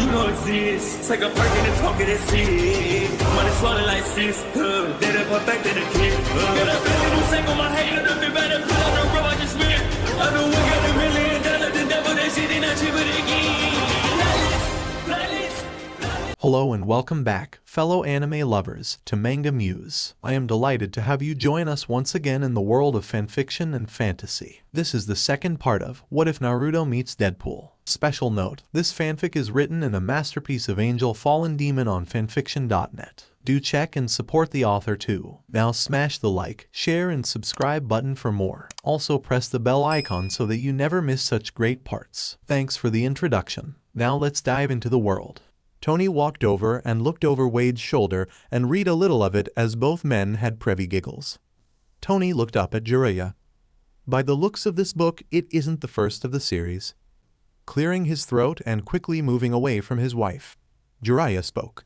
you don't exist. Take a perk and a talk of that shit. Money swallowed like sis. Dead up perfect in the kid. Got a billion new single, my hater, the big better put on the road, I just spit. I know we got $1 million, the devil, that shit ain't not cheaper than Hello and welcome back, fellow anime lovers, to MangaMuse. I am delighted to have you join us once again in the world of fanfiction and fantasy. This is the second part of What If Naruto Meets Deadpool. Special note, this fanfic is written in a masterpiece of AngelFallenDemon on fanfictionnet. Do check and support the author too. Now smash the like, share and subscribe button for more. Also press the bell icon so that you never miss such great parts. Thanks for the introduction. Now let's dive into the world. Tony walked over and looked over Wade's shoulder and read a little of it as both men had privy giggles. Tony looked up at Jiraiya. By the looks of this book, it isn't the first of the series. Clearing his throat and quickly moving away from his wife, Jiraiya spoke.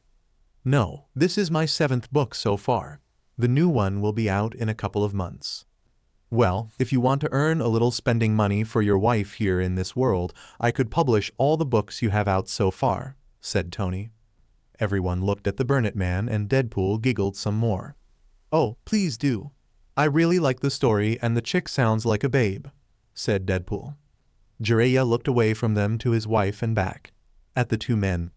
No, this is my 7th book so far. The new one will be out in a couple of months. Well, if you want to earn a little spending money for your wife here in this world, I could publish all the books you have out so far, said Tony. Everyone looked at the Burnett man and Deadpool giggled some more. Oh, please do. I really like the story and the chick sounds like a babe, said Deadpool. Jiraiya looked away from them to his wife and back at the two men.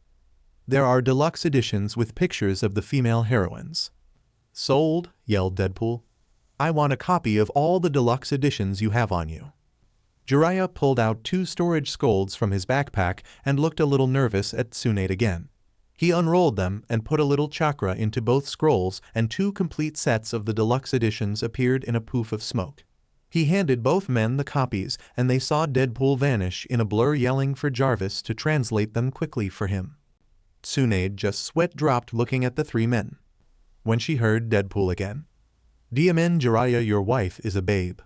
There are deluxe editions with pictures of the female heroines. Sold, yelled Deadpool. I want a copy of all the deluxe editions you have on you. Jiraiya pulled out 2 storage scolds from his backpack and looked a little nervous at Tsunade again. He unrolled them and put a little chakra into both scrolls, and 2 complete sets of the deluxe editions appeared in a poof of smoke. He handed both men the copies, and they saw Deadpool vanish in a blur, yelling for Jarvis to translate them quickly for him. Tsunade just sweat dropped looking at the 3 men. When she heard Deadpool again. Diamen Jiraiya, your wife is a babe.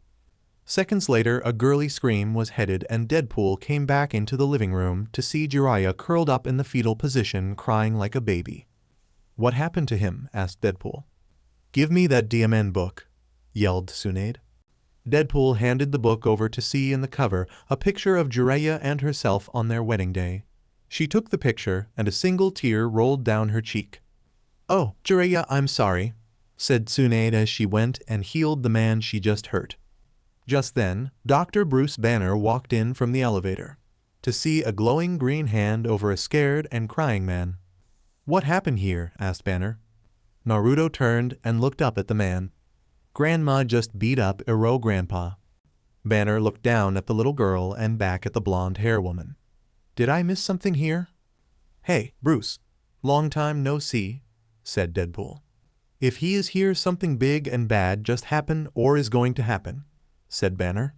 Seconds later, a girly scream was headed and Deadpool came back into the living room to see Jiraiya curled up in the fetal position crying like a baby. What happened to him? Asked Deadpool. Give me that Diamen book, yelled Tsunade. Deadpool handed the book over to see in the cover a picture of Jiraiya and herself on their wedding day. She took the picture and a single tear rolled down her cheek. Oh, Jiraiya, I'm sorry, said Tsunade as she went and healed the man she just hurt. Just then, Dr. Bruce Banner walked in from the elevator to see a glowing green hand over a scared and crying man. What happened here? Asked Banner. Naruto turned and looked up at the man. Grandma just beat up Ero Grandpa. Banner looked down at the little girl and back at the blonde hair woman. Did I miss something here? Hey, Bruce. Long time no see, said Deadpool. If he is here, something big and bad just happened or is going to happen, said Banner.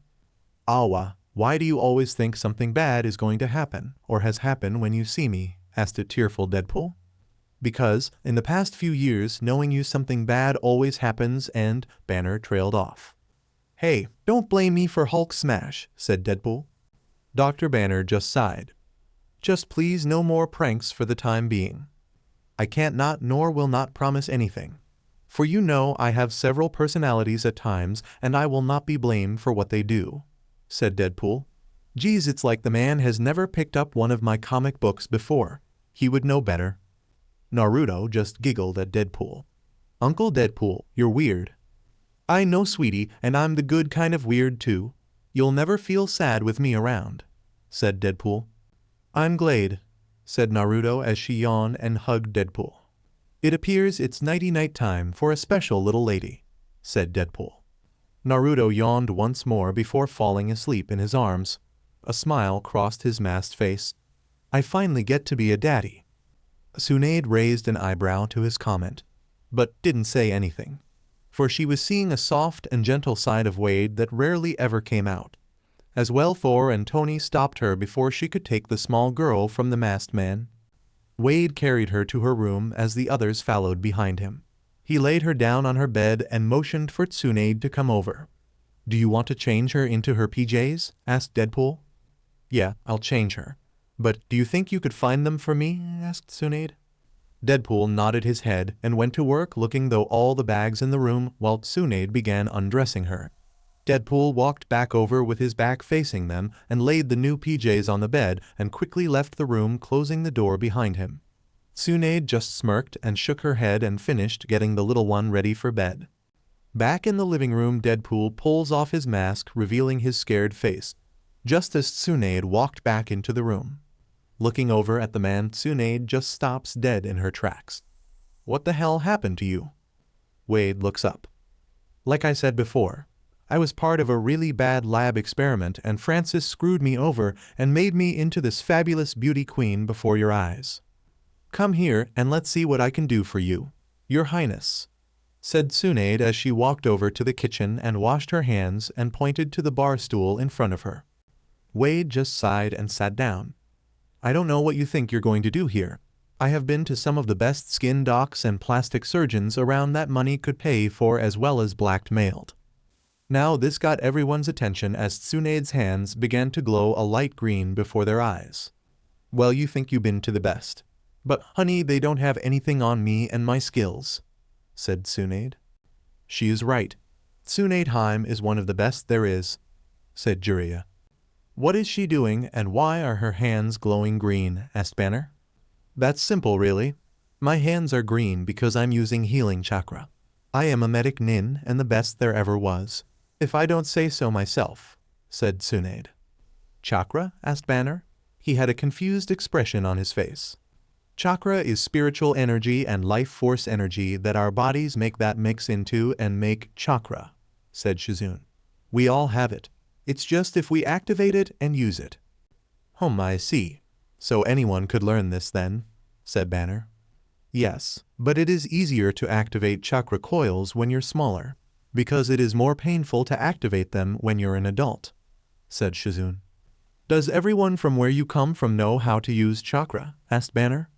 Awa, why do you always think something bad is going to happen, or has happened when you see me? Asked a tearful Deadpool. Because, in the past few years, knowing you something bad always happens, and Banner trailed off. Hey, don't blame me for Hulk smash, said Deadpool. Dr. Banner just sighed. Just please no more pranks for the time being. I can't not nor will not promise anything. For you know I have several personalities at times, and I will not be blamed for what they do, said Deadpool. Geez, it's like the man has never picked up one of my comic books before. He would know better. Naruto just giggled at Deadpool. Uncle Deadpool, you're weird. I know, sweetie, and I'm the good kind of weird too. You'll never feel sad with me around, said Deadpool. I'm glad, said Naruto as she yawned and hugged Deadpool. It appears it's nighty-night time for a special little lady, said Deadpool. Naruto yawned once more before falling asleep in his arms. A smile crossed his masked face. I finally get to be a daddy. Tsunade raised an eyebrow to his comment, but didn't say anything, for she was seeing a soft and gentle side of Wade that rarely ever came out. As well, Thor and Tony stopped her before she could take the small girl from the masked man. Wade carried her to her room as the others followed behind him. He laid her down on her bed and motioned for Tsunade to come over. Do you want to change her into her PJs? Asked Deadpool. Yeah, I'll change her. But do you think you could find them for me? Asked Tsunade. Deadpool nodded his head and went to work looking through all the bags in the room while Tsunade began undressing her. Deadpool walked back over with his back facing them and laid the new PJs on the bed and quickly left the room, closing the door behind him. Tsunade just smirked and shook her head and finished getting the little one ready for bed. Back in the living room, Deadpool pulls off his mask, revealing his scared face, just as Tsunade walked back into the room. Looking over at the man, Tsunade just stops dead in her tracks. "What the hell happened to you?" Wade looks up. "Like I said before, I was part of a really bad lab experiment and Francis screwed me over and made me into this fabulous beauty queen before your eyes. Come here and let's see what I can do for you, Your Highness," said Tsunade as she walked over to the kitchen and washed her hands and pointed to the bar stool in front of her. Wade just sighed and sat down. "I don't know what you think you're going to do here. I have been to some of the best skin docs and plastic surgeons around that money could pay for, as well as blackmailed." Now this got everyone's attention as Tsunade's hands began to glow a light green before their eyes. "Well, you think you've been to the best. But honey, they don't have anything on me and my skills," said Tsunade. "She is right. Tsunade Heim is one of the best there is," said Jiraiya. "What is she doing and why are her hands glowing green?" asked Banner. "That's simple really. My hands are green because I'm using healing chakra. I am a medic nin and the best there ever was, if I don't say so myself," said Tsunade. "Chakra?" asked Banner. He had a confused expression on his face. "Chakra is spiritual energy and life force energy that our bodies make that mix into and make chakra," said Shizune. "We all have it. It's just if we activate it and use it." "I see. So anyone could learn this then," said Banner. "Yes, but it is easier to activate chakra coils when you're smaller, because it is more painful to activate them when you're an adult," said Shizune. "Does everyone from where you come from know how to use chakra?" asked Banner.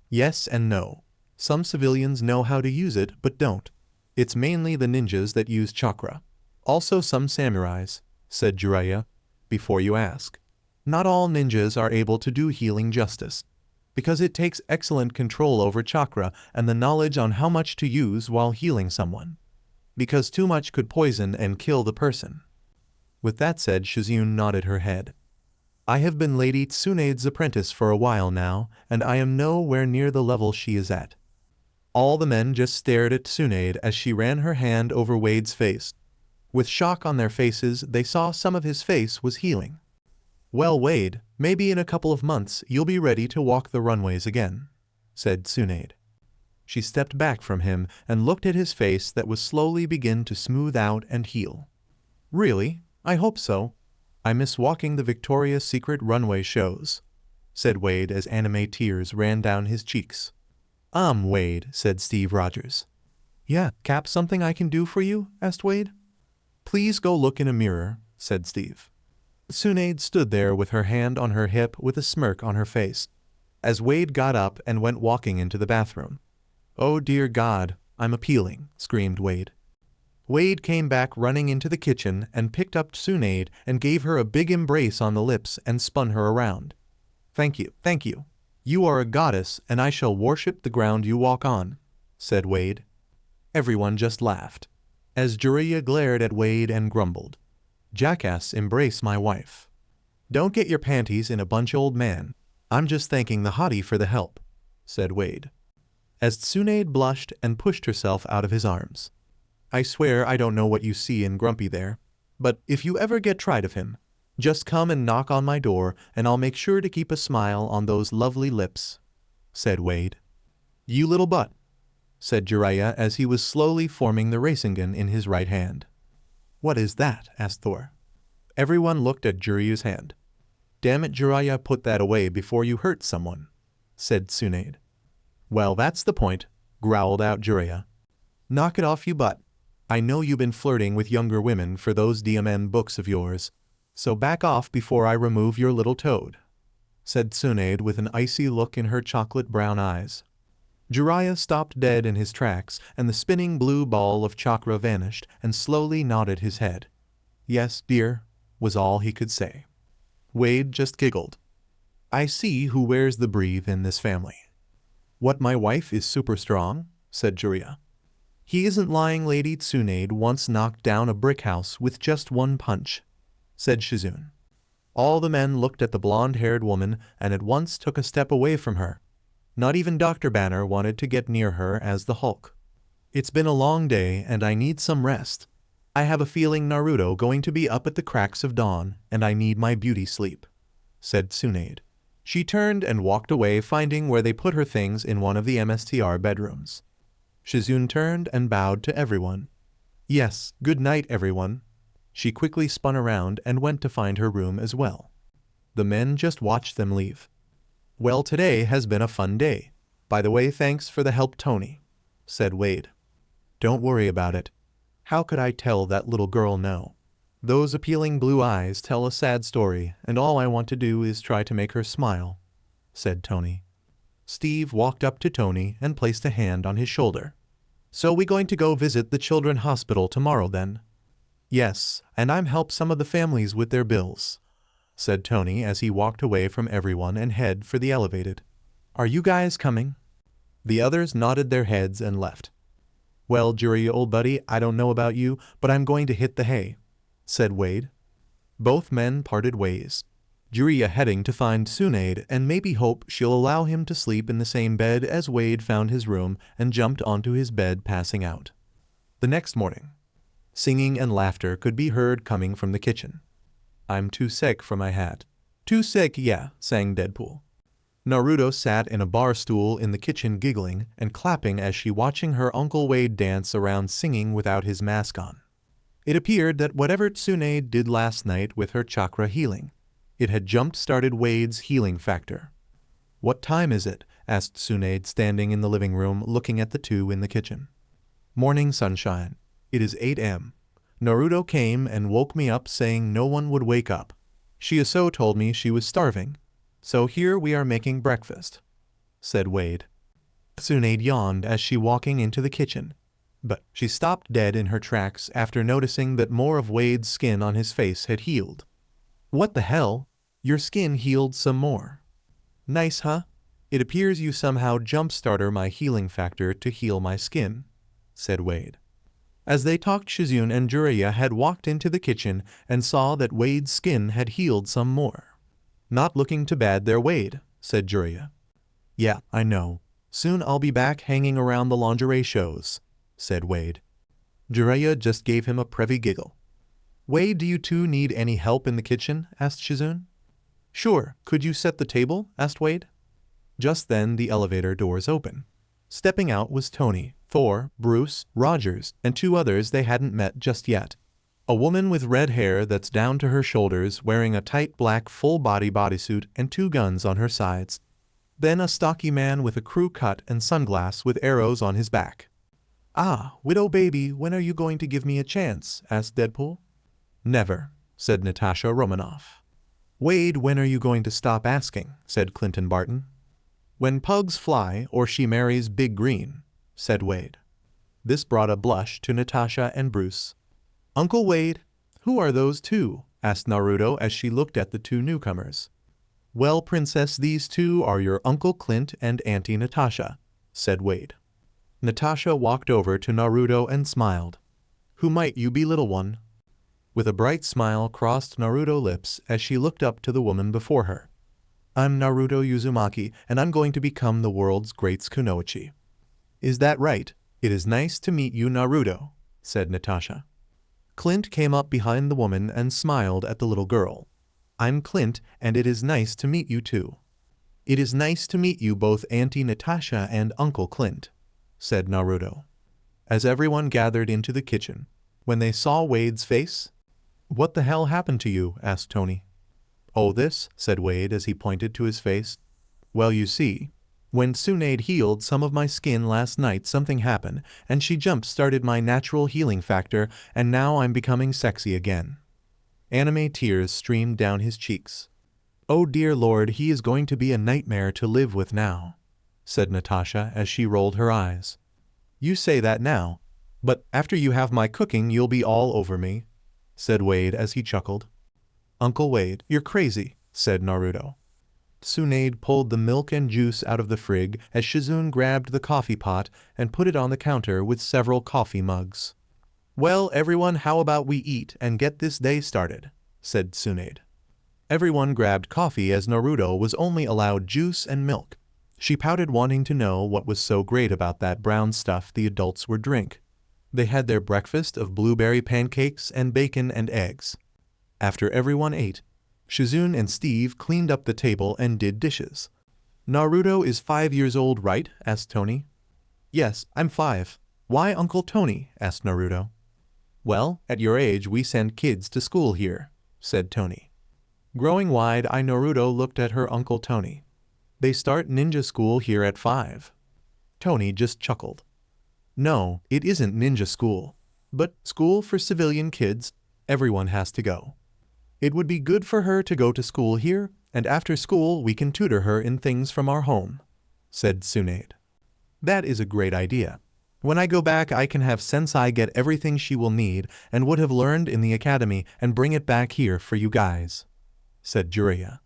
"Yes and no. Some civilians know how to use it but don't. It's mainly the ninjas that use chakra. Also some samurais," said Jiraiya. "Before you ask, not all ninjas are able to do healing justice, because it takes excellent control over chakra and the knowledge on how much to use while healing someone, because too much could poison and kill the person." With that said, Shizune nodded her head. "I have been Lady Tsunade's apprentice for a while now, and I am nowhere near the level she is at." All the men just stared at Tsunade as she ran her hand over Wade's face. With shock on their faces, they saw some of his face was healing. "Well, Wade, maybe in a couple of months you'll be ready to walk the runways again," said Tsunade. She stepped back from him and looked at his face that was slowly begin to smooth out and heal. "Really? I hope so. I miss walking the Victoria's Secret runway shows," said Wade as anime tears ran down his cheeks. Wade," said Steve Rogers. "Yeah, Cap, something I can do for you?" asked Wade. "Please go look in a mirror," said Steve. Tsunade stood there with her hand on her hip with a smirk on her face, as Wade got up and went walking into the bathroom. "Oh dear God, I'm appealing," screamed Wade. Wade came back running into the kitchen and picked up Tsunade and gave her a big embrace on the lips and spun her around. Thank you. You are a goddess and I shall worship the ground you walk on," said Wade. Everyone just laughed, as Jiraiya glared at Wade and grumbled, "Jackass, embrace my wife. Don't get your panties in a bunch, old man. I'm just thanking the hottie for the help," said Wade, as Tsunade blushed and pushed herself out of his arms. "I swear I don't know what you see in Grumpy there, but if you ever get tired of him, just come and knock on my door and I'll make sure to keep a smile on those lovely lips," said Wade. "You little butt," said Jiraiya as he was slowly forming the Rasengan in his right hand. "What is that?" asked Thor. Everyone looked at Jiraiya's hand. "Damn it, Jiraiya, put that away before you hurt someone," said Tsunade. "Well, that's the point," growled out Jiraiya. "Knock it off, you butt. I know you've been flirting with younger women for those DMM books of yours, so back off before I remove your little toad," said Tsunade with an icy look in her chocolate brown eyes. Jiraiya stopped dead in his tracks and the spinning blue ball of chakra vanished and slowly nodded his head. "Yes, dear," was all he could say. Wade just giggled. "I see who wears the breathe in this family." "What, my wife is super strong?" said Jiraiya. He isn't lying. Lady Tsunade once knocked down a brick house with just one punch, said Shizune. All the men looked at the blonde-haired woman and at once took a step away from her. Not even Dr. Banner wanted to get near her as the Hulk. It's been a long day and I need some rest. I have a feeling Naruto going to be up at the cracks of dawn and I need my beauty sleep, said Tsunade. She turned and walked away, finding where they put her things in one of the MSTR bedrooms. Shizune turned and bowed to everyone. Yes, good night everyone. She quickly spun around and went to find her room as well. The men just watched them leave. Well, today has been a fun day. By the way, thanks for the help, Tony, said Wade. Don't worry about it. How could I tell that little girl no? Those appealing blue eyes tell a sad story, and all I want to do is try to make her smile, said Tony. Steve walked up to Tony and placed a hand on his shoulder. So we going to go visit the children's hospital tomorrow then? Yes, and I'm help some of the families with their bills, said Tony as he walked away from everyone and head for the elevated. Are you guys coming? The others nodded their heads and left. Well, Jiraiya, old buddy, I don't know about you, but I'm going to hit the hay, said Wade. Both men parted ways. Jiraiya heading to find Tsunade and maybe hope she'll allow him to sleep in the same bed as Wade found his room and jumped onto his bed, passing out. The next morning, singing and laughter could be heard coming from the kitchen. I'm too sick for my hat. Too sick, yeah, sang Deadpool. Naruto sat in a bar stool in the kitchen giggling and clapping as she watching her Uncle Wade dance around singing without his mask on. It appeared that whatever Tsunade did last night with her chakra healing, it had jump-started Wade's healing factor. What time is it? Asked Tsunade, standing in the living room looking at the two in the kitchen. Morning, sunshine. It is 8 a.m. Naruto came and woke me up saying no one would wake up. Shiaso told me she was starving. So here we are making breakfast, said Wade. Tsunade yawned as she walking into the kitchen, but she stopped dead in her tracks after noticing that more of Wade's skin on his face had healed. What the hell? Your skin healed some more. Nice, huh? It appears you somehow jump-started my healing factor to heal my skin, said Wade. As they talked, Shizune and Jiraiya had walked into the kitchen and saw that Wade's skin had healed some more. Not looking too bad there, Wade, said Jiraiya. Yeah, I know. Soon I'll be back hanging around the lingerie shows, said Wade. Jiraiya just gave him a prevy giggle. Wade, do you two need any help in the kitchen? Asked Shizune. Sure, could you set the table? Asked Wade. Just then the elevator doors open. Stepping out was Tony, Thor, Bruce, Rogers, and two others they hadn't met just yet. A woman with red hair that's down to her shoulders wearing a tight black full-body bodysuit and two guns on her sides. Then a stocky man with a crew cut and sunglasses with arrows on his back. Ah, Widow Baby, when are you going to give me a chance? Asked Deadpool. Never, said Natasha Romanoff. Wade, when are you going to stop asking? Said Clinton Barton. When pugs fly or she marries Big Green, said Wade. This brought a blush to Natasha and Bruce. Uncle Wade, who are those two? Asked Naruto as she looked at the two newcomers. Well, Princess, these two are your Uncle Clint and Auntie Natasha, said Wade. Natasha walked over to Naruto and smiled. Who might you be, little one? With a bright smile crossed Naruto's lips as she looked up to the woman before her. I'm Naruto Uzumaki, and I'm going to become the world's greatest kunoichi. Is that right? It is nice to meet you, Naruto, said Natasha. Clint came up behind the woman and smiled at the little girl. I'm Clint, and it is nice to meet you too. It is nice to meet you both, Auntie Natasha and Uncle Clint, said Naruto. As everyone gathered into the kitchen, when they saw Wade's face, What the hell happened to you? Asked Tony. Oh, this, said Wade as he pointed to his face. Well, you see, when Tsunade healed some of my skin last night, something happened, and she jump-started my natural healing factor, and now I'm becoming sexy again. Anime tears streamed down his cheeks. Oh dear Lord, he is going to be a nightmare to live with now, said Natasha as she rolled her eyes. You say that now, but after you have my cooking you'll be all over me, said Wade as he chuckled. Uncle Wade, you're crazy, said Naruto. Tsunade pulled the milk and juice out of the fridge as Shizune grabbed the coffee pot and put it on the counter with several coffee mugs. "Well, everyone, how about we eat and get this day started?" said Tsunade. Everyone grabbed coffee as Naruto was only allowed juice and milk. She pouted, wanting to know what was so great about that brown stuff the adults were drink. They had their breakfast of blueberry pancakes and bacon and eggs. After everyone ate, Shizune and Steve cleaned up the table and did dishes. "Naruto is 5 years old, right?" asked Tony. "Yes, I'm 5. Why Uncle Tony?" asked Naruto. "Well, at your age we send kids to school here," said Tony. Growing wide-eyed, Naruto looked at her Uncle Tony. "They start ninja school here at 5. Tony just chuckled. "No, it isn't ninja school, but school for civilian kids. Everyone has to go. It would be good for her to go to school here, and after school we can tutor her in things from our home," said Tsunade. "That is a great idea. When I go back I can have Sensei get everything she will need and would have learned in the academy and bring it back here for you guys," said Jiraiya.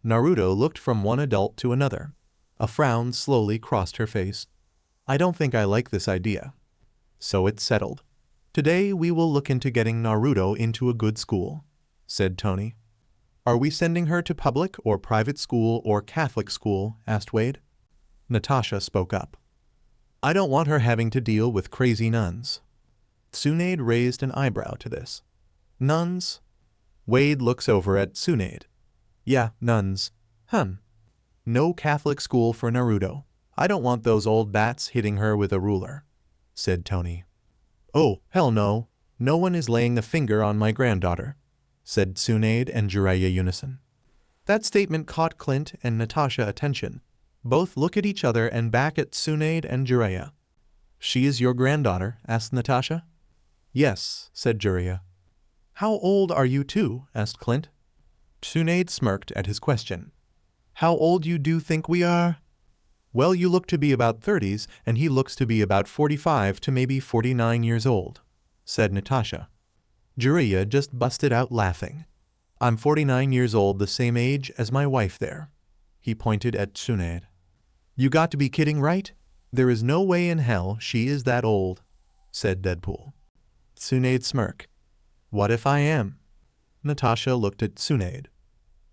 Naruto looked from one adult to another. A frown slowly crossed her face. "I don't think I like this idea." "So it's settled. Today we will look into getting Naruto into a good school," said Tony. "Are we sending her to public or private school or Catholic school?" asked Wade. Natasha spoke up. "I don't want her having to deal with crazy nuns." Tsunade raised an eyebrow to this. "Nuns?" Wade looks over at Tsunade. "Yeah, nuns. No Catholic school for Naruto. I don't want those old bats hitting her with a ruler," said Tony. "Oh, hell no. No one is laying a finger on my granddaughter," said Tsunade and Jiraiya unison. That statement caught Clint and Natasha attention. Both look at each other and back at Tsunade and Jiraiya. "She is your granddaughter?" asked Natasha. "Yes," said Jiraiya. "How old are you two?" asked Clint. Tsunade smirked at his question. "How old you do think we are?" "Well, you look to be about 30s, and he looks to be about 45 to maybe 49 years old," said Natasha. Jiraiya just busted out laughing. "I'm 49 years old, the same age as my wife there." He pointed at Tsunade. "You got to be kidding, right? There is no way in hell she is that old," said Deadpool. Tsunade smirked. "What if I am?" Natasha looked at Tsunade.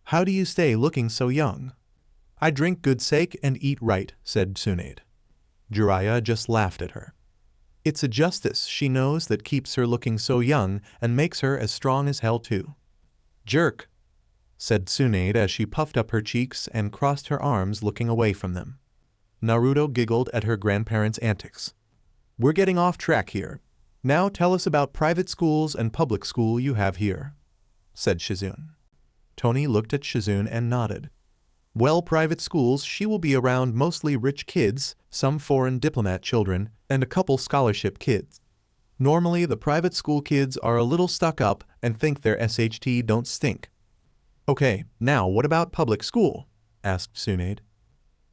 "How do you stay looking so young?" "I drink good sake and eat right," said Tsunade. Jiraiya just laughed at her. "It's a justice she knows that keeps her looking so young and makes her as strong as hell too." "Jerk," said Tsunade as she puffed up her cheeks and crossed her arms, looking away from them. Naruto giggled at her grandparents' antics. "We're getting off track here. Now tell us about private schools and public school you have here," said Shizune. Tony looked at Shizune and nodded. "Well, private schools, she will be around mostly rich kids, some foreign diplomat children, and a couple scholarship kids. Normally the private school kids are a little stuck up and think their SHT don't stink." "Okay, now what about public school?" asked Tsunade.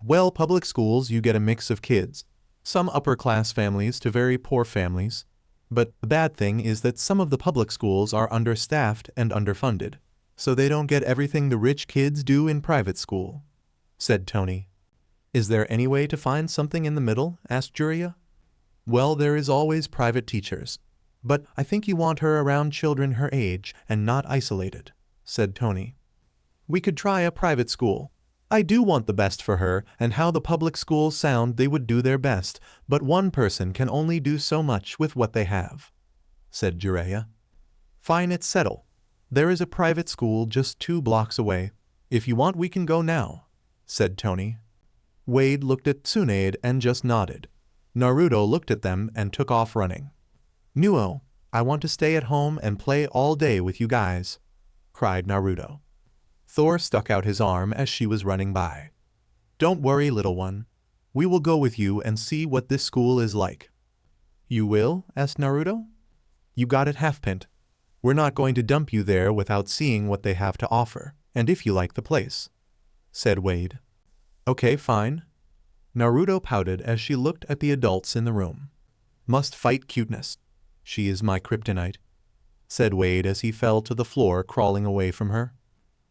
"Well, public schools you get a mix of kids, some upper-class families to very poor families. But the bad thing is that some of the public schools are understaffed and underfunded, so they don't get everything the rich kids do in private school," said Tony. "Is there any way to find something in the middle?" asked Jiraiya. "Well, there is always private teachers, but I think you want her around children her age and not isolated," said Tony. "We could try a private school. I do want the best for her, and how the public schools sound they would do their best, but one person can only do so much with what they have," said Jiraiya. "Fine, it's settled. There is a private school just 2 blocks away. If you want we can go now," said Tony. Wade looked at Tsunade and just nodded. Naruto looked at them and took off running. "Nuo, I want to stay at home and play all day with you guys," cried Naruto. Thor stuck out his arm as she was running by. "Don't worry, little one. We will go with you and see what this school is like." "You will?" asked Naruto. "You got it, Half-Pint. We're not going to dump you there without seeing what they have to offer, and if you like the place," said Wade. "Okay, fine." Naruto pouted as she looked at the adults in the room. "Must fight cuteness. She is my kryptonite," said Wade as he fell to the floor, crawling away from her.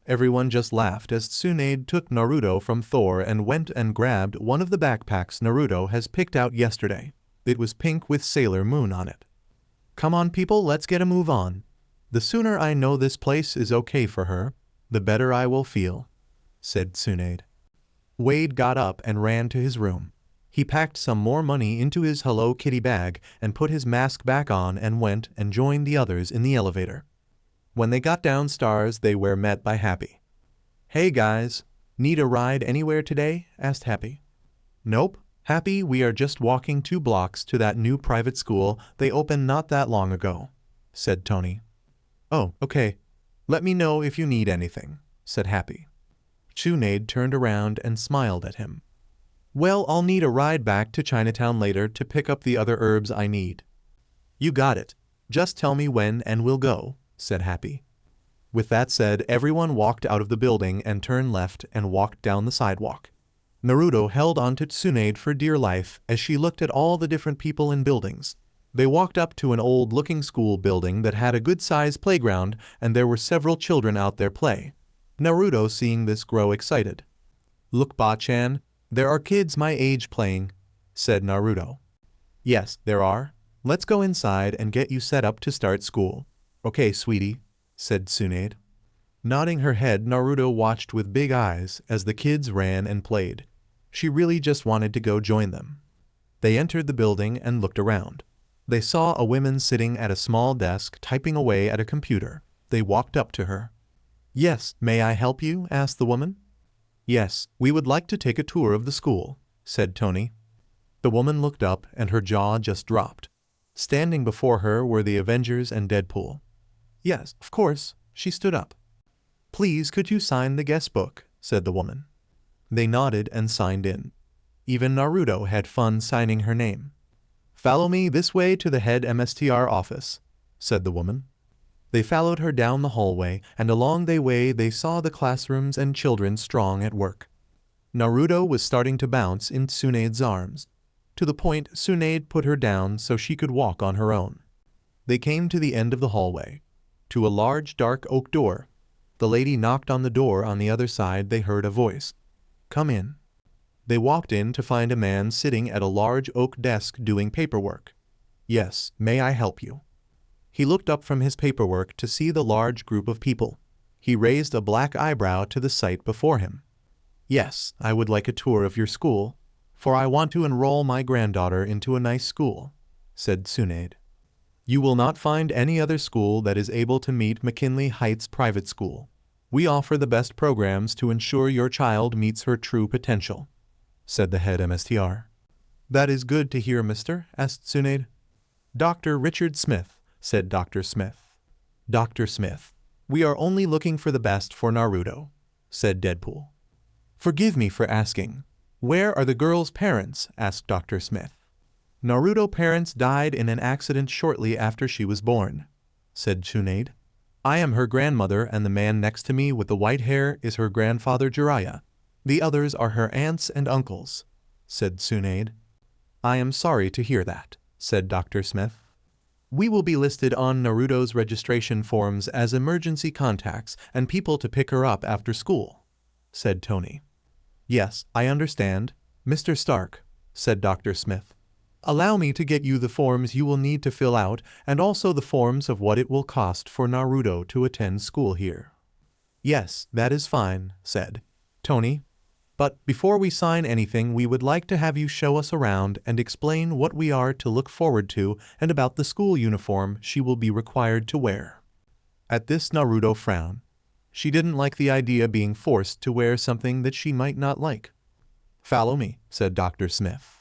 Everyone just laughed as Tsunade took Naruto from Thor and went and grabbed one of the backpacks Naruto has picked out yesterday. It was pink with Sailor Moon on it. Come on people, let's get a move on. The sooner I know this place is okay for her, the better I will feel, said Tsunade. Wade got up and ran to his room. He packed some more money into his Hello Kitty bag and put his mask back on and went and joined the others in the elevator. When they got downstairs, they were met by Happy. Hey guys, need a ride anywhere today? Asked Happy. Nope, Happy, we are just walking 2 blocks to that new private school they opened not that long ago, said Tony. Oh, okay. Let me know if you need anything, said Happy. Tsunade turned around and smiled at him. Well, I'll need a ride back to Chinatown later to pick up the other herbs I need. You got it. Just tell me when and we'll go, said Happy. With that said, everyone walked out of the building and turned left and walked down the sidewalk. Naruto held on to Tsunade for dear life as she looked at all the different people in buildings. They walked up to an old-looking school building that had a good-sized playground, and there were several children out there play. Naruto, seeing this, grew excited. Look, Ba-chan, there are kids my age playing, said Naruto. Yes, there are. Let's go inside and get you set up to start school. Okay, sweetie, said Tsunade. Nodding her head, Naruto watched with big eyes as the kids ran and played. She really just wanted to go join them. They entered the building and looked around. They saw a woman sitting at a small desk typing away at a computer. They walked up to her. Yes, may I help you? Asked the woman. Yes, we would like to take a tour of the school, said Tony. The woman looked up and her jaw just dropped. Standing before her were the Avengers and Deadpool. Yes, of course, she stood up. Please, could you sign the guest book? Said the woman. They nodded and signed in. Even Naruto had fun signing her name. Follow me this way to the head MSTR office, said the woman. They followed her down the hallway, and along the way they saw the classrooms and children strong at work. Naruto was starting to bounce in Tsunade's arms. To the point, Tsunade put her down so she could walk on her own. They came to the end of the hallway, to a large dark oak door. The lady knocked on the door. On the other side they heard a voice. Come in. They walked in to find a man sitting at a large oak desk doing paperwork. Yes, may I help you? He looked up from his paperwork to see the large group of people. He raised a black eyebrow to the sight before him. Yes, I would like a tour of your school, for I want to enroll my granddaughter into a nice school, said Tsunade. You will not find any other school that is able to meet McKinley Heights Private School. We offer the best programs to ensure your child meets her true potential, said the head MSTR. That is good to hear, mister, asked Tsunade. Dr. Richard Smith, said Dr. Smith. Dr. Smith, we are only looking for the best for Naruto, said Deadpool. Forgive me for asking, where are the girl's parents? Asked Dr. Smith. Naruto's parents died in an accident shortly after she was born, said Tsunade. I am her grandmother, and the man next to me with the white hair is her grandfather Jiraiya. The others are her aunts and uncles, said Tsunade. I am sorry to hear that, said Dr. Smith. We will be listed on Naruto's registration forms as emergency contacts and people to pick her up after school, said Tony. Yes, I understand, Mr. Stark, said Dr. Smith. Allow me to get you the forms you will need to fill out and also the forms of what it will cost for Naruto to attend school here. Yes, that is fine, said Tony. But before we sign anything, we would like to have you show us around and explain what we are to look forward to and about the school uniform she will be required to wear. At this, Naruto frowned. She didn't like the idea of being forced to wear something that she might not like. Follow me, said Dr. Smith.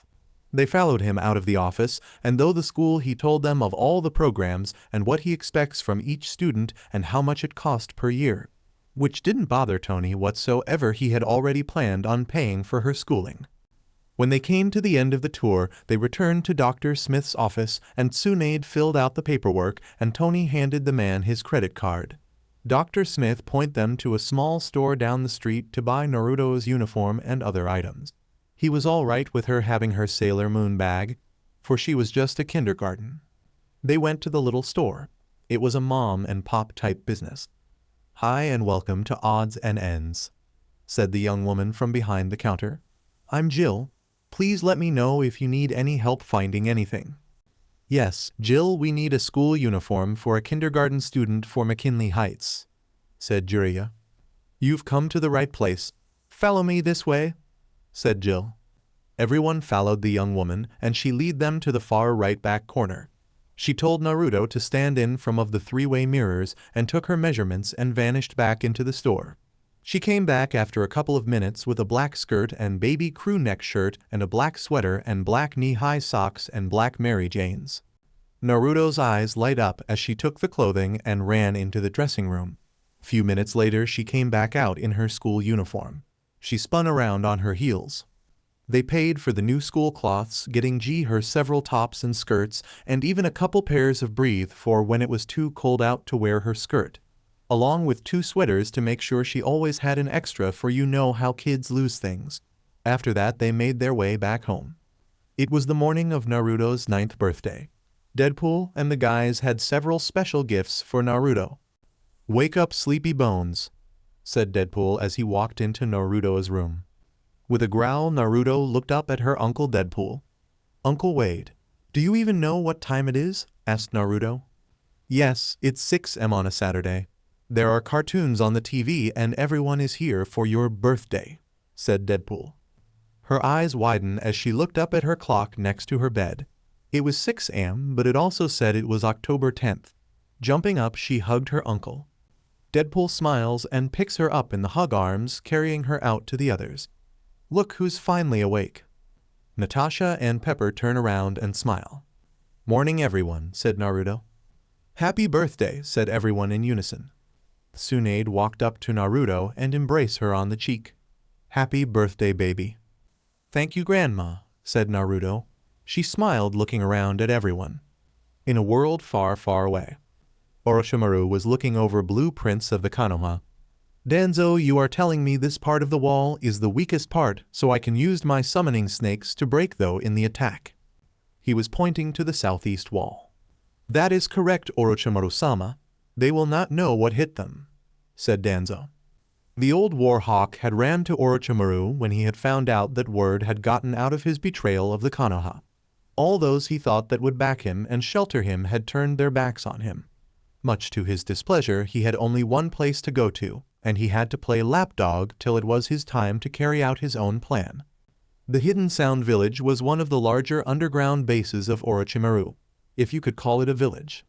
They followed him out of the office, and though the school he told them of all the programs and what he expects from each student and how much it cost per year, which didn't bother Tony whatsoever. He had already planned on paying for her schooling. When they came to the end of the tour, they returned to Dr. Smith's office, and Tsunade filled out the paperwork, and Tony handed the man his credit card. Dr. Smith pointed them to a small store down the street to buy Naruto's uniform and other items. He was all right with her having her Sailor Moon bag, for she was just a kindergarten. They went to the little store. It was a mom and pop type business. Hi and welcome to Odds and Ends, said the young woman from behind the counter. I'm Jill. Please let me know if you need any help finding anything. Yes, Jill, we need a school uniform for a kindergarten student for McKinley Heights, said Jiraiya. You've come to the right place. Follow me this way, said Jill. Everyone followed the young woman, and she led them to the far right back corner. She told Naruto to stand in front of the three-way mirrors and took her measurements and vanished back into the store. She came back after a couple of minutes with a black skirt and baby crew neck shirt and a black sweater and black knee-high socks and black Mary Janes. Naruto's eyes light up as she took the clothing and ran into the dressing room. A few minutes later she came back out in her school uniform. She spun around on her heels. They paid for the new school cloths, getting her several tops and skirts, and even a couple pairs of breathe for when it was too cold out to wear her skirt, along with 2 sweaters to make sure she always had an extra, for you know how kids lose things. After that they made their way back home. It was the morning of Naruto's 9th birthday. Deadpool and the guys had several special gifts for Naruto. "Wake up, sleepy bones," said Deadpool as he walked into Naruto's room. With a growl, Naruto looked up at her Uncle Deadpool. "Uncle Wade, do you even know what time it is?" asked Naruto. "Yes, it's 6 AM on a Saturday. There are cartoons on the TV and everyone is here for your birthday," said Deadpool. Her eyes widened as she looked up at her clock next to her bed. It was 6 AM, but it also said it was October 10th. Jumping up, she hugged her uncle. Deadpool smiles and picks her up in the hug arms, carrying her out to the others. "Look who's finally awake." Natasha and Pepper turn around and smile. "Morning everyone," said Naruto. "Happy birthday," said everyone in unison. Tsunade walked up to Naruto and embraced her on the cheek. "Happy birthday, baby." "Thank you, Grandma," said Naruto. She smiled, looking around at everyone. In a world far, far away, Orochimaru was looking over blueprints of the Konoha. "Danzo, you are telling me this part of the wall is the weakest part, so I can use my summoning snakes to break though in the attack." He was pointing to the southeast wall. "That is correct, Orochimaru-sama. They will not know what hit them," said Danzo. The old Warhawk had ran to Orochimaru when he had found out that word had gotten out of his betrayal of the Konoha. All those he thought that would back him and shelter him had turned their backs on him. Much to his displeasure, he had only one place to go to, and he had to play lapdog till it was his time to carry out his own plan. The Hidden Sound Village was one of the larger underground bases of Orochimaru, if you could call it a village.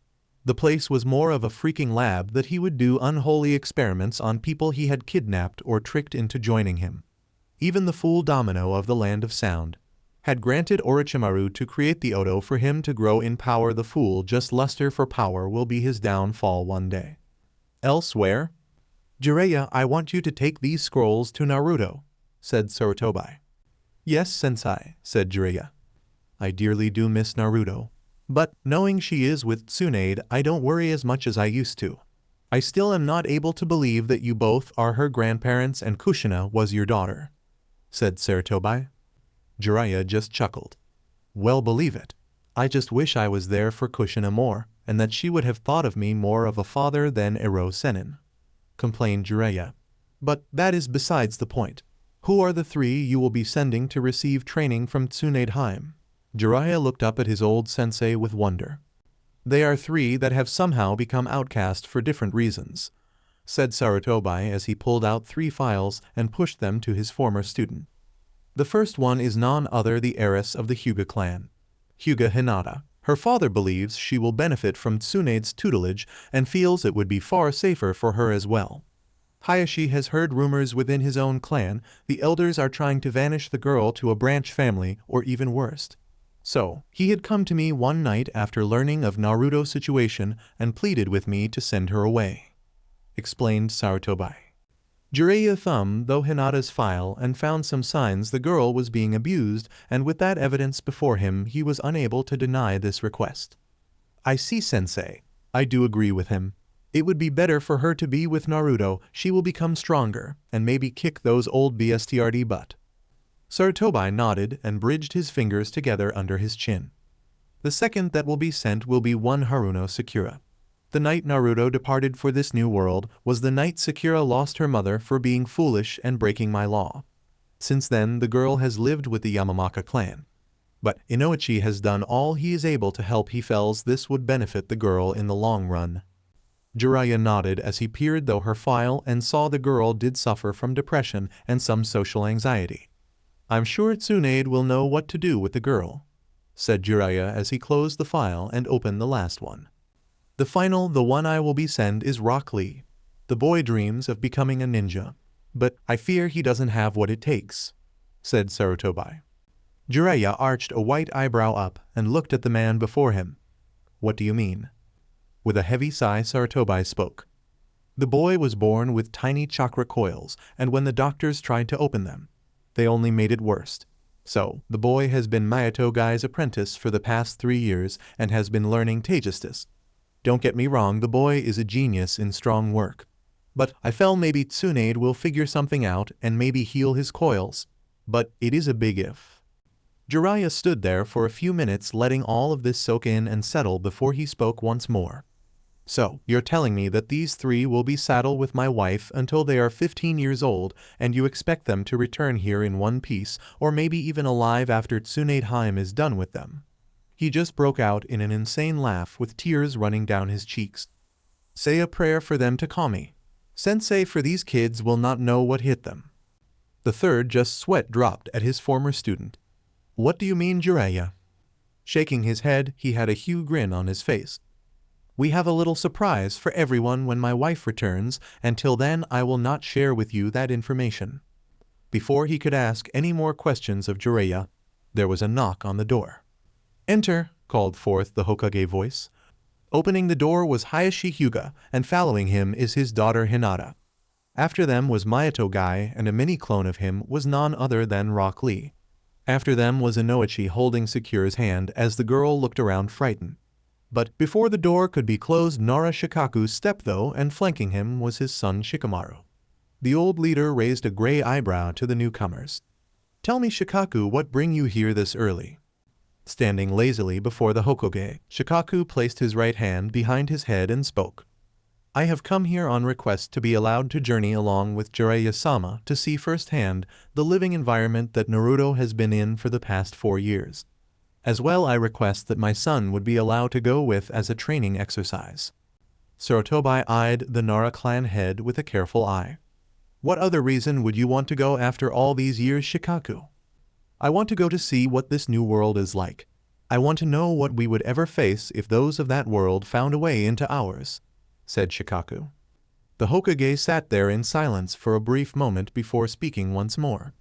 The place was more of a freaking lab that he would do unholy experiments on people he had kidnapped or tricked into joining him. Even the fool Domino of the Land of Sound had granted Orochimaru to create the Odo for him to grow in power. The fool just luster for power will be his downfall one day. Elsewhere, "Jiraiya, I want you to take these scrolls to Naruto," said Sarutobi. "Yes, sensei," said Jiraiya. "I dearly do miss Naruto. But, knowing she is with Tsunade, I don't worry as much as I used to. I still am not able to believe that you both are her grandparents and Kushina was your daughter," said Sarutobi. Jiraiya just chuckled. "Well, believe it. I just wish I was there for Kushina more, and that she would have thought of me more of a father than Ero Sennin," complained Jiraiya. "But that is besides the point. Who are the 3 you will be sending to receive training from Tsunade Heim?" Jiraiya looked up at his old sensei with wonder. "They are 3 that have somehow become outcast for different reasons," said Sarutobi as he pulled out 3 files and pushed them to his former student. "The first one is none other the heiress of the Hyuga clan, Hyuga Hinata. Her father believes she will benefit from Tsunade's tutelage and feels it would be far safer for her as well. Hayashi has heard rumors within his own clan the elders are trying to vanish the girl to a branch family or even worse. So, he had come to me one night after learning of Naruto's situation and pleaded with me to send her away," explained Sarutobi. Jiraiya thumbed through Hinata's file and found some signs the girl was being abused, and with that evidence before him he was unable to deny this request. "I see, sensei. I do agree with him. It would be better for her to be with Naruto. She will become stronger, and maybe kick those old BSTRD butt." Sarutobi nodded and bridged his fingers together under his chin. "The second that will be sent will be one Haruno Sakura. The night Naruto departed for this new world was the night Sakura lost her mother for being foolish and breaking my law. Since then, the girl has lived with the Yamamaka clan. But Inoichi has done all he is able to help. He feels this would benefit the girl in the long run. Jiraiya nodded as he peered through her file and saw the girl did suffer from depression and some social anxiety. I'm sure Tsunade will know what to do with the girl, said Jiraiya as he closed the file and opened the last one. The one I will be send is Rock Lee. The boy dreams of becoming a ninja, but I fear he doesn't have what it takes, said Sarutobi. Jiraiya arched a white eyebrow up and looked at the man before him. What do you mean? With a heavy sigh, Sarutobi spoke. The boy was born with tiny chakra coils, and when the doctors tried to open them, they only made it worse. So, the boy has been Minato Guy's apprentice for the past 3 years and has been learning Taijustus. Don't get me wrong, the boy is a genius in strong work. But I felt maybe Tsunade will figure something out and maybe heal his coils. But it is a big if. Jiraiya stood there for a few minutes letting all of this soak in and settle before he spoke once more. So, you're telling me that these 3 will be saddled with my wife until they are 15 years old, and you expect them to return here in one piece, or maybe even alive after Tsunade Haim is done with them? He just broke out in an insane laugh with tears running down his cheeks. Say a prayer for them to Kami. Sensei, for these kids will not know what hit them. The third just sweat dropped at his former student. What do you mean, Jiraiya? Shaking his head, he had a huge grin on his face. We have a little surprise for everyone when my wife returns, and till then I will not share with you that information. Before he could ask any more questions of Jiraiya, there was a knock on the door. Enter, called forth the Hokage voice. Opening the door was Hayashi Hyuga, and following him is his daughter Hinata. After them was Minato Guy, and a mini-clone of him was none other than Rock Lee. After them was Inoichi holding Sakura's hand as the girl looked around frightened. But before the door could be closed, Nara Shikaku stepped though, and flanking him was his son Shikamaru. The old leader raised a gray eyebrow to the newcomers. Tell me, Shikaku, what bring you here this early? Standing lazily before the Hokage, Shikaku placed his right hand behind his head and spoke. I have come here on request to be allowed to journey along with Jiraiya-sama to see firsthand the living environment that Naruto has been in for the past 4 years. As well, I request that my son would be allowed to go with as a training exercise. Sarutobi eyed the Nara clan head with a careful eye. What other reason would you want to go after all these years, Shikaku? I want to go to see what this new world is like. I want to know what we would ever face if those of that world found a way into ours, said Shikaku. The Hokage sat there in silence for a brief moment before speaking once more.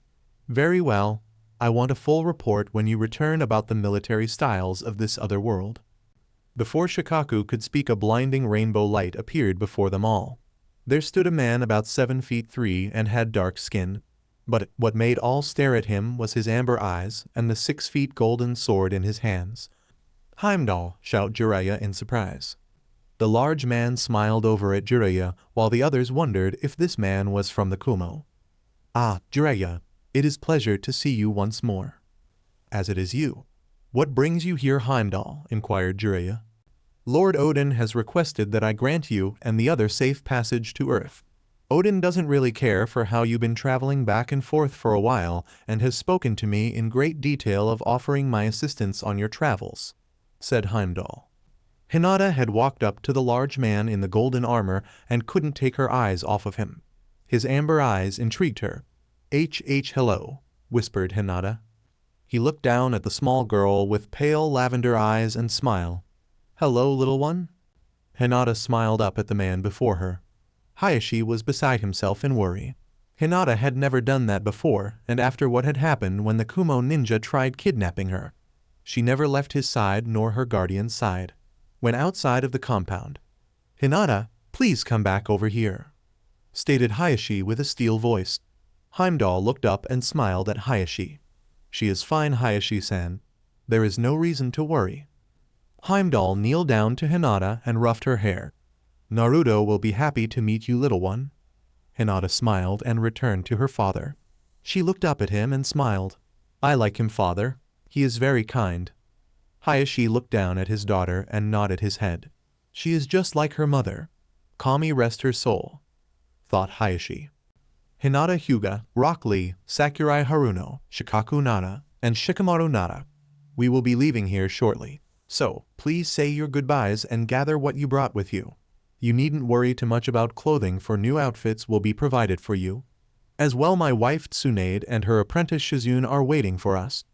Very well. I want a full report when you return about the military styles of this other world. Before Shikaku could speak, a blinding rainbow light appeared before them all. There stood a man about 7'3" and had dark skin. But what made all stare at him was his amber eyes and the 6 feet golden sword in his hands. Heimdall, shouted Jiraiya in surprise. The large man smiled over at Jiraiya while the others wondered if this man was from the Kumo. Ah, Jiraiya. It is pleasure to see you once more. As it is you. What brings you here, Heimdall? Inquired Jiraiya. Lord Odin has requested that I grant you and the other safe passage to Earth. Odin doesn't really care for how you've been traveling back and forth for a while and has spoken to me in great detail of offering my assistance on your travels, said Heimdall. Hinata had walked up to the large man in the golden armor and couldn't take her eyes off of him. His amber eyes intrigued her. Hello, whispered Hinata. He looked down at the small girl with pale lavender eyes and smiled. Hello, little one? Hinata smiled up at the man before her. Hayashi was beside himself in worry. Hinata had never done that before, and after what had happened when the Kumo ninja tried kidnapping her, she never left his side nor her guardian's side. When outside of the compound, Hinata, please come back over here, stated Hayashi with a steel voice. Heimdall looked up and smiled at Hayashi. She is fine, Hayashi-san. There is no reason to worry. Heimdall kneeled down to Hinata and roughed her hair. Naruto will be happy to meet you, little one. Hinata smiled and returned to her father. She looked up at him and smiled. I like him, father. He is very kind. Hayashi looked down at his daughter and nodded his head. She is just like her mother. Kami rest her soul, thought Hayashi. Hinata Hyuga, Rock Lee, Sakurai Haruno, Shikaku Nara, and Shikamaru Nara. We will be leaving here shortly. So, please say your goodbyes and gather what you brought with you. You needn't worry too much about clothing, for new outfits will be provided for you. As well, my wife Tsunade and her apprentice Shizune are waiting for us.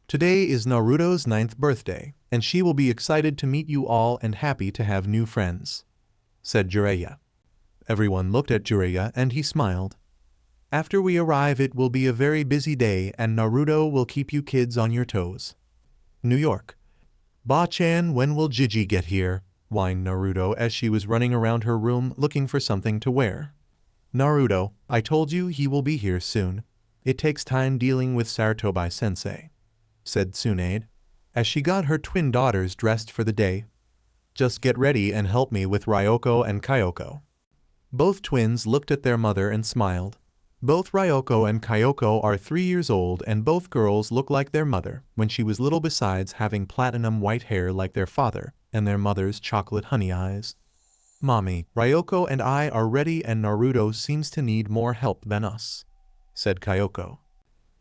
Today is Naruto's 9th birthday, and she will be excited to meet you all and happy to have new friends, said Jiraiya. Everyone looked at Jiraiya and he smiled. After we arrive it will be a very busy day and Naruto will keep you kids on your toes. New York. Ba-chan, when will Gigi get here? Whined Naruto as she was running around her room looking for something to wear. Naruto, I told you he will be here soon. It takes time dealing with Sarutobi-sensei, said Tsunade, as she got her twin daughters dressed for the day. Just get ready and help me with Ryoko and Kyoko. Both twins looked at their mother and smiled. Both Ryoko and Kyoko are 3 years old and both girls look like their mother when she was little, besides having platinum white hair like their father and their mother's chocolate honey eyes. Mommy, Ryoko and I are ready and Naruto seems to need more help than us, said Kyoko.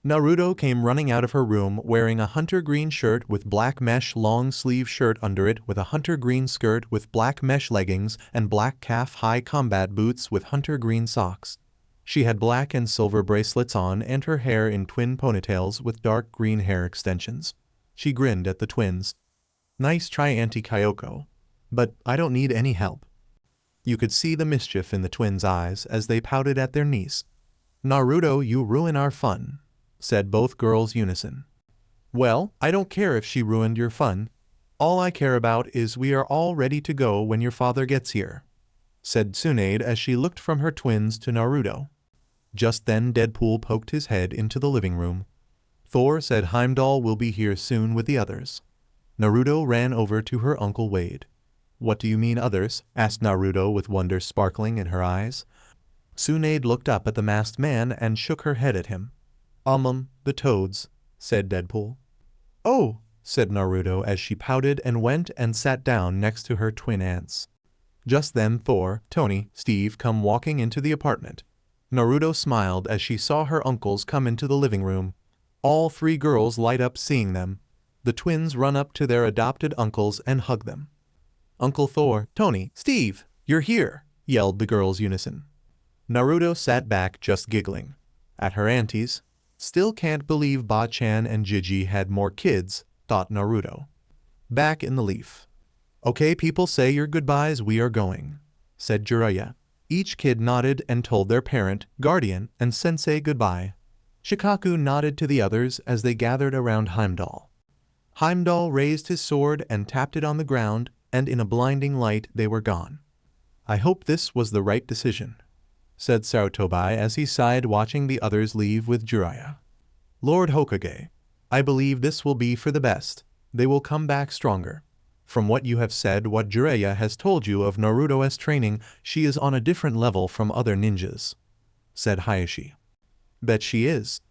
Naruto came running out of her room wearing a hunter green shirt with black mesh long sleeve shirt under it with a hunter green skirt with black mesh leggings and black calf-high combat boots with hunter green socks. She had black and silver bracelets on and her hair in twin ponytails with dark green hair extensions. She grinned at the twins. Nice try, Auntie Kyoko. But I don't need any help. You could see the mischief in the twins' eyes as they pouted at their niece. Naruto, you ruin our fun, said both girls unison. Well, I don't care if she ruined your fun. All I care about is we are all ready to go when your father gets here, said Tsunade as she looked from her twins to Naruto. Just then Deadpool poked his head into the living room. Thor said Heimdall will be here soon with the others. Naruto ran over to her Uncle Wade. What do you mean others? Asked Naruto with wonder sparkling in her eyes. Tsunade looked up at the masked man and shook her head at him. The toads, said Deadpool. Oh, said Naruto as she pouted and went and sat down next to her twin aunts. Just then Thor, Tony, Steve come walking into the apartment. Naruto smiled as she saw her uncles come into the living room. All 3 girls light up seeing them. The twins run up to their adopted uncles and hug them. Uncle Thor, Tony, Steve, you're here, yelled the girls unison. Naruto sat back just giggling at her aunties. Still can't believe Ba-chan and Gigi had more kids, thought Naruto. Back in the leaf. Okay, people, say your goodbyes, we are going, said Jiraiya. Each kid nodded and told their parent, guardian, and sensei goodbye. Shikaku nodded to the others as they gathered around Heimdall. Heimdall raised his sword and tapped it on the ground, and in a blinding light they were gone. I hope this was the right decision, said Sarutobi as he sighed watching the others leave with Jiraiya. Lord Hokage, I believe this will be for the best. They will come back stronger. From what you have said, what Jiraiya has told you of Naruto's training, she is on a different level from other ninjas, said Hayashi. Bet she is.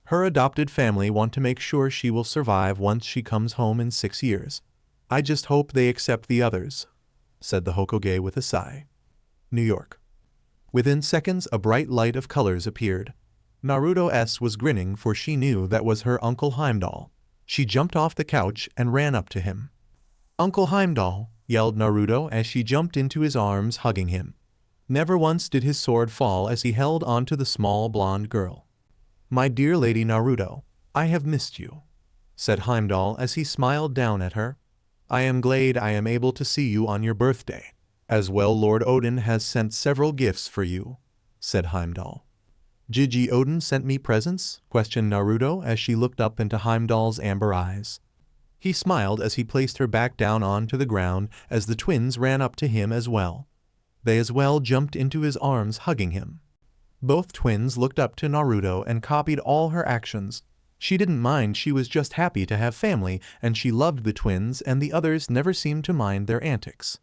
Her adopted family want to make sure she will survive once she comes home in 6 years. I just hope they accept the others, said the Hokage with a sigh. New York. Within seconds a bright light of colors appeared. Naruto was grinning, for she knew that was her Uncle Heimdall. She jumped off the couch and ran up to him. Uncle Heimdall, yelled Naruto as she jumped into his arms, hugging him. Never once did his sword fall as he held onto the small blonde girl. My dear Lady Naruto, I have missed you, said Heimdall as he smiled down at her. I am glad I am able to see you on your birthday. As well, Lord Odin has sent several gifts for you, said Heimdall. Gigi Odin sent me presents? Questioned Naruto as she looked up into Heimdall's amber eyes. He smiled as he placed her back down onto the ground as the twins ran up to him as well. They as well jumped into his arms, hugging him. Both twins looked up to Naruto and copied all her actions. She didn't mind, she was just happy to have family, and she loved the twins, and the others never seemed to mind their antics.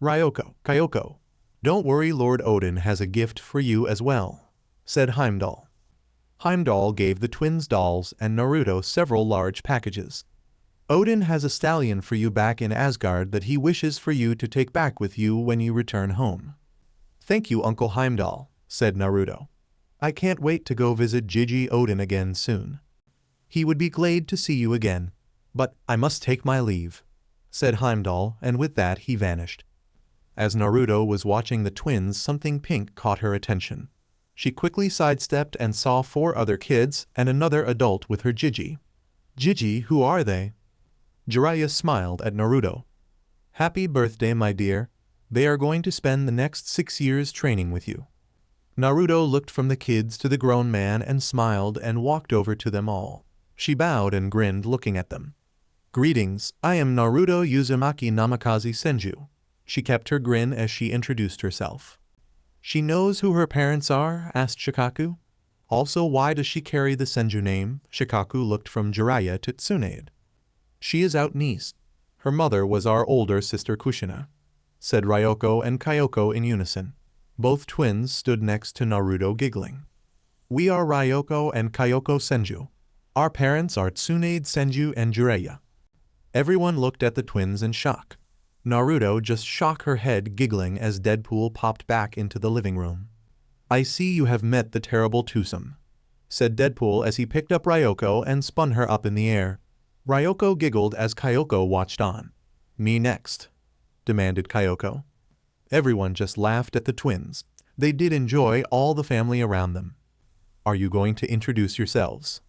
Ryoko, Kyoko, don't worry, Lord Odin has a gift for you as well, said Heimdall. Heimdall gave the twins dolls and Naruto several large packages. Odin has a stallion for you back in Asgard that he wishes for you to take back with you when you return home. Thank you, Uncle Heimdall, said Naruto. I can't wait to go visit Gigi Odin again soon. He would be glad to see you again. But I must take my leave, said Heimdall, and with that he vanished. As Naruto was watching the twins, something pink caught her attention. She quickly sidestepped and saw 4 other kids and another adult with her Gigi. Gigi, who are they? Jiraiya smiled at Naruto. Happy birthday, my dear. They are going to spend the next 6 years training with you. Naruto looked from the kids to the grown man and smiled and walked over to them all. She bowed and grinned looking at them. Greetings, I am Naruto Uzumaki Namikaze Senju. She kept her grin as she introduced herself. She knows who her parents are? Asked Shikaku. Also, why does she carry the Senju name? Shikaku looked from Jiraiya to Tsunade. She is out east. Her mother was our older sister Kushina, said Ryoko and Kyoko in unison. Both twins stood next to Naruto giggling. We are Ryoko and Kyoko Senju. Our parents are Tsunade Senju and Jiraiya. Everyone looked at the twins in shock. Naruto just shook her head giggling as Deadpool popped back into the living room. I see you have met the terrible twosome, said Deadpool as he picked up Ryoko and spun her up in the air. Ryoko giggled as Kyoko watched on. Me next, demanded Kyoko. Everyone just laughed at the twins. They did enjoy all the family around them. Are you going to introduce yourselves?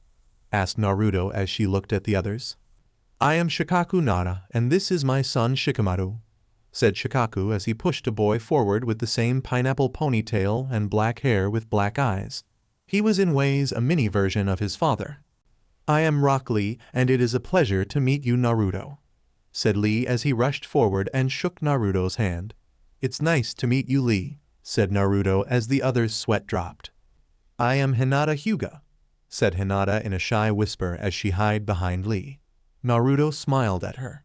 Asked Naruto as she looked at the others. I am Shikaku Nara, and this is my son Shikamaru, said Shikaku as he pushed a boy forward with the same pineapple ponytail and black hair with black eyes. He was in ways a mini version of his father. I am Rock Lee, and it is a pleasure to meet you, Naruto, said Lee as he rushed forward and shook Naruto's hand. It's nice to meet you, Lee, said Naruto as the other's sweat dropped. I am Hinata Hyuga, said Hinata in a shy whisper as she hid behind Lee. Naruto smiled at her.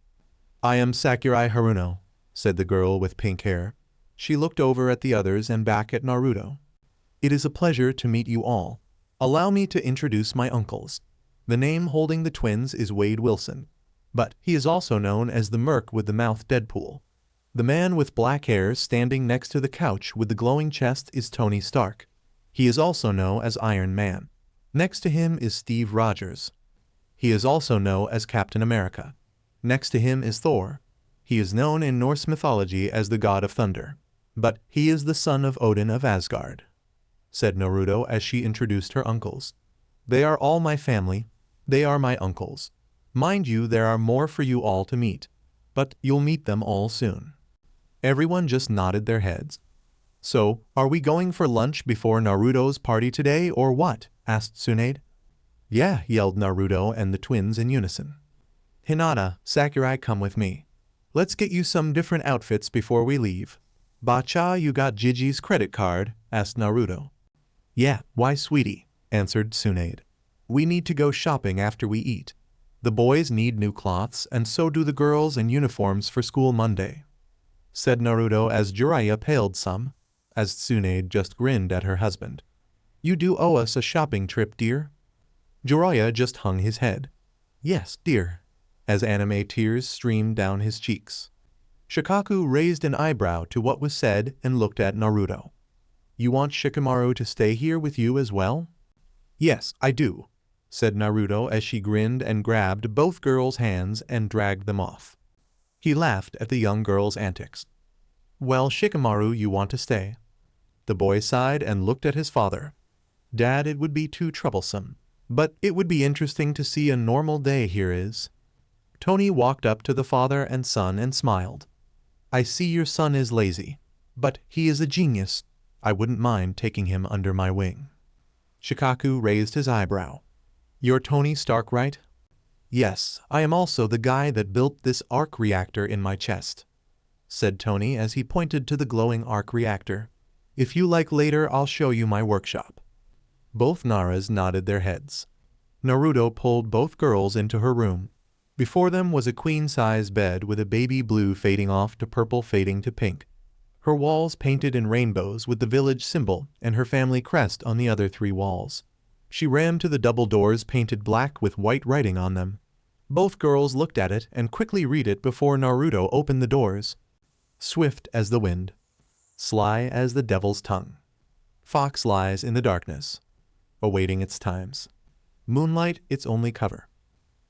I am Sakurai Haruno, said the girl with pink hair. She looked over at the others and back at Naruto. It is a pleasure to meet you all. Allow me to introduce my uncles. The name holding the twins is Wade Wilson, but he is also known as the Merc with the mouth Deadpool. The man with black hair standing next to the couch with the glowing chest is Tony Stark. He is also known as Iron Man. Next to him is Steve Rogers. He is also known as Captain America. Next to him is Thor. He is known in Norse mythology as the god of thunder, but he is the son of Odin of Asgard, said Naruto as she introduced her uncles. They are all my family. They are my uncles. Mind you, there are more for you all to meet, but you'll meet them all soon. Everyone just nodded their heads. So, are we going for lunch before Naruto's party today or what? Asked Tsunade. Yeah, yelled Naruto and the twins in unison. Hinata, Sakurai, come with me. Let's get you some different outfits before we leave. Bacha, you got Gigi's credit card? Asked Naruto. Yeah, why sweetie? Answered Tsunade. We need to go shopping after we eat. The boys need new cloths and so do the girls in uniforms for school Monday, said Naruto as Jiraiya paled some, as Tsunade just grinned at her husband. You do owe us a shopping trip, dear? Jiraiya just hung his head. Yes, dear, as anime tears streamed down his cheeks. Shikaku raised an eyebrow to what was said and looked at Naruto. You want Shikamaru to stay here with you as well? Yes, I do, said Naruto as she grinned and grabbed both girls' hands and dragged them off. He laughed at the young girl's antics. Well, Shikamaru, you want to stay? The boy sighed and looked at his father. Dad, it would be too troublesome, but it would be interesting to see a normal day here is. Tony walked up to the father and son and smiled. I see your son is lazy, but he is a genius. I wouldn't mind taking him under my wing. Shikaku raised his eyebrow. You're Tony Stark, right? Yes, I am also the guy that built this arc reactor in my chest, said Tony as he pointed to the glowing arc reactor. If you like later, I'll show you my workshop. Both Naras nodded their heads. Naruto pulled both girls into her room. Before them was a queen-size bed with a baby blue fading off to purple fading to pink. Her walls painted in rainbows with the village symbol and her family crest on the other 3 walls. She ran to the double doors painted black with white writing on them. Both girls looked at it and quickly read it before Naruto opened the doors. Swift as the wind, sly as the devil's tongue. Fox lies in the darkness, awaiting its times. Moonlight its only cover,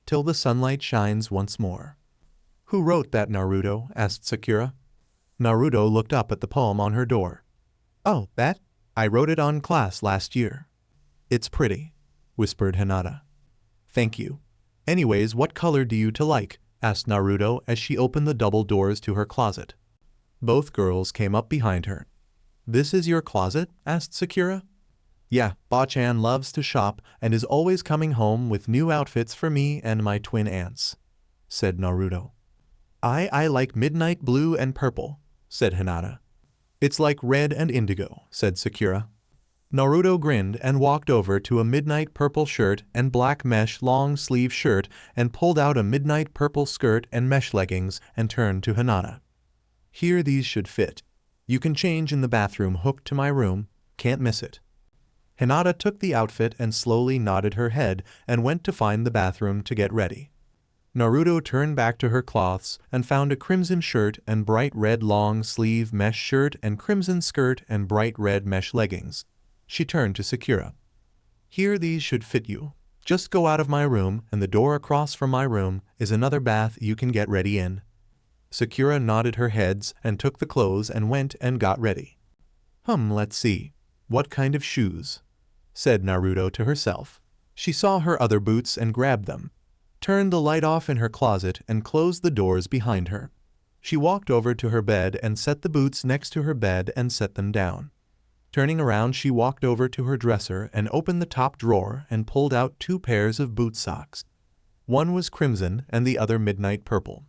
till the sunlight shines once more. Who wrote that, Naruto? Asked Sakura. Naruto looked up at the poem on her door. Oh, that? I wrote it on class last year. It's pretty, whispered Hinata. Thank you. Anyways, what color do you to like? Asked Naruto as she opened the double doors to her closet. Both girls came up behind her. This is your closet? Asked Sakura. Yeah, Ba-chan loves to shop and is always coming home with new outfits for me and my twin aunts, said Naruto. I like midnight blue and purple, said Hinata. It's like red and indigo, said Sakura. Naruto grinned and walked over to a midnight purple shirt and black mesh long sleeve shirt and pulled out a midnight purple skirt and mesh leggings and turned to Hinata. Here, these should fit. You can change in the bathroom hooked to my room, can't miss it. Hinata took the outfit and slowly nodded her head and went to find the bathroom to get ready. Naruto turned back to her cloths and found a crimson shirt and bright red long sleeve mesh shirt and crimson skirt and bright red mesh leggings. She turned to Sakura. Here, these should fit you. Just go out of my room, and the door across from my room is another bath you can get ready in. Sakura nodded her heads and took the clothes and went and got ready. Let's see. What kind of shoes? Said Naruto to herself. She saw her other boots and grabbed them, turned the light off in her closet and closed the doors behind her. She walked over to her bed and set the boots next to her bed and set them down. Turning around, she walked over to her dresser and opened the top drawer and pulled out 2 pairs of boot socks. One was crimson and the other midnight purple.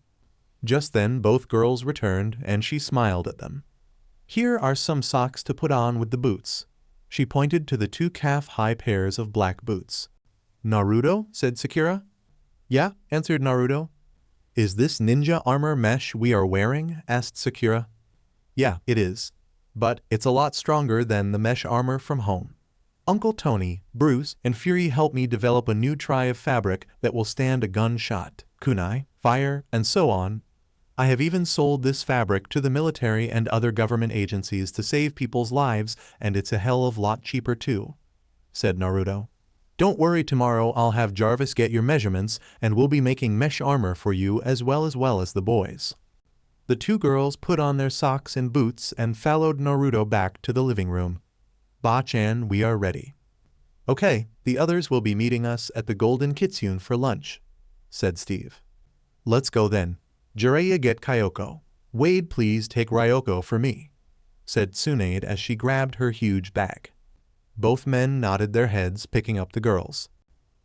Just then both girls returned and she smiled at them. Here are some socks to put on with the boots. She pointed to the 2 calf-high pairs of black boots. Naruto? Said Sakura. Yeah, answered Naruto. Is this ninja armor mesh we are wearing? Asked Sakura. Yeah, it is. But it's a lot stronger than the mesh armor from home. Uncle Tony, Bruce, and Fury helped me develop a new try of fabric that will stand a gunshot, kunai, fire, and so on. I have even sold this fabric to the military and other government agencies to save people's lives, and it's a hell of a lot cheaper too, said Naruto. Don't worry, tomorrow I'll have Jarvis get your measurements and we'll be making mesh armor for you as well as the boys. The 2 girls put on their socks and boots and followed Naruto back to the living room. Ba-chan, we are ready. Okay, the others will be meeting us at the Golden Kitsune for lunch, said Steve. Let's go then. Jiraiya, get Kyoko. Wade, please take Ryoko for me, said Tsunade as she grabbed her huge bag. Both men nodded their heads, picking up the girls.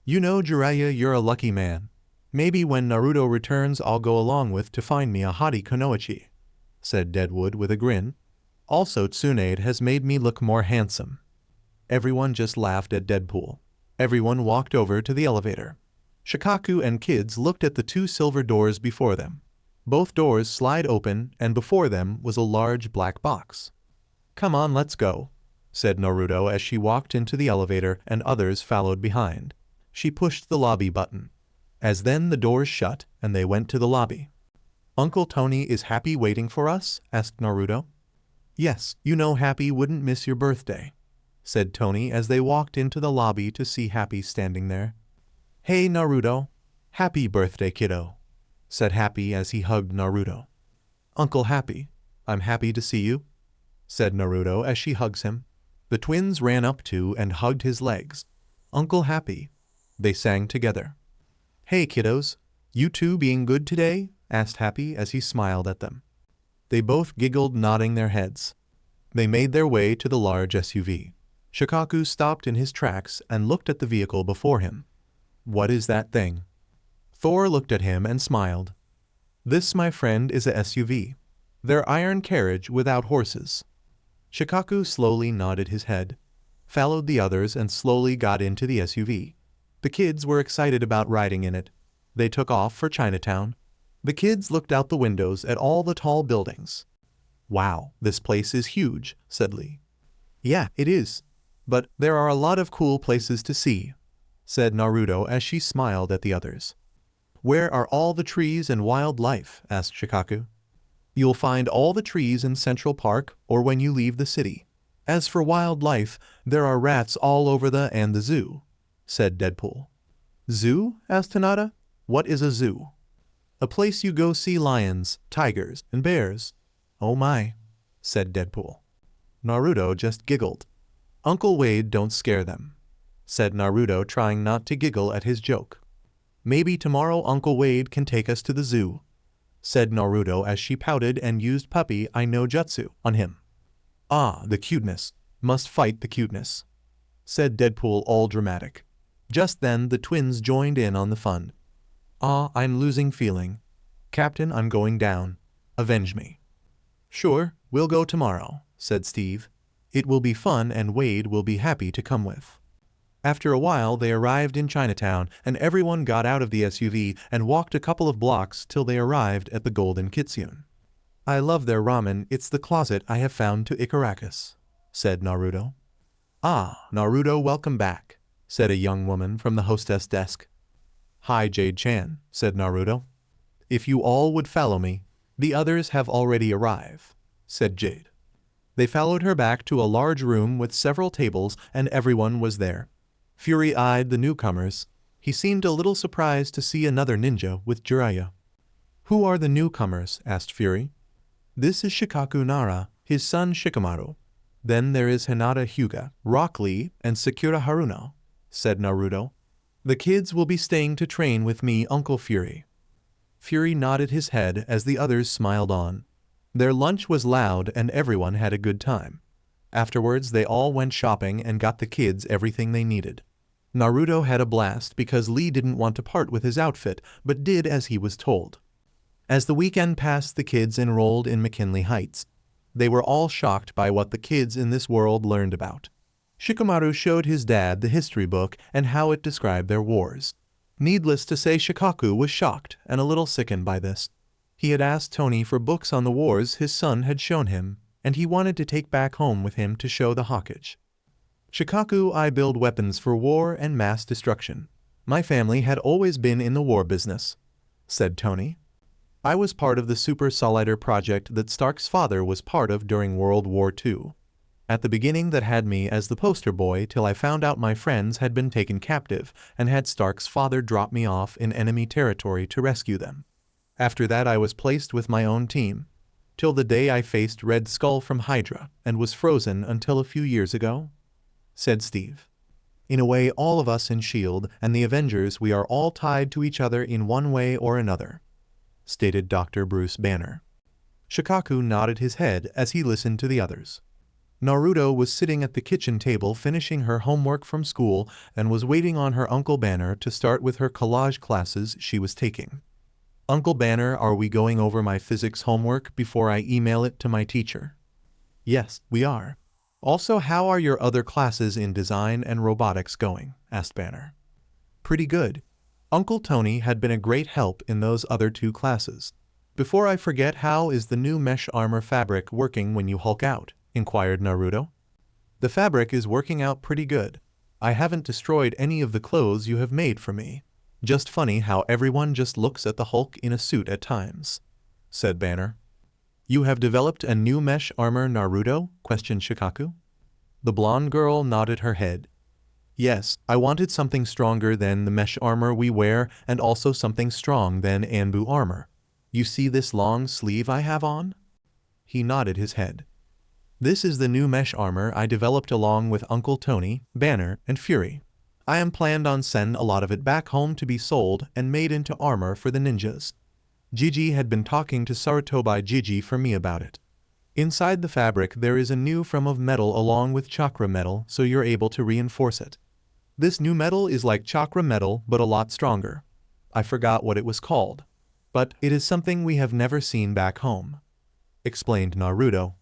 You know, Jiraiya, you're a lucky man. Maybe when Naruto returns I'll go along with to find me a hottie Kunoichi, said Deadwood with a grin. Also, Tsunade has made me look more handsome. Everyone just laughed at Deadpool. Everyone walked over to the elevator. Shikaku and kids looked at the 2 silver doors before them. Both doors slide open and before them was a large black box. Come on, let's go, said Naruto as she walked into the elevator and others followed behind. She pushed the lobby button. As then the doors shut and they went to the lobby. Uncle Tony is Happy waiting for us? Asked Naruto. Yes, you know Happy wouldn't miss your birthday, said Tony as they walked into the lobby to see Happy standing there. Hey Naruto, happy birthday kiddo, said Happy as he hugged Naruto. Uncle Happy, I'm happy to see you, said Naruto as she hugs him. The twins ran up to and hugged his legs. Uncle Happy, they sang together. Hey kiddos, you 2 being good today? Asked Happy as he smiled at them. They both giggled, nodding their heads. They made their way to the large SUV. Shikaku stopped in his tracks and looked at the vehicle before him. What is that thing? Thor looked at him and smiled. This, my friend, is a SUV. Their iron carriage without horses. Shikaku slowly nodded his head, followed the others and slowly got into the SUV. The kids were excited about riding in it. They took off for Chinatown. The kids looked out the windows at all the tall buildings. Wow, this place is huge, said Lee. Yeah, it is. But there are a lot of cool places to see, said Naruto as she smiled at the others. Where are all the trees and wildlife? Asked Shikaku. You'll find all the trees in Central Park or when you leave the city. As for wildlife, there are rats all over the zoo, said Deadpool. Zoo? Asked Hinata. What is a zoo? A place you go see lions, tigers, and bears. Oh my, said Deadpool. Naruto just giggled. Uncle Wade don't scare them, said Naruto, trying not to giggle at his joke. Maybe tomorrow Uncle Wade can take us to the zoo, said Naruto as she pouted and used puppy I know jutsu on him. Ah, the cuteness. Must fight the cuteness, said Deadpool all dramatic. Just then the twins joined in on the fun. Ah, I'm losing feeling. Captain, I'm going down. Avenge me. Sure, we'll go tomorrow, said Steve. It will be fun and Wade will be happy to come with. After a while they arrived in Chinatown and everyone got out of the SUV and walked a couple of blocks till they arrived at the Golden Kitsune. I love their ramen, it's the closet I have found to Icaracus, said Naruto. Ah, Naruto, welcome back, said a young woman from the hostess desk. Hi Jade-chan, said Naruto. If you all would follow me, the others have already arrived, said Jade. They followed her back to a large room with several tables and everyone was there. Fury eyed the newcomers. He seemed a little surprised to see another ninja with Jiraiya. Who are the newcomers? Asked Fury. This is Shikaku Nara, his son Shikamaru. Then there is Hinata Hyuga, Rock Lee, and Sakura Haruno, said Naruto. The kids will be staying to train with me, Uncle Fury. Fury nodded his head as the others smiled on. Their lunch was loud and everyone had a good time. Afterwards they all went shopping and got the kids everything they needed. Naruto had a blast because Lee didn't want to part with his outfit but did as he was told. As the weekend passed, the kids enrolled in McKinley Heights. They were all shocked by what the kids in this world learned about. Shikamaru showed his dad the history book and how it described their wars. Needless to say, Shikaku was shocked and a little sickened by this. He had asked Tony for books on the wars his son had shown him, and he wanted to take back home with him to show the Hokage. Shikaku, I build weapons for war and mass destruction. My family had always been in the war business, said Tony. I was part of the Super Solider project that Stark's father was part of during World War II. At the beginning that had me as the poster boy till I found out my friends had been taken captive and had Stark's father drop me off in enemy territory to rescue them. After that I was placed with my own team, till the day I faced Red Skull from Hydra and was frozen until a few years ago, said Steve. In a way, all of us in S.H.I.E.L.D. and the Avengers, we are all tied to each other in one way or another, stated Dr. Bruce Banner. Shikaku nodded his head as he listened to the others. Naruto was sitting at the kitchen table finishing her homework from school and was waiting on her Uncle Banner to start with her collage classes she was taking. Uncle Banner, are we going over my physics homework before I email it to my teacher? Yes, we are. Also, how are your other classes in design and robotics going? Asked Banner. Pretty good. Uncle Tony had been a great help in those other two classes. Before I forget, how is the new mesh armor fabric working when you Hulk out? Inquired Naruto. The fabric is working out pretty good. I haven't destroyed any of the clothes you have made for me. Just funny how everyone just looks at the Hulk in a suit at times, said Banner. You have developed a new mesh armor, Naruto? Questioned Shikaku. The blonde girl nodded her head. Yes, I wanted something stronger than the mesh armor we wear and also something strong than Anbu armor. You see this long sleeve I have on? He nodded his head. This is the new mesh armor I developed along with Uncle Tony, Banner, and Fury. I am planned on send a lot of it back home to be sold and made into armor for the ninjas. Gigi had been talking to Sarutobi Gigi for me about it. Inside the fabric there is a new form of metal along with chakra metal, so you're able to reinforce it. This new metal is like chakra metal but a lot stronger. I forgot what it was called, but it is something we have never seen back home, explained Naruto.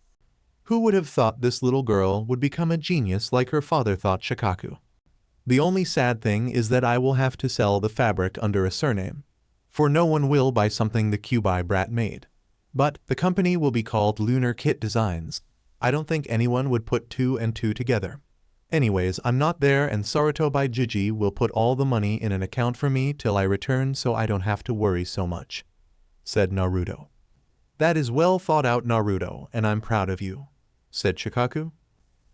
Who would have thought this little girl would become a genius like her father, thought Shikaku. The only sad thing is that I will have to sell the fabric under a surname, for no one will buy something the Kyuubi brat made. But the company will be called Lunar Kit Designs. I don't think anyone would put 2 and 2 together. Anyways, I'm not there and Saruto by Jiji will put all the money in an account for me till I return so I don't have to worry so much," said Naruto. "That is well thought out, Naruto, and I'm proud of you," said Shikaku.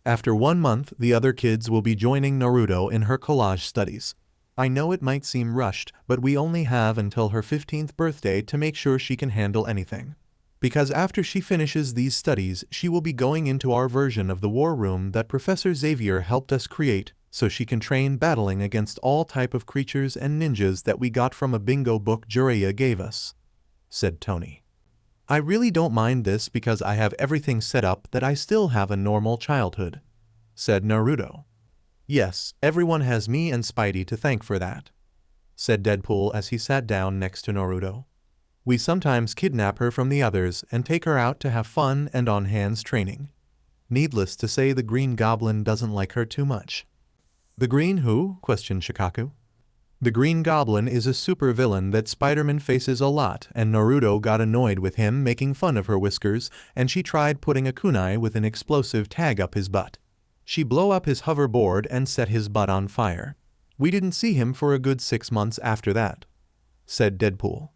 After 1 month, the other kids will be joining Naruto in her collage studies. I know it might seem rushed, but we only have until her 15th birthday to make sure she can handle anything. Because after she finishes these studies, she will be going into our version of the war room that Professor Xavier helped us create, so she can train battling against all type of creatures and ninjas that we got from a bingo book Jiraiya gave us," said Tony. "I really don't mind this because I have everything set up that I still have a normal childhood," said Naruto. "Yes, everyone has me and Spidey to thank for that," said Deadpool as he sat down next to Naruto. "We sometimes kidnap her from the others and take her out to have fun and on-hands training. Needless to say, the Green Goblin doesn't like her too much." "The Green who?" questioned Shikaku. "The Green Goblin is a supervillain that Spider-Man faces a lot, and Naruto got annoyed with him making fun of her whiskers, and she tried putting a kunai with an explosive tag up his butt. She blew up his hoverboard and set his butt on fire. We didn't see him for a good 6 months after that," said Deadpool.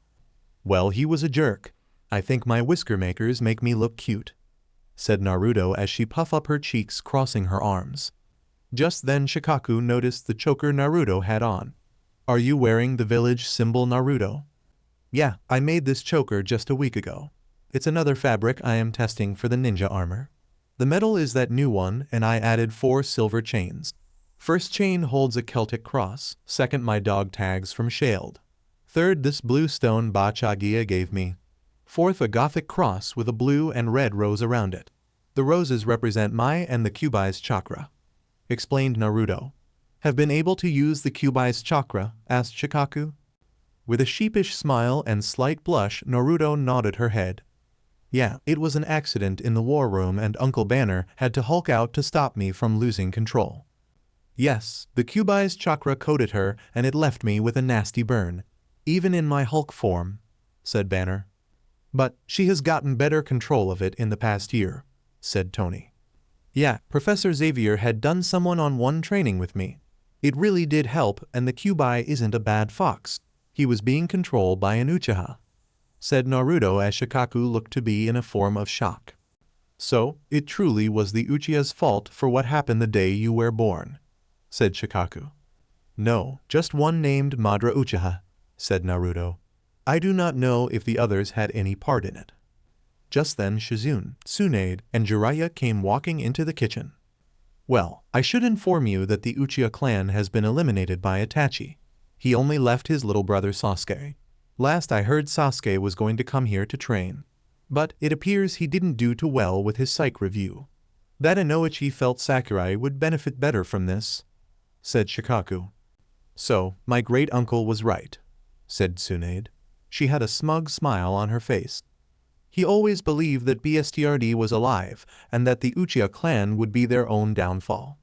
"Well, he was a jerk. I think my whisker makers make me look cute," said Naruto as she puffed up her cheeks, crossing her arms. Just then Shikaku noticed the choker Naruto had on. "Are you wearing the village symbol, Naruto?" "Yeah, I made this choker just a week ago. It's another fabric I am testing for the ninja armor. The metal is that new one and I added 4 silver chains. First chain holds a Celtic cross, second my dog tags from Shald. Third, this blue stone Bachagia gave me. Fourth, a Gothic cross with a blue and red rose around it. The roses represent my and the Kyuubi's chakra," explained Naruto. "Have been able to use the Kyuubi's chakra?" asked Shikaku. With a sheepish smile and slight blush, Naruto nodded her head. "Yeah, it was an accident in the war room and Uncle Banner had to Hulk out to stop me from losing control. Yes, the Kyuubi's chakra coated her and it left me with a nasty burn, even in my Hulk form," said Banner. "But she has gotten better control of it in the past year," said Tony. "Yeah, Professor Xavier had done some one-on-one training with me. It really did help, and the Kyuubi isn't a bad fox. He was being controlled by an Uchiha," said Naruto as Shikaku looked to be in a form of shock. "So, it truly was the Uchiha's fault for what happened the day you were born," said Shikaku. "No, just one named Madara Uchiha," said Naruto. "I do not know if the others had any part in it." Just then Shizune, Tsunade, and Jiraiya came walking into the kitchen. "Well, I should inform you that the Uchiha clan has been eliminated by Itachi. He only left his little brother Sasuke. Last I heard Sasuke was going to come here to train. But it appears he didn't do too well with his psych review. That Inoichi felt Sakurai would benefit better from this," said Shikaku. "So, my great-uncle was right," said Tsunade. She had a smug smile on her face. "He always believed that BSTRD was alive and that the Uchiha clan would be their own downfall.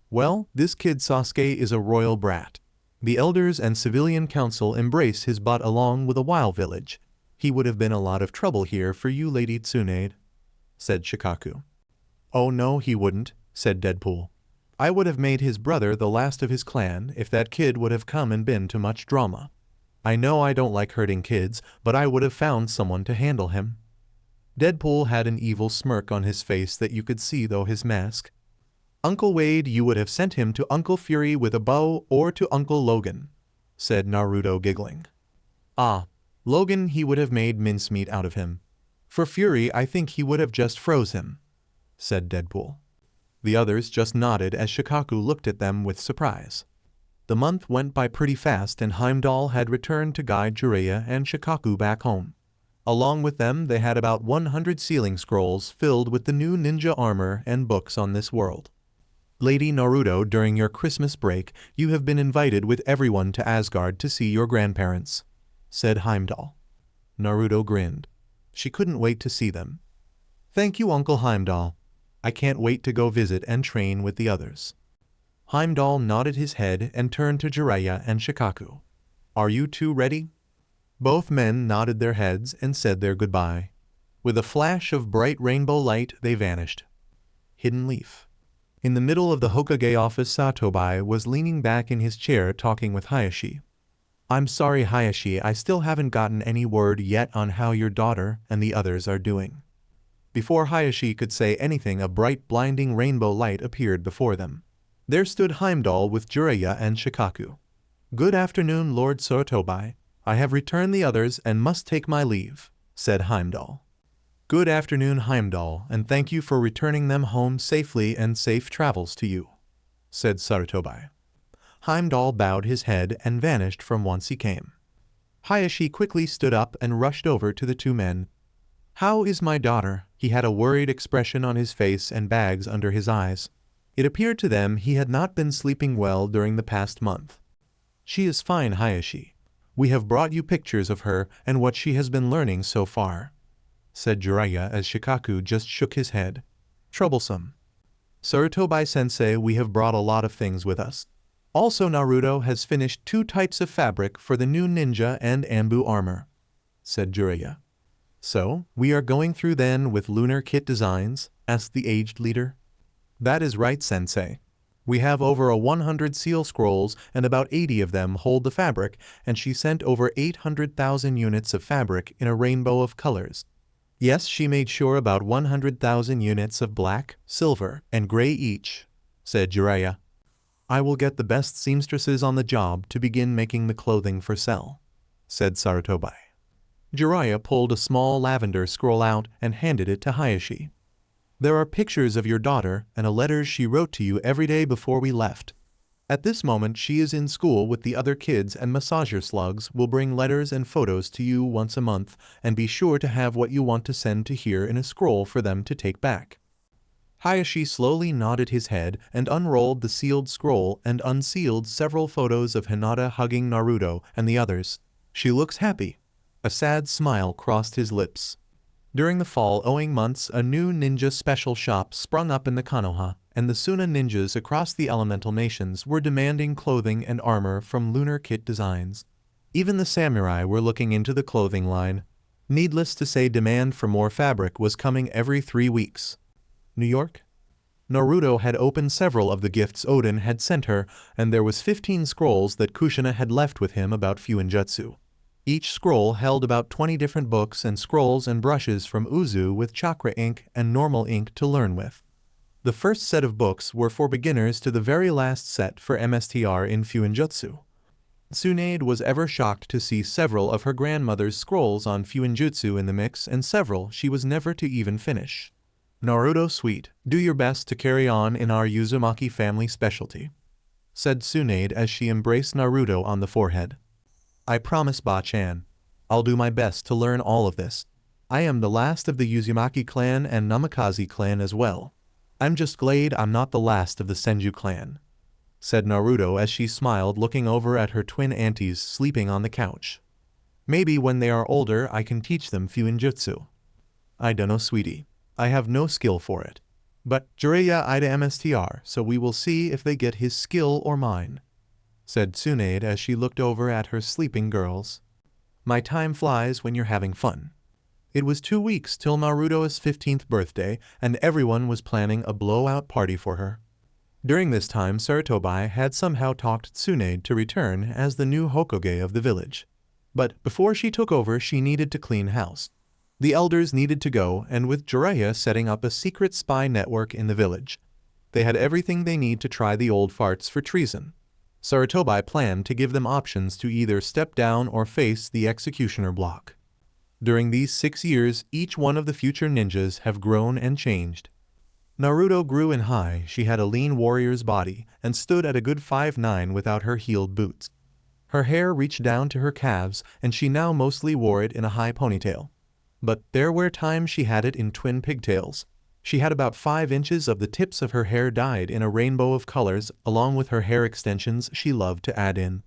Well, this kid Sasuke is a royal brat. The elders and civilian council embraced his butt along with a wild village. He would have been a lot of trouble here for you, Lady Tsunade," said Shikaku. "Oh no, he wouldn't," said Deadpool. "I would have made his brother the last of his clan if that kid would have come and been too much drama. I know I don't like hurting kids, but I would have found someone to handle him." Deadpool had an evil smirk on his face that you could see through his mask. "Uncle Wade, you would have sent him to Uncle Fury with a bow or to Uncle Logan," said Naruto giggling. "Ah, Logan, he would have made mincemeat out of him. For Fury, I think he would have just froze him," said Deadpool. The others just nodded as Shikaku looked at them with surprise. The month went by pretty fast and Heimdall had returned to guide Jiraiya and Shikaku back home. Along with them they had about 100 sealing scrolls filled with the new ninja armor and books on this world. "Lady Naruto, during your Christmas break, you have been invited with everyone to Asgard to see your grandparents," said Heimdall. Naruto grinned. She couldn't wait to see them. "Thank you, Uncle Heimdall. I can't wait to go visit and train with the others." Heimdall nodded his head and turned to Jiraiya and Shikaku. "Are you two ready?" Both men nodded their heads and said their goodbye. With a flash of bright rainbow light, they vanished. Hidden Leaf. In the middle of the Hokage office, Satobai was leaning back in his chair talking with Hayashi. I'm sorry Hayashi, I still haven't gotten any word yet on how your daughter and the others are doing. Before Hayashi could say anything, a bright blinding rainbow light appeared before them. There stood Heimdall with Jiraiya and Shikaku. Good afternoon, Lord Satobai. I have returned the others and must take my leave, said Heimdall. Good afternoon, Heimdall, and thank you for returning them home safely, and safe travels to you, said Sarutobi. Heimdall bowed his head and vanished from whence he came. Hayashi quickly stood up and rushed over to the two men. How is my daughter? He had a worried expression on his face and bags under his eyes. It appeared to them he had not been sleeping well during the past month. She is fine, Hayashi. We have brought you pictures of her and what she has been learning so far, said Jiraiya as Shikaku just shook his head. Troublesome. Sarutobi-sensei, we have brought a lot of things with us. Also, Naruto has finished 2 types of fabric for the new ninja and Anbu armor, said Jiraiya. So, we are going through then with lunar kit designs? Asked the aged leader. That is right, sensei. We have over 100 seal scrolls and about 80 of them hold the fabric, and she sent over 800,000 units of fabric in a rainbow of colors. Yes, she made sure about 100,000 units of black, silver, and gray each, said Jiraiya. I will get the best seamstresses on the job to begin making the clothing for sale, said Sarutobi. Jiraiya pulled a small lavender scroll out and handed it to Hayashi. There are pictures of your daughter and a letter she wrote to you every day before we left. At this moment she is in school with the other kids, and massager slugs will bring letters and photos to you once a month, and be sure to have what you want to send to here in a scroll for them to take back. Hayashi slowly nodded his head and unrolled the sealed scroll and unsealed several photos of Hinata hugging Naruto and the others. She looks happy. A sad smile crossed his lips. During the following months, a new ninja special shop sprung up in the Konoha, and the Suna ninjas across the elemental nations were demanding clothing and armor from lunar kit designs. Even the samurai were looking into the clothing line. Needless to say, demand for more fabric was coming every 3 weeks. New York? Naruto had opened several of the gifts Odin had sent her, and there was 15 scrolls that Kushina had left with him about Fuinjutsu. Each scroll held about 20 different books and scrolls and brushes from Uzu with chakra ink and normal ink to learn with. The first set of books were for beginners to the very last set for MSTR in Fuinjutsu. Tsunade was ever shocked to see several of her grandmother's scrolls on Fuinjutsu in the mix, and several she was never to even finish. Naruto, sweet, do your best to carry on in our Uzumaki family specialty, said Tsunade as she embraced Naruto on the forehead. I promise, Ba-chan. I'll do my best to learn all of this. I am the last of the Uzumaki clan and Namikaze clan as well. I'm just glad I'm not the last of the Senju clan, said Naruto as she smiled, looking over at her twin aunties sleeping on the couch. Maybe when they are older I can teach them Fuinjutsu. I dunno, sweetie. I have no skill for it. But Jiraiya Ida MSTR, so we will see if they get his skill or mine, said Tsunade as she looked over at her sleeping girls. My time flies when you're having fun. It was 2 weeks till Naruto's 15th birthday, and everyone was planning a blowout party for her. During this time, Sarutobi had somehow talked Tsunade to return as the new Hokage of the village. But before she took over, she needed to clean house. The elders needed to go, and with Jiraiya setting up a secret spy network in the village, they had everything they need to try the old farts for treason. Sarutobi planned to give them options to either step down or face the executioner block. During these 6 years, each one of the future ninjas have grown and changed. Naruto grew in height. She had a lean warrior's body and stood at a good 5'9" without her heeled boots. Her hair reached down to her calves, and she now mostly wore it in a high ponytail. But there were times she had it in twin pigtails. She had about 5 inches of the tips of her hair dyed in a rainbow of colors, along with her hair extensions she loved to add in.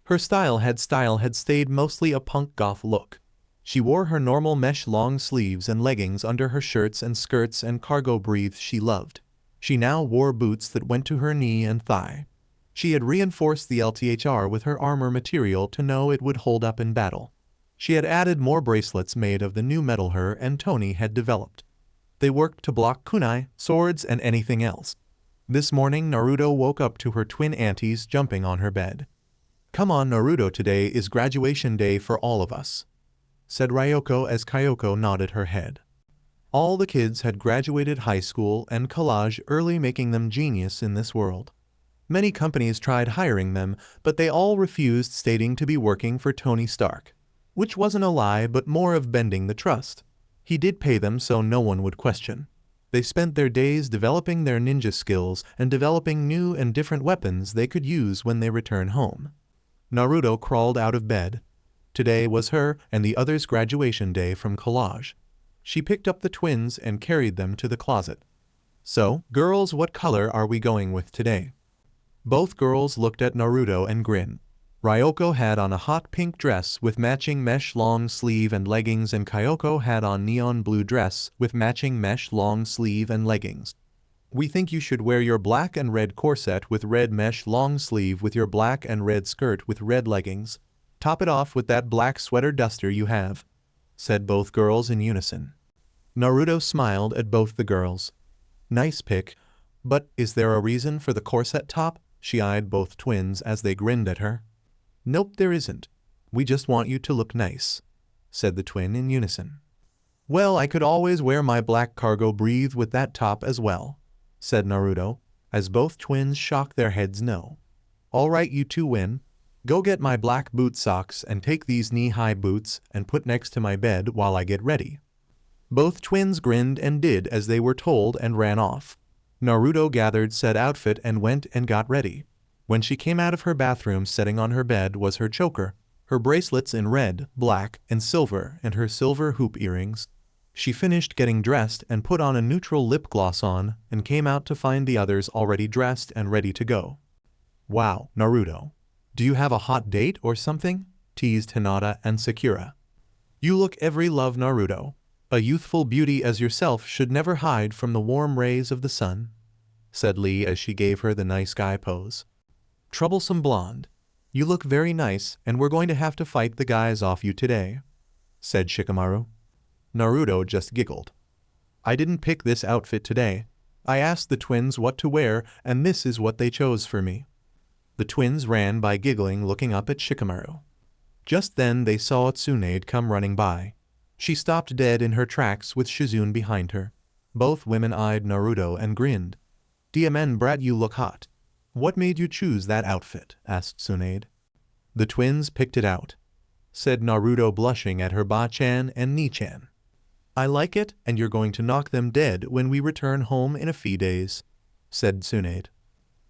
Her style had stayed mostly a punk goth look. She wore her normal mesh long sleeves and leggings under her shirts and skirts and cargo briefs she loved. She now wore boots that went to her knee and thigh. She had reinforced the LTHR with her armor material to know it would hold up in battle. She had added more bracelets made of the new metal her and Tony had developed. They worked to block kunai, swords, and anything else. This morning Naruto woke up to her twin aunties jumping on her bed. "Come on Naruto, today is graduation day for all of us," said Ryoko as Kyoko nodded her head. All the kids had graduated high school and college early, making them genius in this world. Many companies tried hiring them, but they all refused, stating to be working for Tony Stark. Which wasn't a lie but more of bending the trust. He did pay them so no one would question. They spent their days developing their ninja skills and developing new and different weapons they could use when they return home. Naruto crawled out of bed. Today was her and the others' graduation day from college. She picked up the twins and carried them to the closet. "So, girls, what color are we going with today?" Both girls looked at Naruto and grinned. Ryoko had on a hot pink dress with matching mesh long sleeve and leggings, and Kyoko had on neon blue dress with matching mesh long sleeve and leggings. "We think you should wear your black and red corset with red mesh long sleeve with your black and red skirt with red leggings. Top it off with that black sweater duster you have," said both girls in unison. Naruto smiled at both the girls. "Nice pick, but is there a reason for the corset top?" She eyed both twins as they grinned at her. "Nope, there isn't. We just want you to look nice," said the twin in unison. "Well, I could always wear my black cargo brief with that top as well," said Naruto, as both twins shook their heads no. "All right, you two win. Go get my black boot socks and take these knee-high boots and put next to my bed while I get ready." Both twins grinned and did as they were told and ran off. Naruto gathered said outfit and went and got ready. When she came out of her bathroom, sitting on her bed was her choker, her bracelets in red, black, and silver, and her silver hoop earrings. She finished getting dressed and put on a neutral lip gloss on and came out to find the others already dressed and ready to go. "Wow, Naruto. Do you have a hot date or something?" teased Hinata and Sakura. "You look every love, Naruto. A youthful beauty as yourself should never hide from the warm rays of the sun," said Lee as she gave her the nice guy pose. "Troublesome blonde. You look very nice and we're going to have to fight the guys off you today," said Shikamaru. Naruto just giggled. "I didn't pick this outfit today. I asked the twins what to wear and this is what they chose for me." The twins ran by giggling, looking up at Shikamaru. Just then they saw Tsunade come running by. She stopped dead in her tracks with Shizune behind her. Both women eyed Naruto and grinned. "DMN brat, you look hot. What made you choose that outfit?" asked Tsunade. "The twins picked it out," said Naruto, blushing at her ba-chan and ni-chan. "I like it and you're going to knock them dead when we return home in a few days," said Tsunade.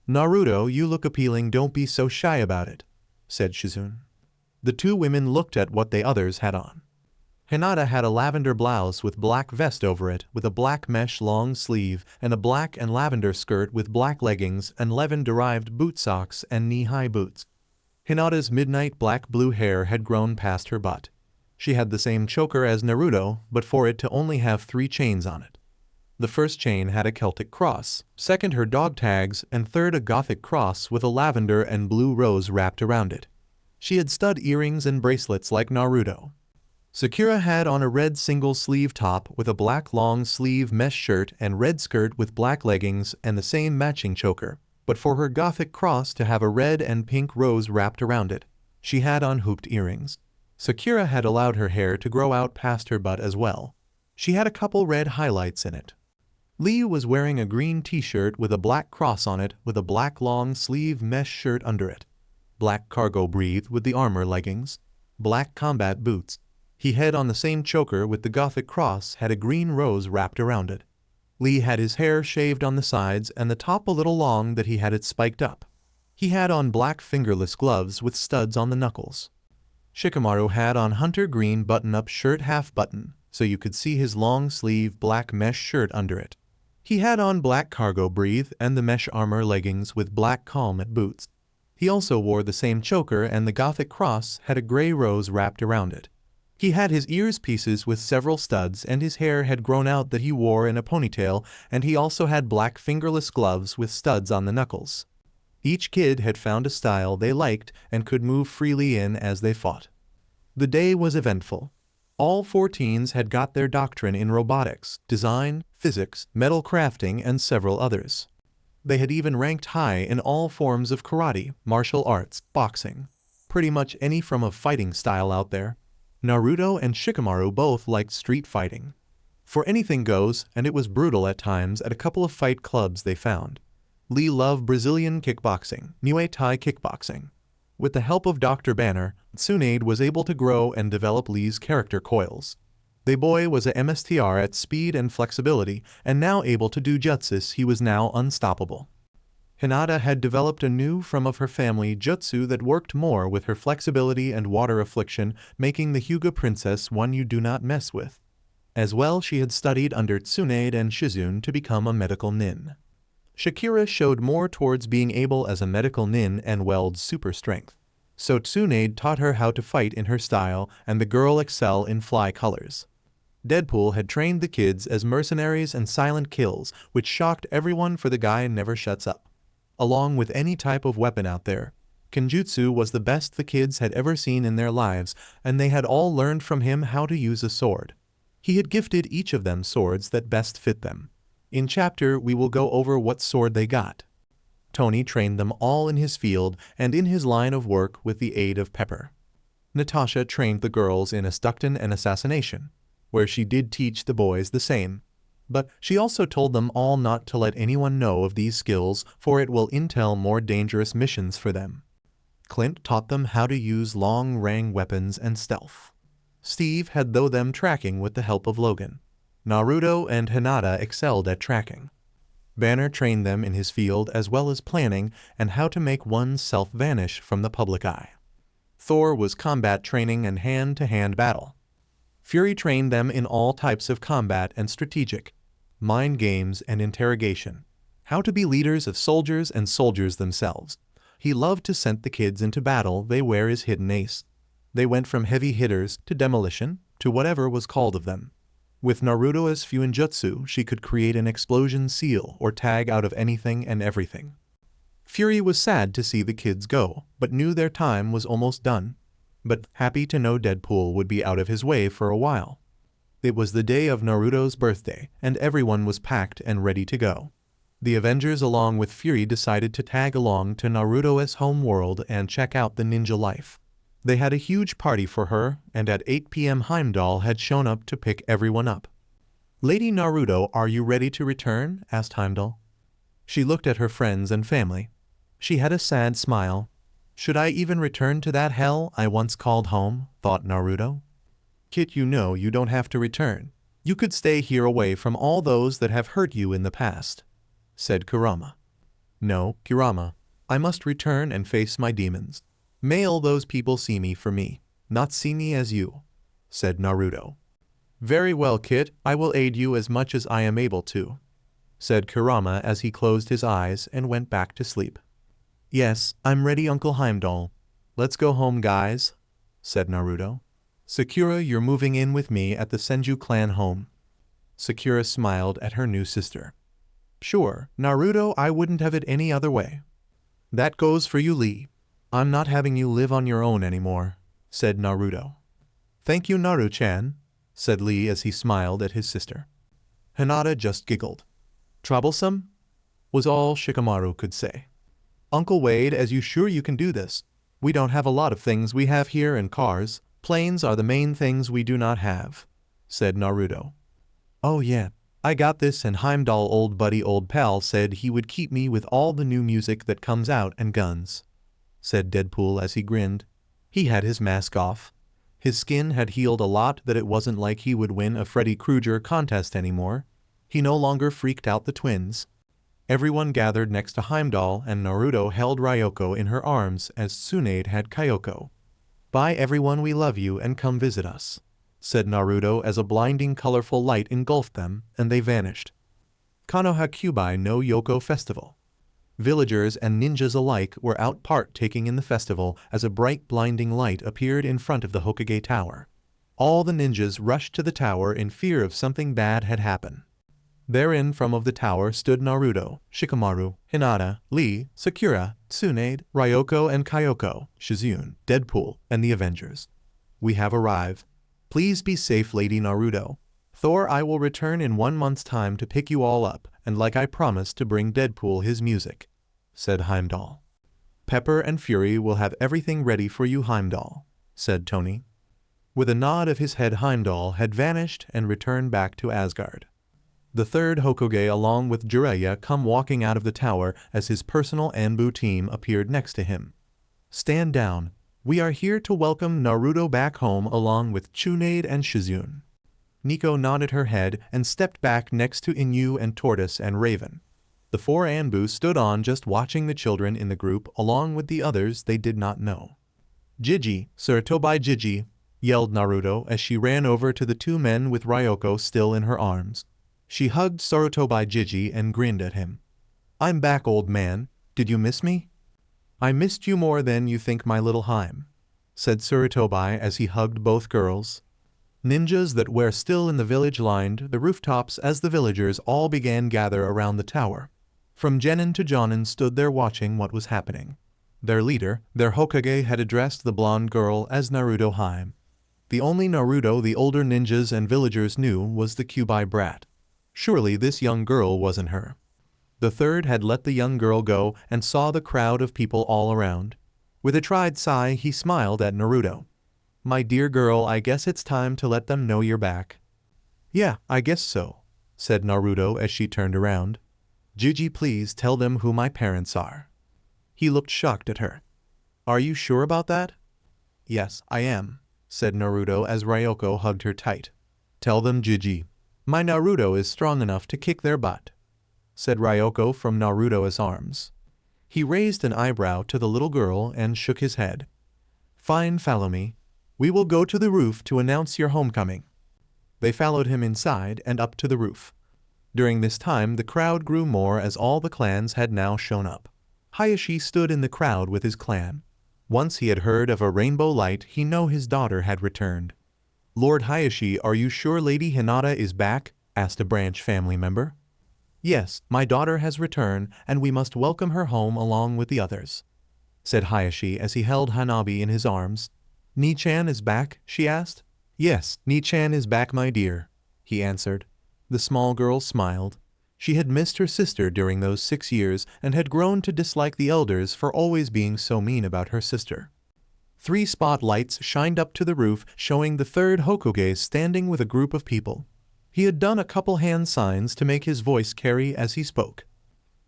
"Naruto, you look appealing, don't be so shy about it," said Shizune. The two women looked at what the others had on. Hinata had a lavender blouse with black vest over it with a black mesh long sleeve and a black and lavender skirt with black leggings and leaven-derived boot socks and knee-high boots. Hinata's midnight black-blue hair had grown past her butt. She had the same choker as Naruto, but for it to only have 3 chains on it. The first chain had a Celtic cross, second her dog tags, and third a Gothic cross with a lavender and blue rose wrapped around it. She had stud earrings and bracelets like Naruto. Sakura had on a red single-sleeve top with a black long-sleeve mesh shirt and red skirt with black leggings and the same matching choker, but for her Gothic cross to have a red and pink rose wrapped around it. She had on hooped earrings. Sakura had allowed her hair to grow out past her butt as well. She had a couple red highlights in it. Lee was wearing a green t-shirt with a black cross on it with a black long-sleeve mesh shirt under it. Black cargo brief with the armor leggings. Black combat boots. He had on the same choker with the Gothic cross, had a green rose wrapped around it. Lee had his hair shaved on the sides and the top a little long that he had it spiked up. He had on black fingerless gloves with studs on the knuckles. Shikamaru had on hunter green button-up shirt half button, so you could see his long-sleeve black mesh shirt under it. He had on black cargo brief and the mesh armor leggings with black combat boots. He also wore the same choker and the Gothic cross had a gray rose wrapped around it. He had his ears pieces with several studs and his hair had grown out that he wore in a ponytail, and he also had black fingerless gloves with studs on the knuckles. Each kid had found a style they liked and could move freely in as they fought. The day was eventful. All 4 teens had got their doctrine in robotics, design, physics, metal crafting, and several others. They had even ranked high in all forms of karate, martial arts, boxing. Pretty much any form of fighting style out there. Naruto and Shikamaru both liked street fighting. For anything goes, and it was brutal at times at a couple of fight clubs they found. Lee loved Brazilian kickboxing, Muay Thai kickboxing. With the help of Dr. Banner, Tsunade was able to grow and develop Lee's character coils. The boy was a MSTR at speed and flexibility, and now able to do jutsus, he was now unstoppable. Hinata had developed a new form of her family jutsu that worked more with her flexibility and water affliction, making the Hyuga princess one you do not mess with. As well, she had studied under Tsunade and Shizune to become a medical nin. Shakira showed more towards being able as a medical nin and weld super strength. So Tsunade taught her how to fight in her style, and the girl excel in fly colors. Deadpool had trained the kids as mercenaries and silent kills, which shocked everyone, for the guy never shuts up. Along with any type of weapon out there, Kenjutsu was the best the kids had ever seen in their lives, and they had all learned from him how to use a sword. He had gifted each of them swords that best fit them. In chapter we will go over what sword they got. Tony trained them all in his field and in his line of work with the aid of Pepper. Natasha trained the girls in Astucton and assassination, where she did teach the boys the same. But she also told them all not to let anyone know of these skills, for it will entail more dangerous missions for them. Clint taught them how to use long-range weapons and stealth. Steve had them tracking with the help of Logan. Naruto and Hinata excelled at tracking. Banner trained them in his field as well as planning and how to make one's self vanish from the public eye. Thor was combat training and hand-to-hand battle. Fury trained them in all types of combat and strategic, mind games and interrogation, how to be leaders of soldiers and soldiers themselves. He loved to send the kids into battle. They were his hidden ace. They went from heavy hitters to demolition to whatever was called of them. With Naruto as Fuinjutsu, she could create an explosion seal or tag out of anything and everything. Fury was sad to see the kids go, but knew their time was almost done. But happy to know Deadpool would be out of his way for a while. It was the day of Naruto's birthday, and everyone was packed and ready to go. The Avengers along with Fury decided to tag along to Naruto's home world and check out the ninja life. They had a huge party for her, and at 8 p.m. Heimdall had shown up to pick everyone up. "Lady Naruto, are you ready to return?" asked Heimdall. She looked at her friends and family. She had a sad smile. "Should I even return to that hell I once called home?" thought Naruto. "Kit, you know you don't have to return. You could stay here away from all those that have hurt you in the past," said Kurama. "No, Kurama. I must return and face my demons. May all those people see me for me, not see me as you," said Naruto. "Very well, Kit, I will aid you as much as I am able to," said Kurama as he closed his eyes and went back to sleep. "Yes, I'm ready, Uncle Heimdall. Let's go home, guys," said Naruto. "Sakura, you're moving in with me at the Senju clan home." Sakura smiled at her new sister. "Sure, Naruto, I wouldn't have it any other way." "That goes for you, Lee. I'm not having you live on your own anymore," said Naruto. "Thank you, Naru-chan," said Lee as he smiled at his sister. Hinata just giggled. "Troublesome?" was all Shikamaru could say. "Uncle Wade, as you sure you can do this? We don't have a lot of things we have here, and cars. Planes are the main things we do not have," said Naruto. "Oh yeah, I got this, and Heimdall, old buddy, old pal, said he would keep me with all the new music that comes out and guns," said Deadpool as he grinned. He had his mask off. His skin had healed a lot, that it wasn't like he would win a Freddy Krueger contest anymore. He no longer freaked out the twins. Everyone gathered next to Heimdall, and Naruto held Ryoko in her arms as Tsunade had Kyoko. "Bye everyone, we love you and come visit us," said Naruto as a blinding colorful light engulfed them, and they vanished. Konoha Kyubai no Yoko Festival. Villagers and ninjas alike were out partaking in the festival as a bright blinding light appeared in front of the Hokage Tower. All the ninjas rushed to the tower in fear of something bad had happened. Therein from of the tower stood Naruto, Shikamaru, Hinata, Lee, Sakura, Tsunade, Ryoko and Kyoko, Shizune, Deadpool, and the Avengers. "We have arrived. Please be safe, Lady Naruto. Thor, I will return in 1 month's time to pick you all up, and like I promised to bring Deadpool his music," said Heimdall. "Pepper and Fury will have everything ready for you, Heimdall," said Tony. With a nod of his head, Heimdall had vanished and returned back to Asgard. The third Hokage along with Jiraiya come walking out of the tower as his personal Anbu team appeared next to him. "Stand down. We are here to welcome Naruto back home along with Tsunade and Shizune." Nico nodded her head and stepped back next to Inu and Tortoise and Raven. The 4 Anbu stood on just watching the children in the group along with the others they did not know. "Jiji, Sarutobi Jiji," yelled Naruto as she ran over to the 2 men with Ryoko still in her arms. She hugged Sarutobi Jiji and grinned at him. "I'm back, old man. Did you miss me?" "I missed you more than you think, my little Heim," said Sarutobi as he hugged both girls. Ninjas that were still in the village lined the rooftops as the villagers all began gather around the tower. From Genin to Jonin stood there watching what was happening. Their leader, their Hokage, had addressed the blonde girl as Naruto Heim. The only Naruto the older ninjas and villagers knew was the Kyuubi brat. Surely this young girl wasn't her. The third had let the young girl go and saw the crowd of people all around. With a tried sigh, he smiled at Naruto. "My dear girl, I guess it's time to let them know you're back." "Yeah, I guess so," said Naruto as she turned around. "Jiji, please tell them who my parents are." He looked shocked at her. "Are you sure about that?" "Yes, I am," said Naruto as Ryoko hugged her tight. "Tell them, Jiji. My Naruto is strong enough to kick their butt," said Ryoko from Naruto's arms. He raised an eyebrow to the little girl and shook his head. "Fine, follow me. We will go to the roof to announce your homecoming." They followed him inside and up to the roof. During this time the crowd grew more as all the clans had now shown up. Hayashi stood in the crowd with his clan. Once he had heard of a rainbow light, he knew his daughter had returned. "Lord Hayashi, are you sure Lady Hinata is back?" asked a branch family member. "Yes, my daughter has returned and we must welcome her home along with the others," said Hayashi as he held Hanabi in his arms. "Ni-chan is back?" she asked. "Yes, Ni-chan is back, my dear," he answered. The small girl smiled. She had missed her sister during those 6 years and had grown to dislike the elders for always being so mean about her sister. 3 spotlights shined up to the roof, showing the third Hokage standing with a group of people. He had done a couple hand signs to make his voice carry as he spoke.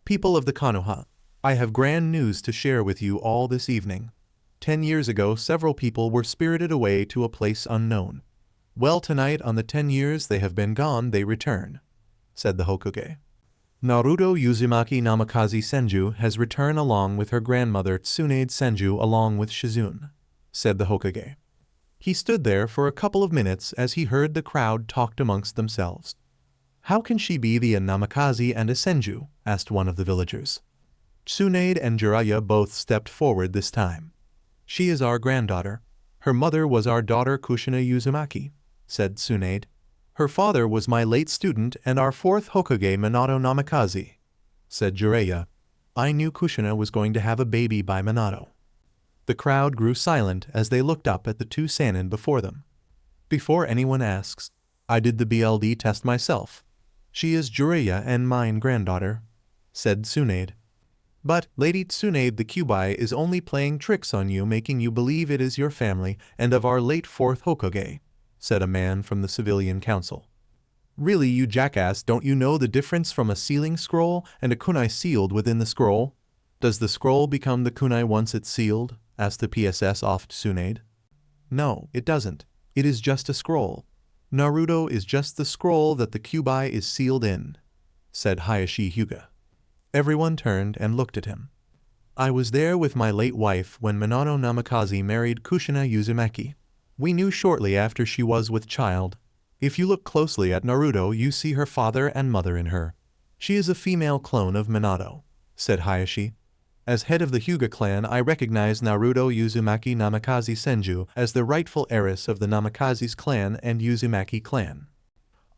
"People of the Konoha, I have grand news to share with you all this evening. 10 years ago, several people were spirited away to a place unknown. Well, tonight, on the 10 years they have been gone, they return," said the Hokage. "Naruto Uzumaki Namikaze Senju has returned along with her grandmother Tsunade Senju along with Shizune," said the Hokage. He stood there for a couple of minutes as he heard the crowd talked amongst themselves. "How can she be the Namikaze and a Senju?" asked one of the villagers. Tsunade and Jiraiya both stepped forward this time. "She is our granddaughter. Her mother was our daughter Kushina Uzumaki," said Tsunade. "Her father was my late student and our 4th Hokage Minato Namikaze," said Jiraiya. "I knew Kushina was going to have a baby by Minato." The crowd grew silent as they looked up at the 2 Sannin before them. "Before anyone asks, I did the BLD test myself. She is Jiraiya and mine granddaughter," said Tsunade. "But, Lady Tsunade, the Kyuubi is only playing tricks on you, making you believe it is your family and of our late 4th Hokage," said a man from the civilian council. "Really, you jackass, don't you know the difference from a sealing scroll and a kunai sealed within the scroll? Does the scroll become the kunai once it's sealed?" asked the PSS off Tsunade. "No, it doesn't. It is just a scroll. Naruto is just the scroll that the Kyuubi is sealed in," said Hayashi Hyuga. Everyone turned and looked at him. "I was there with my late wife when Minato Namikaze married Kushina Uzumaki. We knew shortly after she was with child. If you look closely at Naruto, you see her father and mother in her. She is a female clone of Minato," said Hayashi. "As head of the Hyuga clan, I recognize Naruto Uzumaki Namikaze Senju as the rightful heiress of the Namikaze's clan and Uzumaki clan."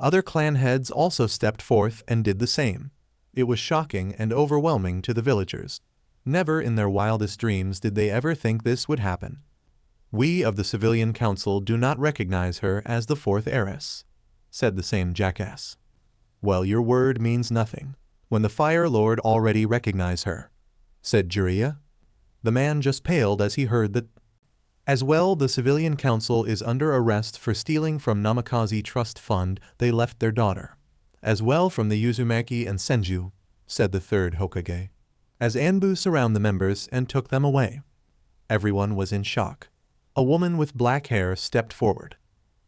Other clan heads also stepped forth and did the same. It was shocking and overwhelming to the villagers. Never in their wildest dreams did they ever think this would happen. "We of the civilian council do not recognize her as the 4th heiress," said the same jackass. Well, your word means nothing, when the Fire Lord already recognized her, said Jiraiya. The man just paled as he heard that. As well, the civilian council is under arrest for stealing from Namikaze Trust Fund. They left their daughter. As well from the Uzumaki and Senju, said the third Hokage, as Anbu surrounded the members and took them away. Everyone was in shock. A woman with black hair stepped forward.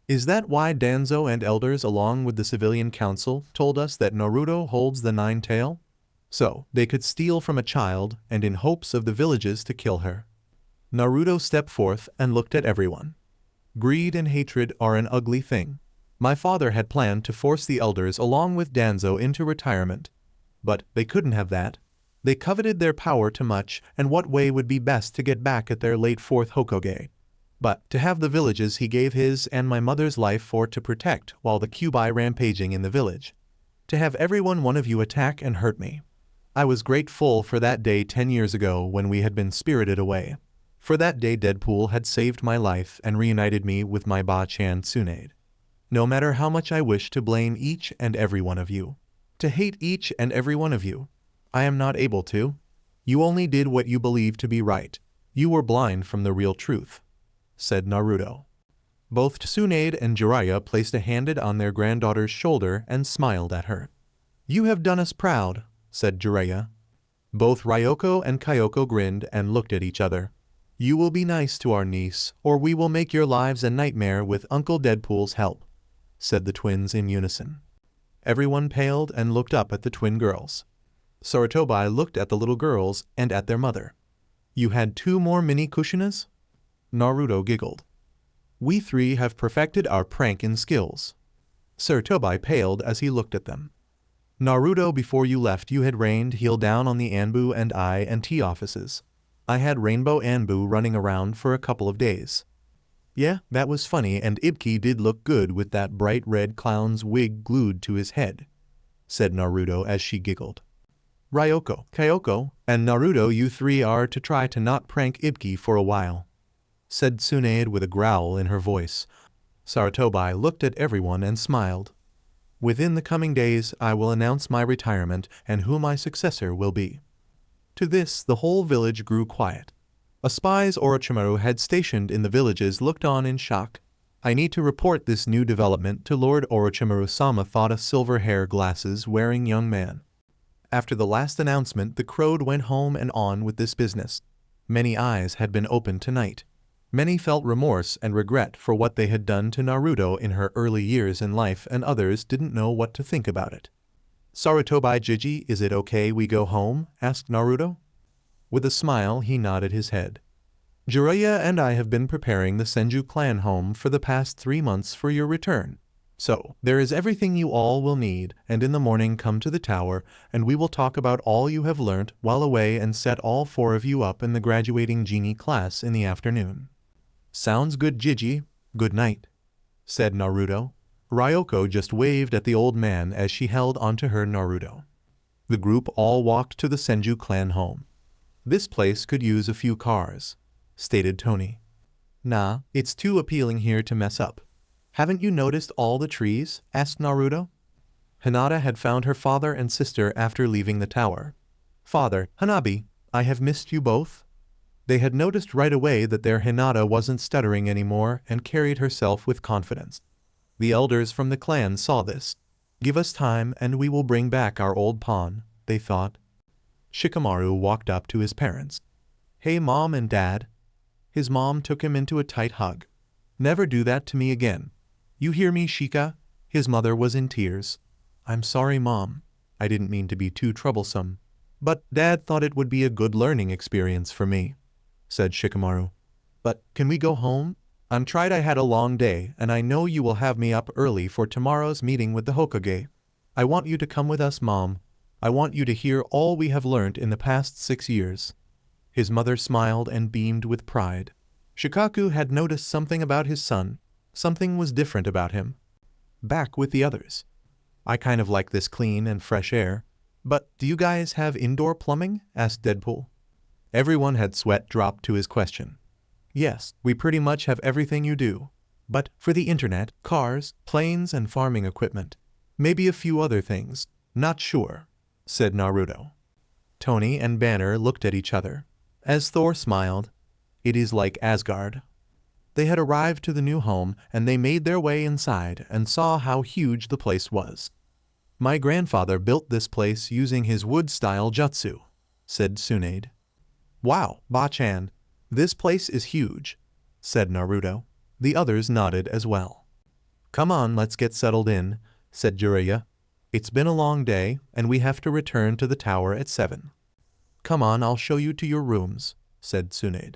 Is that why Danzo and elders along with the civilian council told us that Naruto holds the nine tail? So, they could steal from a child and in hopes of the villages to kill her. Naruto stepped forth and looked at everyone. Greed and hatred are an ugly thing. My father had planned to force the elders along with Danzo into retirement. But they couldn't have that. They coveted their power too much, and what way would be best to get back at their late fourth Hokage? But to have the villages he gave his and my mother's life for to protect while the Kyuubi rampaging in the village. To have everyone one of you attack and hurt me. I was grateful for that day 10 years ago when we had been spirited away. For that day Deadpool had saved my life and reunited me with my Ba-chan Tsunade. No matter how much I wish to blame each and every one of you, to hate each and every one of you, I am not able to. You only did what you believed to be right. You were blind from the real truth, said Naruto. Both Tsunade and Jiraiya placed a hand on their granddaughter's shoulder and smiled at her. You have done us proud, said Jiraiya. Both Ryoko and Kyoko grinned and looked at each other. You will be nice to our niece, or we will make your lives a nightmare with Uncle Deadpool's help, said the twins in unison. Everyone paled and looked up at the twin girls. Sarutobi looked at the little girls and at their mother. You had 2 more mini Kushinas? Naruto giggled. We 3 have perfected our pranking skills. Sarutobi paled as he looked at them. Naruto, before you left you had rained heel down on the Anbu and I&T offices. I had Rainbow Anbu running around for a couple of days. Yeah, that was funny, and Ibki did look good with that bright red clown's wig glued to his head, said Naruto as she giggled. Ryoko, Kyoko, and Naruto, you 3 are to try to not prank Ibki for a while, said Tsunade with a growl in her voice. Sarutobi looked at everyone and smiled. Within the coming days I will announce my retirement and who my successor will be. To this the whole village grew quiet. A spies Orochimaru had stationed in the villages looked on in shock. I need to report this new development to Lord Orochimaru-sama, thought a silver hair glasses wearing young man. After the last announcement the crowd went home and on with this business. Many eyes had been opened tonight. Many felt remorse and regret for what they had done to Naruto in her early years in life, and others didn't know what to think about it. Sarutobi Jiji, is it okay we go home? Asked Naruto. With a smile he nodded his head. Jiraiya and I have been preparing the Senju clan home for the past 3 months for your return. So, there is everything you all will need, and in the morning come to the tower, and we will talk about all you have learnt while away and set all 4 of you up in the graduating genie class in the afternoon. Sounds good, Jiji. Good night, said Naruto. Ryoko just waved at the old man as she held onto her Naruto. The group all walked to the Senju clan home. This place could use a few cars, stated Tony. Nah, it's too appealing here to mess up. Haven't you noticed all the trees? Asked Naruto. Hinata had found her father and sister after leaving the tower. Father, Hanabi, I have missed you both. They had noticed right away that their Hinata wasn't stuttering anymore and carried herself with confidence. The elders from the clan saw this. Give us time and we will bring back our old pawn, they thought. Shikamaru walked up to his parents. Hey Mom and Dad. His mom took him into a tight hug. Never do that to me again. You hear me, Shika? His mother was in tears. I'm sorry, Mom. I didn't mean to be too troublesome. But Dad thought it would be a good learning experience for me, said Shikamaru. But can we go home? I'm tried. I had a long day, and I know you will have me up early for tomorrow's meeting with the Hokage. I want you to come with us, Mom. I want you to hear all we have learned in the past 6 years. His mother smiled and beamed with pride. Shikaku had noticed something about his son. Something was different about him. Back with the others. I kind of like this clean and fresh air. But do you guys have indoor plumbing? Asked Deadpool. Everyone had sweat dropped to his question. Yes, we pretty much have everything you do. But for the internet, cars, planes, and farming equipment. Maybe a few other things. Not sure, said Naruto. Tony and Banner looked at each other. As Thor smiled, it is like Asgard. They had arrived to the new home and they made their way inside and saw how huge the place was. My grandfather built this place using his wood-style jutsu, said Tsunade. Wow, Ba-chan, this place is huge, said Naruto. The others nodded as well. Come on, let's get settled in, said Jiraiya. It's been a long day and we have to return to the tower at 7. Come on, I'll show you to your rooms, said Tsunade.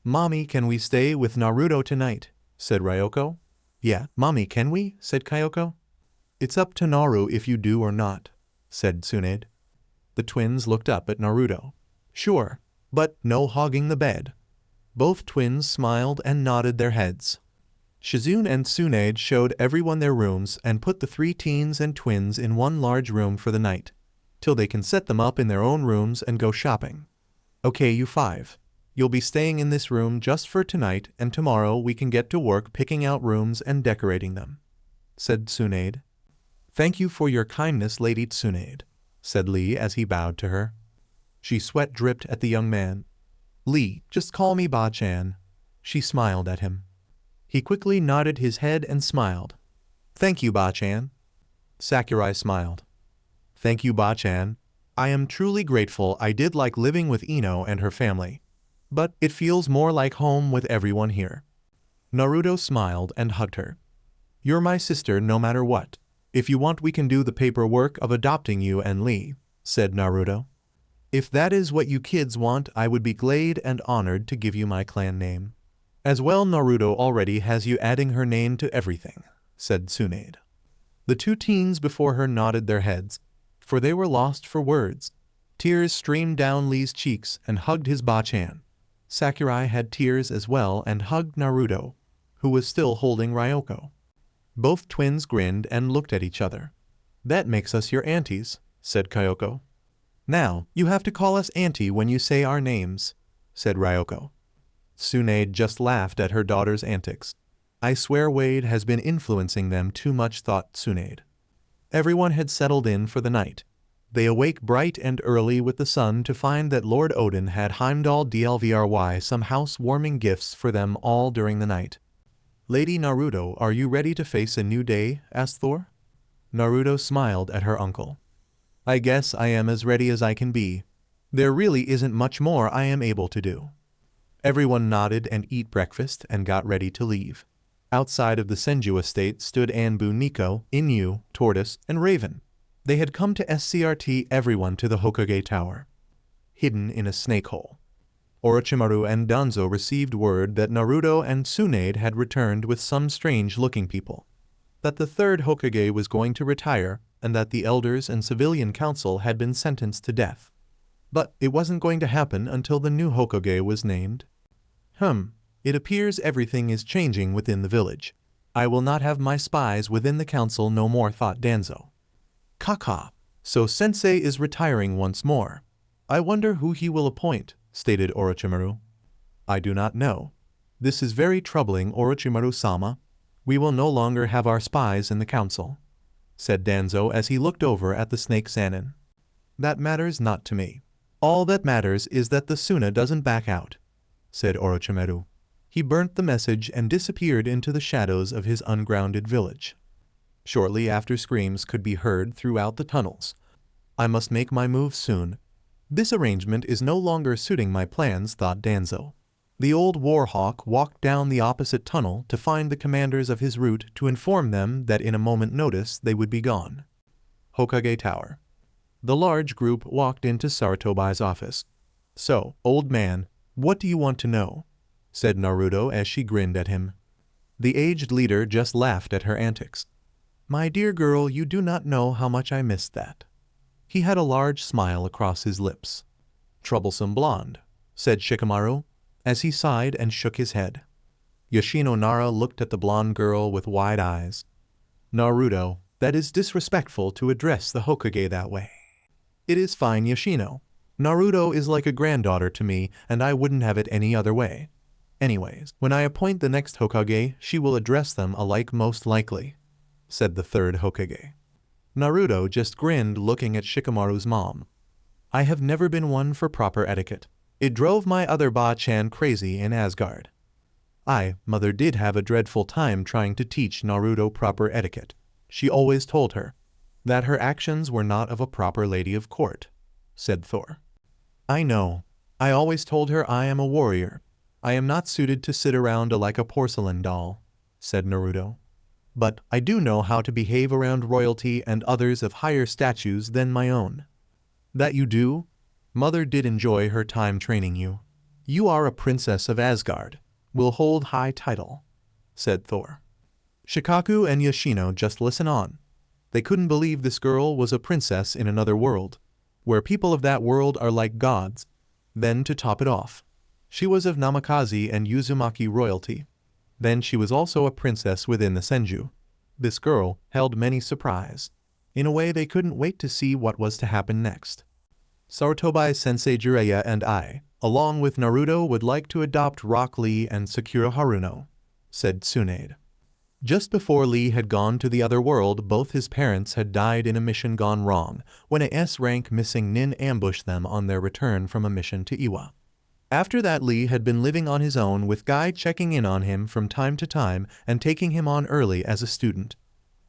Mommy, can we stay with Naruto tonight? Said Ryoko. Yeah, Mommy, can we? Said Kyoko. It's up to Naru if you do or not, said Tsunade. The twins looked up at Naruto. Sure, but no hogging the bed. Both twins smiled and nodded their heads. Shizune and Tsunade showed everyone their rooms and put the 3 teens and twins in one large room for the night, till they can set them up in their own rooms and go shopping. Okay, you 5. You'll be staying in this room just for tonight, and tomorrow we can get to work picking out rooms and decorating them, said Tsunade. Thank you for your kindness, Lady Tsunade, said Lee as he bowed to her. She sweat dripped at the young man. Lee, just call me Ba-chan. She smiled at him. He quickly nodded his head and smiled. Thank you, Ba-chan. Sakurai smiled. Thank you, Ba-chan. I am truly grateful. I did like living with Ino and her family, but it feels more like home with everyone here. Naruto smiled and hugged her. You're my sister no matter what. If you want we can do the paperwork of adopting you and Lee, said Naruto. If that is what you kids want, I would be glad and honored to give you my clan name. As well, Naruto already has you adding her name to everything, said Tsunade. The 2 teens before her nodded their heads, for they were lost for words. Tears streamed down Lee's cheeks and hugged his Ba-chan. Sakurai had tears as well and hugged Naruto, who was still holding Ryoko. Both twins grinned and looked at each other. That makes us your aunties, said Kyoko. Now, you have to call us auntie when you say our names, said Ryoko. Tsunade just laughed at her daughter's antics. I swear Wade has been influencing them too much, thought Tsunade. Everyone had settled in for the night. They awake bright and early with the sun to find that Lord Odin had Heimdall dlvry some housewarming gifts for them all during the night. Lady Naruto, are you ready to face a new day? Asked Thor. Naruto smiled at her uncle. I guess I am as ready as I can be. There really isn't much more I am able to do. Everyone nodded and ate breakfast and got ready to leave. Outside of the Senju estate stood Anbu, Nico, Inu, Tortoise, and Raven. They had come to SCRT everyone to the Hokage Tower, hidden in a snake hole. Orochimaru and Danzo received word that Naruto and Tsunade had returned with some strange-looking people, that the 3rd Hokage was going to retire, and that the elders and civilian council had been sentenced to death. But it wasn't going to happen until the new Hokage was named. It appears everything is changing within the village. I will not have my spies within the council no more, thought Danzo. Kaka, so Sensei is retiring once more. I wonder who he will appoint, stated Orochimaru. I do not know. This is very troubling, Orochimaru-sama. We will no longer have our spies in the council, said Danzo as he looked over at the snake Sannin. That matters not to me. All that matters is that the Suna doesn't back out, said Orochimaru. He burnt the message and disappeared into the shadows of his ungrounded village. Shortly after, screams could be heard throughout the tunnels. I must make my move soon. This arrangement is no longer suiting my plans, thought Danzo. The old warhawk walked down the opposite tunnel to find the commanders of his route to inform them that in a moment's notice they would be gone. Hokage Tower. The large group walked into Sarutobi's office. So, old man, what do you want to know? Said Naruto as she grinned at him. The aged leader just laughed at her antics. My dear girl, you do not know how much I missed that. He had a large smile across his lips. Troublesome blonde, said Shikamaru, as he sighed and shook his head. Yoshino Nara looked at the blonde girl with wide eyes. Naruto, that is disrespectful to address the Hokage that way. It is fine, Yoshino. Naruto is like a granddaughter to me, and I wouldn't have it any other way. Anyways, when I appoint the next Hokage, she will address them alike most likely, said the third Hokage. Naruto just grinned looking at Shikamaru's mom. I have never been one for proper etiquette. It drove my other Ba-chan crazy in Asgard. Mother did have a dreadful time trying to teach Naruto proper etiquette. She always told her that her actions were not of a proper lady of court, said Thor. I know. I always told her I am a warrior. I am not suited to sit around like a porcelain doll, said Naruto. But I do know how to behave around royalty and others of higher statues than my own. That you do? Mother did enjoy her time training you. You are a princess of Asgard. Will hold high title, said Thor. Shikaku and Yoshino just listen on. They couldn't believe this girl was a princess in another world, where people of that world are like gods. Then to top it off, she was of Namikaze and Uzumaki royalty. Then she was also a princess within the Senju. This girl held many surprise. In a way they couldn't wait to see what was to happen next. Sarutobi Sensei Jiraiya and I, along with Naruto, would like to adopt Rock Lee and Sakura Haruno, said Tsunade. Just before Lee had gone to the other world, both his parents had died in a mission gone wrong when a S-rank missing nin ambushed them on their return from a mission to Iwa. After that, Lee had been living on his own with Guy checking in on him from time to time and taking him on early as a student.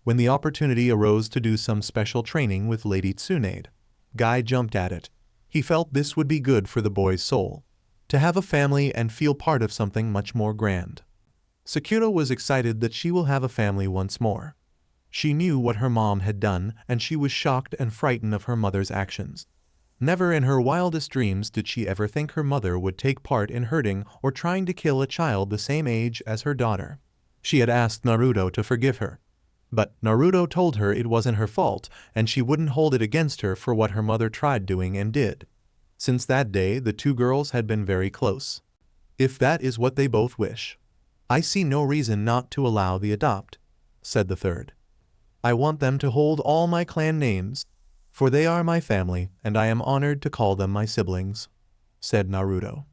When the opportunity arose to do some special training with Lady Tsunade, Guy jumped at it. He felt this would be good for the boy's soul, to have a family and feel part of something much more grand. Sakura was excited that she will have a family once more. She knew what her mom had done, and she was shocked and frightened of her mother's actions. Never in her wildest dreams did she ever think her mother would take part in hurting or trying to kill a child the same age as her daughter. She had asked Naruto to forgive her, but Naruto told her it wasn't her fault and she wouldn't hold it against her for what her mother tried doing and did. Since that day, the two girls had been very close. If that is what they both wish, I see no reason not to allow the adopt, said the third. I want them to hold all my clan names, for they are my family and I am honored to call them my siblings, said Naruto.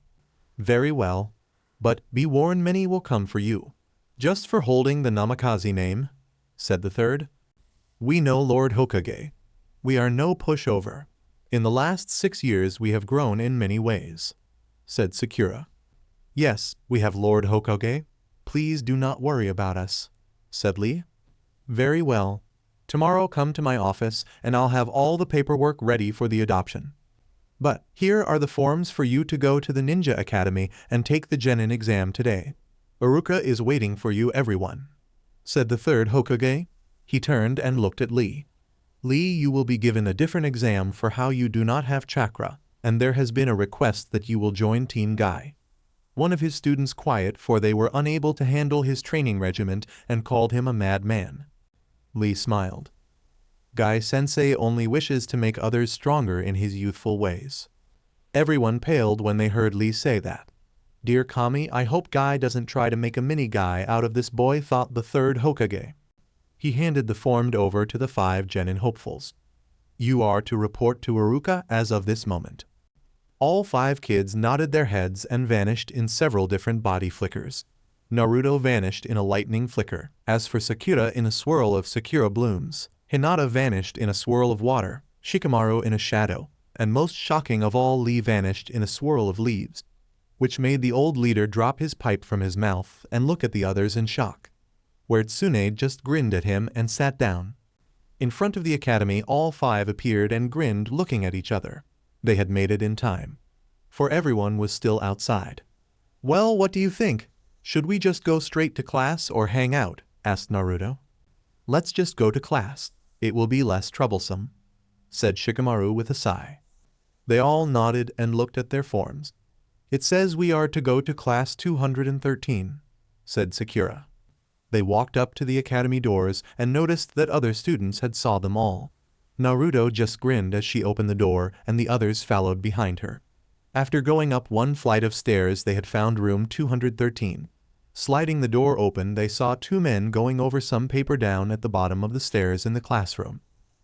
Very well, but be warned, many will come for you, just for holding the Namikaze name, said the third. We know Lord Hokage. We are no pushover. In the last 6 years we have grown in many ways, said Sakura. Yes, we have Lord Hokage. Please do not worry about us, said Lee. Very well. Tomorrow come to my office and I'll have all the paperwork ready for the adoption. But here are the forms for you to go to the Ninja Academy and take the Genin exam today. Iruka is waiting for you, everyone, said the third Hokage. He turned and looked at Lee. Lee, you will be given a different exam for how you do not have chakra, and there has been a request that you will join Team Guy. One of his students quiet, for they were unable to handle his training regiment and called him a madman. Lee smiled. Guy-sensei only wishes to make others stronger in his youthful ways. Everyone paled when they heard Lee say that. Dear Kami, I hope Guy doesn't try to make a mini-Guy out of this boy, thought the third Hokage. He handed the form over to the 5 Genin hopefuls. You are to report to Iruka as of this moment. All 5 kids nodded their heads and vanished in several different body flickers. Naruto vanished in a lightning flicker. As for Sakura, in a swirl of Sakura blooms. Hinata vanished in a swirl of water. Shikamaru in a shadow. And most shocking of all, Lee vanished in a swirl of leaves, which made the old leader drop his pipe from his mouth and look at the others in shock, where Tsunade just grinned at him and sat down. In front of the academy, all 5 appeared and grinned, looking at each other. They had made it in time, for everyone was still outside. Well, what do you think? Should we just go straight to class or hang out? Asked Naruto. Let's just go to class. It will be less troublesome, said Shikamaru with a sigh. They all nodded and looked at their forms. It says we are to go to class 213, said Sakura. They walked up to the academy doors and noticed that other students had saw them all. Naruto just grinned as she opened the door and the others followed behind her. After going up one flight of stairs, they had found room 213. Sliding the door open, they saw 2 men going over some paper down at the bottom of the stairs in the classroom.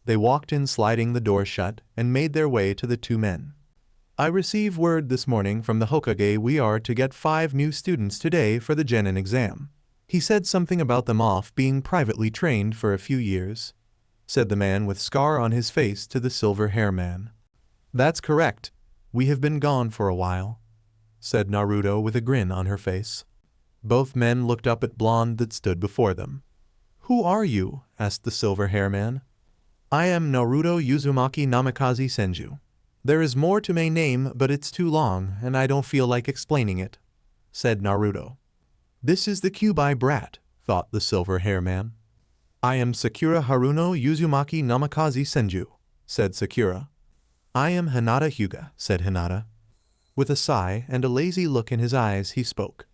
They walked in, sliding the door shut, and made their way to the 2 men. I received word this morning from the Hokage we are to get 5 new students today for the Genin exam. He said something about them off being privately trained for a few years, said the man with scar on his face to the silver hair man. That's correct. We have been gone for a while, said Naruto with a grin on her face. Both men looked up at blonde that stood before them. Who are you? Asked the silver hair man. I am Naruto Uzumaki Namikaze Senju. There is more to my name, but it's too long, and I don't feel like explaining it, said Naruto. This is the Kyuubi brat, thought the silver hair man. I am Sakura Haruno Uzumaki Namikaze Senju, said Sakura. I am Hinata Hyuga, said Hinata. With a sigh and a lazy look in his eyes, he spoke.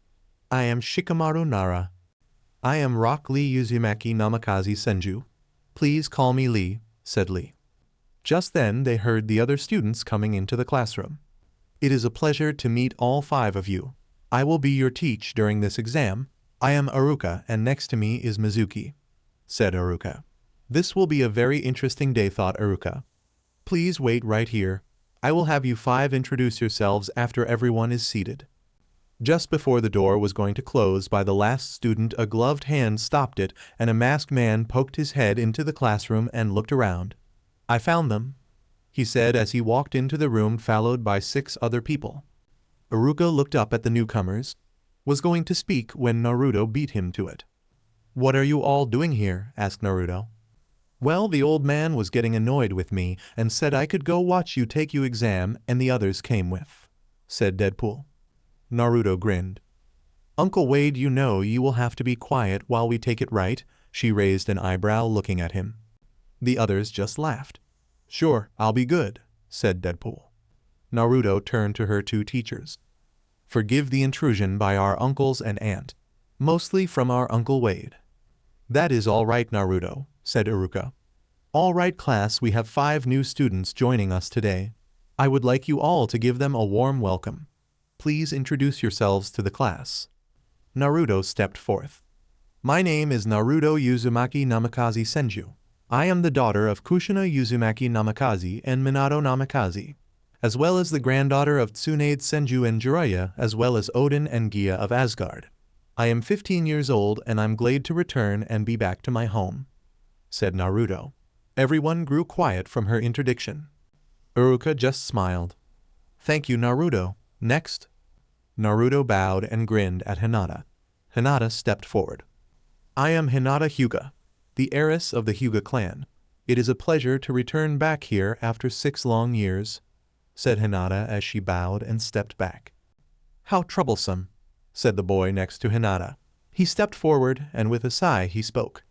I am Shikamaru Nara. I am Rock Lee Uzumaki Namikaze Senju. Please call me Lee, said Lee. Just then they heard the other students coming into the classroom. It is a pleasure to meet all 5 of you. I will be your teacher during this exam. I am Aruka and next to me is Mizuki, said Aruka. This will be a very interesting day, thought Aruka. Please wait right here. I will have you 5 introduce yourselves after everyone is seated. Just before the door was going to close by the last student, a gloved hand stopped it and a masked man poked his head into the classroom and looked around. I found them, he said as he walked into the room followed by 6 other people. Aruka looked up at the newcomers, was going to speak when Naruto beat him to it. What are you all doing here? Asked Naruto. Well, the old man was getting annoyed with me and said I could go watch you take your exam and the others came with, said Deadpool. Naruto grinned. Uncle Wade, you know you will have to be quiet while we take it, right? She raised an eyebrow looking at him. The others just laughed. Sure, I'll be good, said Deadpool. Naruto turned to her 2 teachers. Forgive the intrusion by our uncles and aunt, mostly from our Uncle Wade. That is all right, Naruto, said Aruka. All right, class, we have 5 new students joining us today. I would like you all to give them a warm welcome. Please introduce yourselves to the class. Naruto stepped forth. My name is Naruto Uzumaki Namikaze Senju. I am the daughter of Kushina Uzumaki Namikaze and Minato Namikaze, as well as the granddaughter of Tsunade Senju and Jiraiya, as well as Odin and Gia of Asgard. I am 15 years old and I'm glad to return and be back to my home, said Naruto. Everyone grew quiet from her interdiction. Aruka just smiled. Thank you, Naruto. Next. Naruto bowed and grinned at Hinata. Hinata stepped forward. I am Hinata Hyuga, the heiress of the Hyuga clan. It is a pleasure to return back here after 6 long years, said Hinata as she bowed and stepped back. How troublesome, said the boy next to Hinata. He stepped forward and with a sigh he spoke.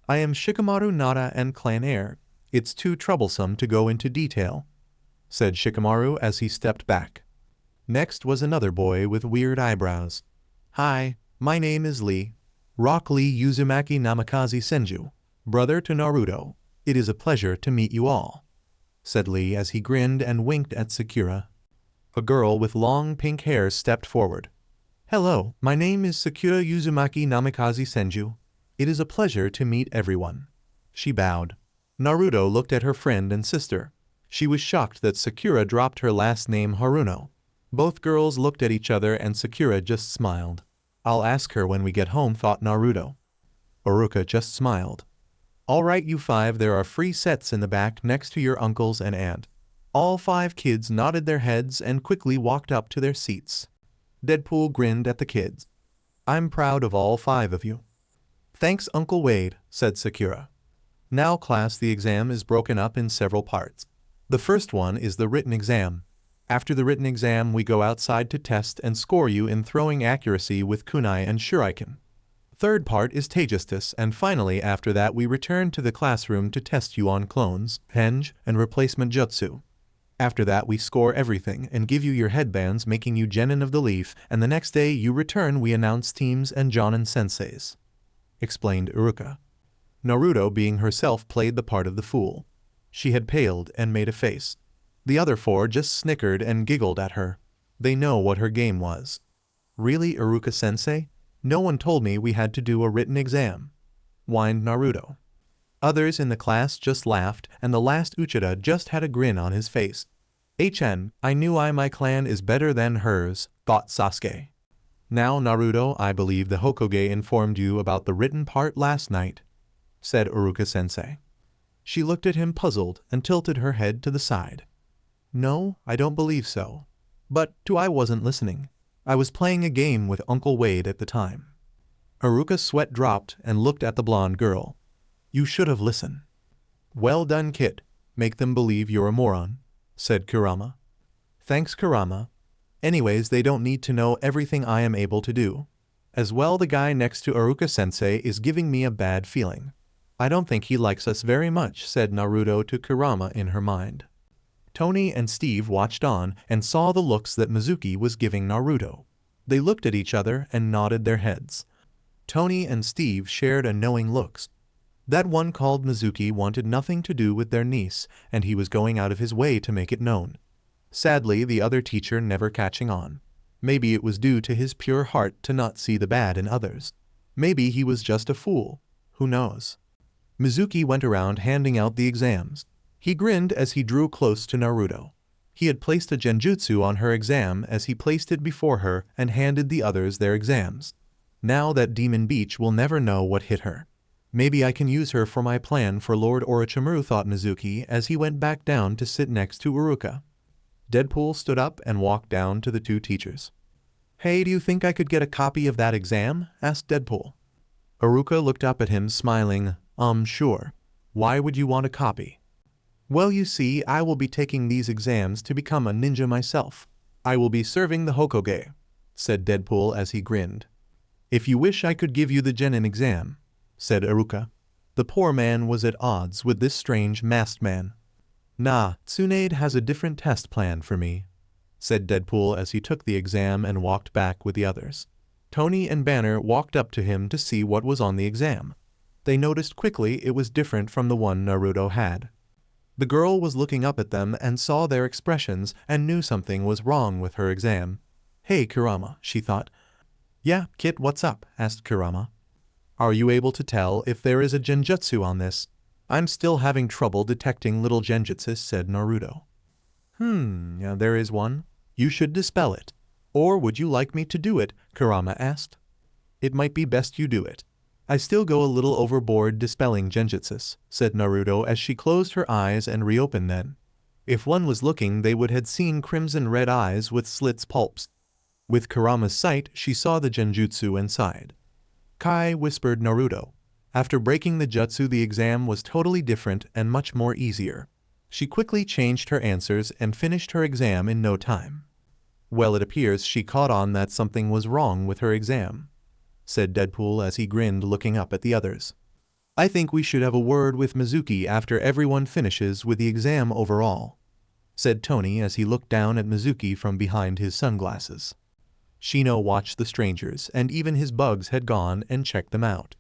I am Shikamaru Nara and clan heir. It's too troublesome to go into detail, said Shikamaru as he stepped back. Next was another boy with weird eyebrows. Hi, my name is Lee. Rock Lee Uzumaki Namikaze Senju, brother to Naruto. It is a pleasure to meet you all, said Lee as he grinned and winked at Sakura. A girl with long pink hair stepped forward. Hello, my name is Sakura Uzumaki Namikaze Senju. It is a pleasure to meet everyone. She bowed. Naruto looked at her friend and sister. She was shocked that Sakura dropped her last name Haruno. Both girls looked at each other and Sakura just smiled. I'll ask her when we get home, thought Naruto. Aruka just smiled. All right, you 5, there are free sets in the back next to your uncles and aunt. All 5 kids nodded their heads and quickly walked up to their seats. Deadpool grinned at the kids. I'm proud of all 5 of you. Thanks, Uncle Wade, said Sakura. Now, class, the exam is broken up in several parts. The first one is the written exam. After the written exam, we go outside to test and score you in throwing accuracy with kunai and shuriken. Third part is Taijustus, and finally after that we return to the classroom to test you on clones, henge, and replacement jutsu. After that we score everything and give you your headbands, making you Genin of the Leaf, and the next day you return we announce teams and Jonin senseis, explained Aruka. Naruto, being herself, played the part of the fool. She had paled and made a face. The other 4 just snickered and giggled at her. They know what her game was. Really, Aruka-sensei? No one told me we had to do a written exam, whined Naruto. Others in the class just laughed, and the last Uchida just had a grin on his face. I knew my clan is better than hers, thought Sasuke. Now Naruto, I believe the Hokage informed you about the written part last night, said Iruka-sensei. She looked at him puzzled and tilted her head to the side. No, I don't believe so. But, I wasn't listening. I was playing a game with Uncle Wade at the time. Iruka's sweat dropped and looked at the blonde girl. You should have listened. Well done, kid. Make them believe you're a moron, said Kurama. Thanks, Kurama. Anyways, they don't need to know everything I am able to do. As well, the guy next to Iruka-sensei is giving me a bad feeling. I don't think he likes us very much, said Naruto to Kurama in her mind. Tony and Steve watched on and saw the looks that Mizuki was giving Naruto. They looked at each other and nodded their heads. Tony and Steve shared a knowing looks. That one called Mizuki wanted nothing to do with their niece, and he was going out of his way to make it known. Sadly, the other teacher never catching on. Maybe it was due to his pure heart to not see the bad in others. Maybe he was just a fool. Who knows? Mizuki went around handing out the exams. He grinned as he drew close to Naruto. He had placed a genjutsu on her exam as he placed it before her and handed the others their exams. Now that Demon Beach will never know what hit her. Maybe I can use her for my plan for Lord Orochimaru, thought Mizuki as he went back down to sit next to Iruka. Deadpool stood up and walked down to the two teachers. Hey, do you think I could get a copy of that exam? Asked Deadpool. Iruka looked up at him smiling. Sure. Why would you want a copy? Well, you see, I will be taking these exams to become a ninja myself. I will be serving the Hokage, said Deadpool as he grinned. If you wish, I could give you the Genin exam, said Iruka. The poor man was at odds with this strange masked man. Nah, Tsunade has a different test plan for me, said Deadpool as he took the exam and walked back with the others. Tony and Banner walked up to him to see what was on the exam. They noticed quickly it was different from the one Naruto had. The girl was looking up at them and saw their expressions and knew something was wrong with her exam. Hey, Kurama, she thought. Yeah, Kit, what's up? Asked Kurama. Are you able to tell if there is a genjutsu on this? I'm still having trouble detecting little genjutsus, said Naruto. Yeah, there is one. You should dispel it. Or would you like me to do it? Kurama asked. It might be best you do it. I still go a little overboard dispelling genjutsus, said Naruto as she closed her eyes and reopened them. If one was looking, they would have seen crimson red eyes with slits pulps. With Kurama's sight, she saw the genjutsu inside. Kai, whispered Naruto. After breaking the jutsu, the exam was totally different and much more easier. She quickly changed her answers and finished her exam in no time. Well, it appears she caught on that something was wrong with her exam, said Deadpool as he grinned looking up at the others. I think we should have a word with Mizuki after everyone finishes with the exam overall, said Tony as he looked down at Mizuki from behind his sunglasses. Shino watched the strangers and even his bugs had gone and checked them out.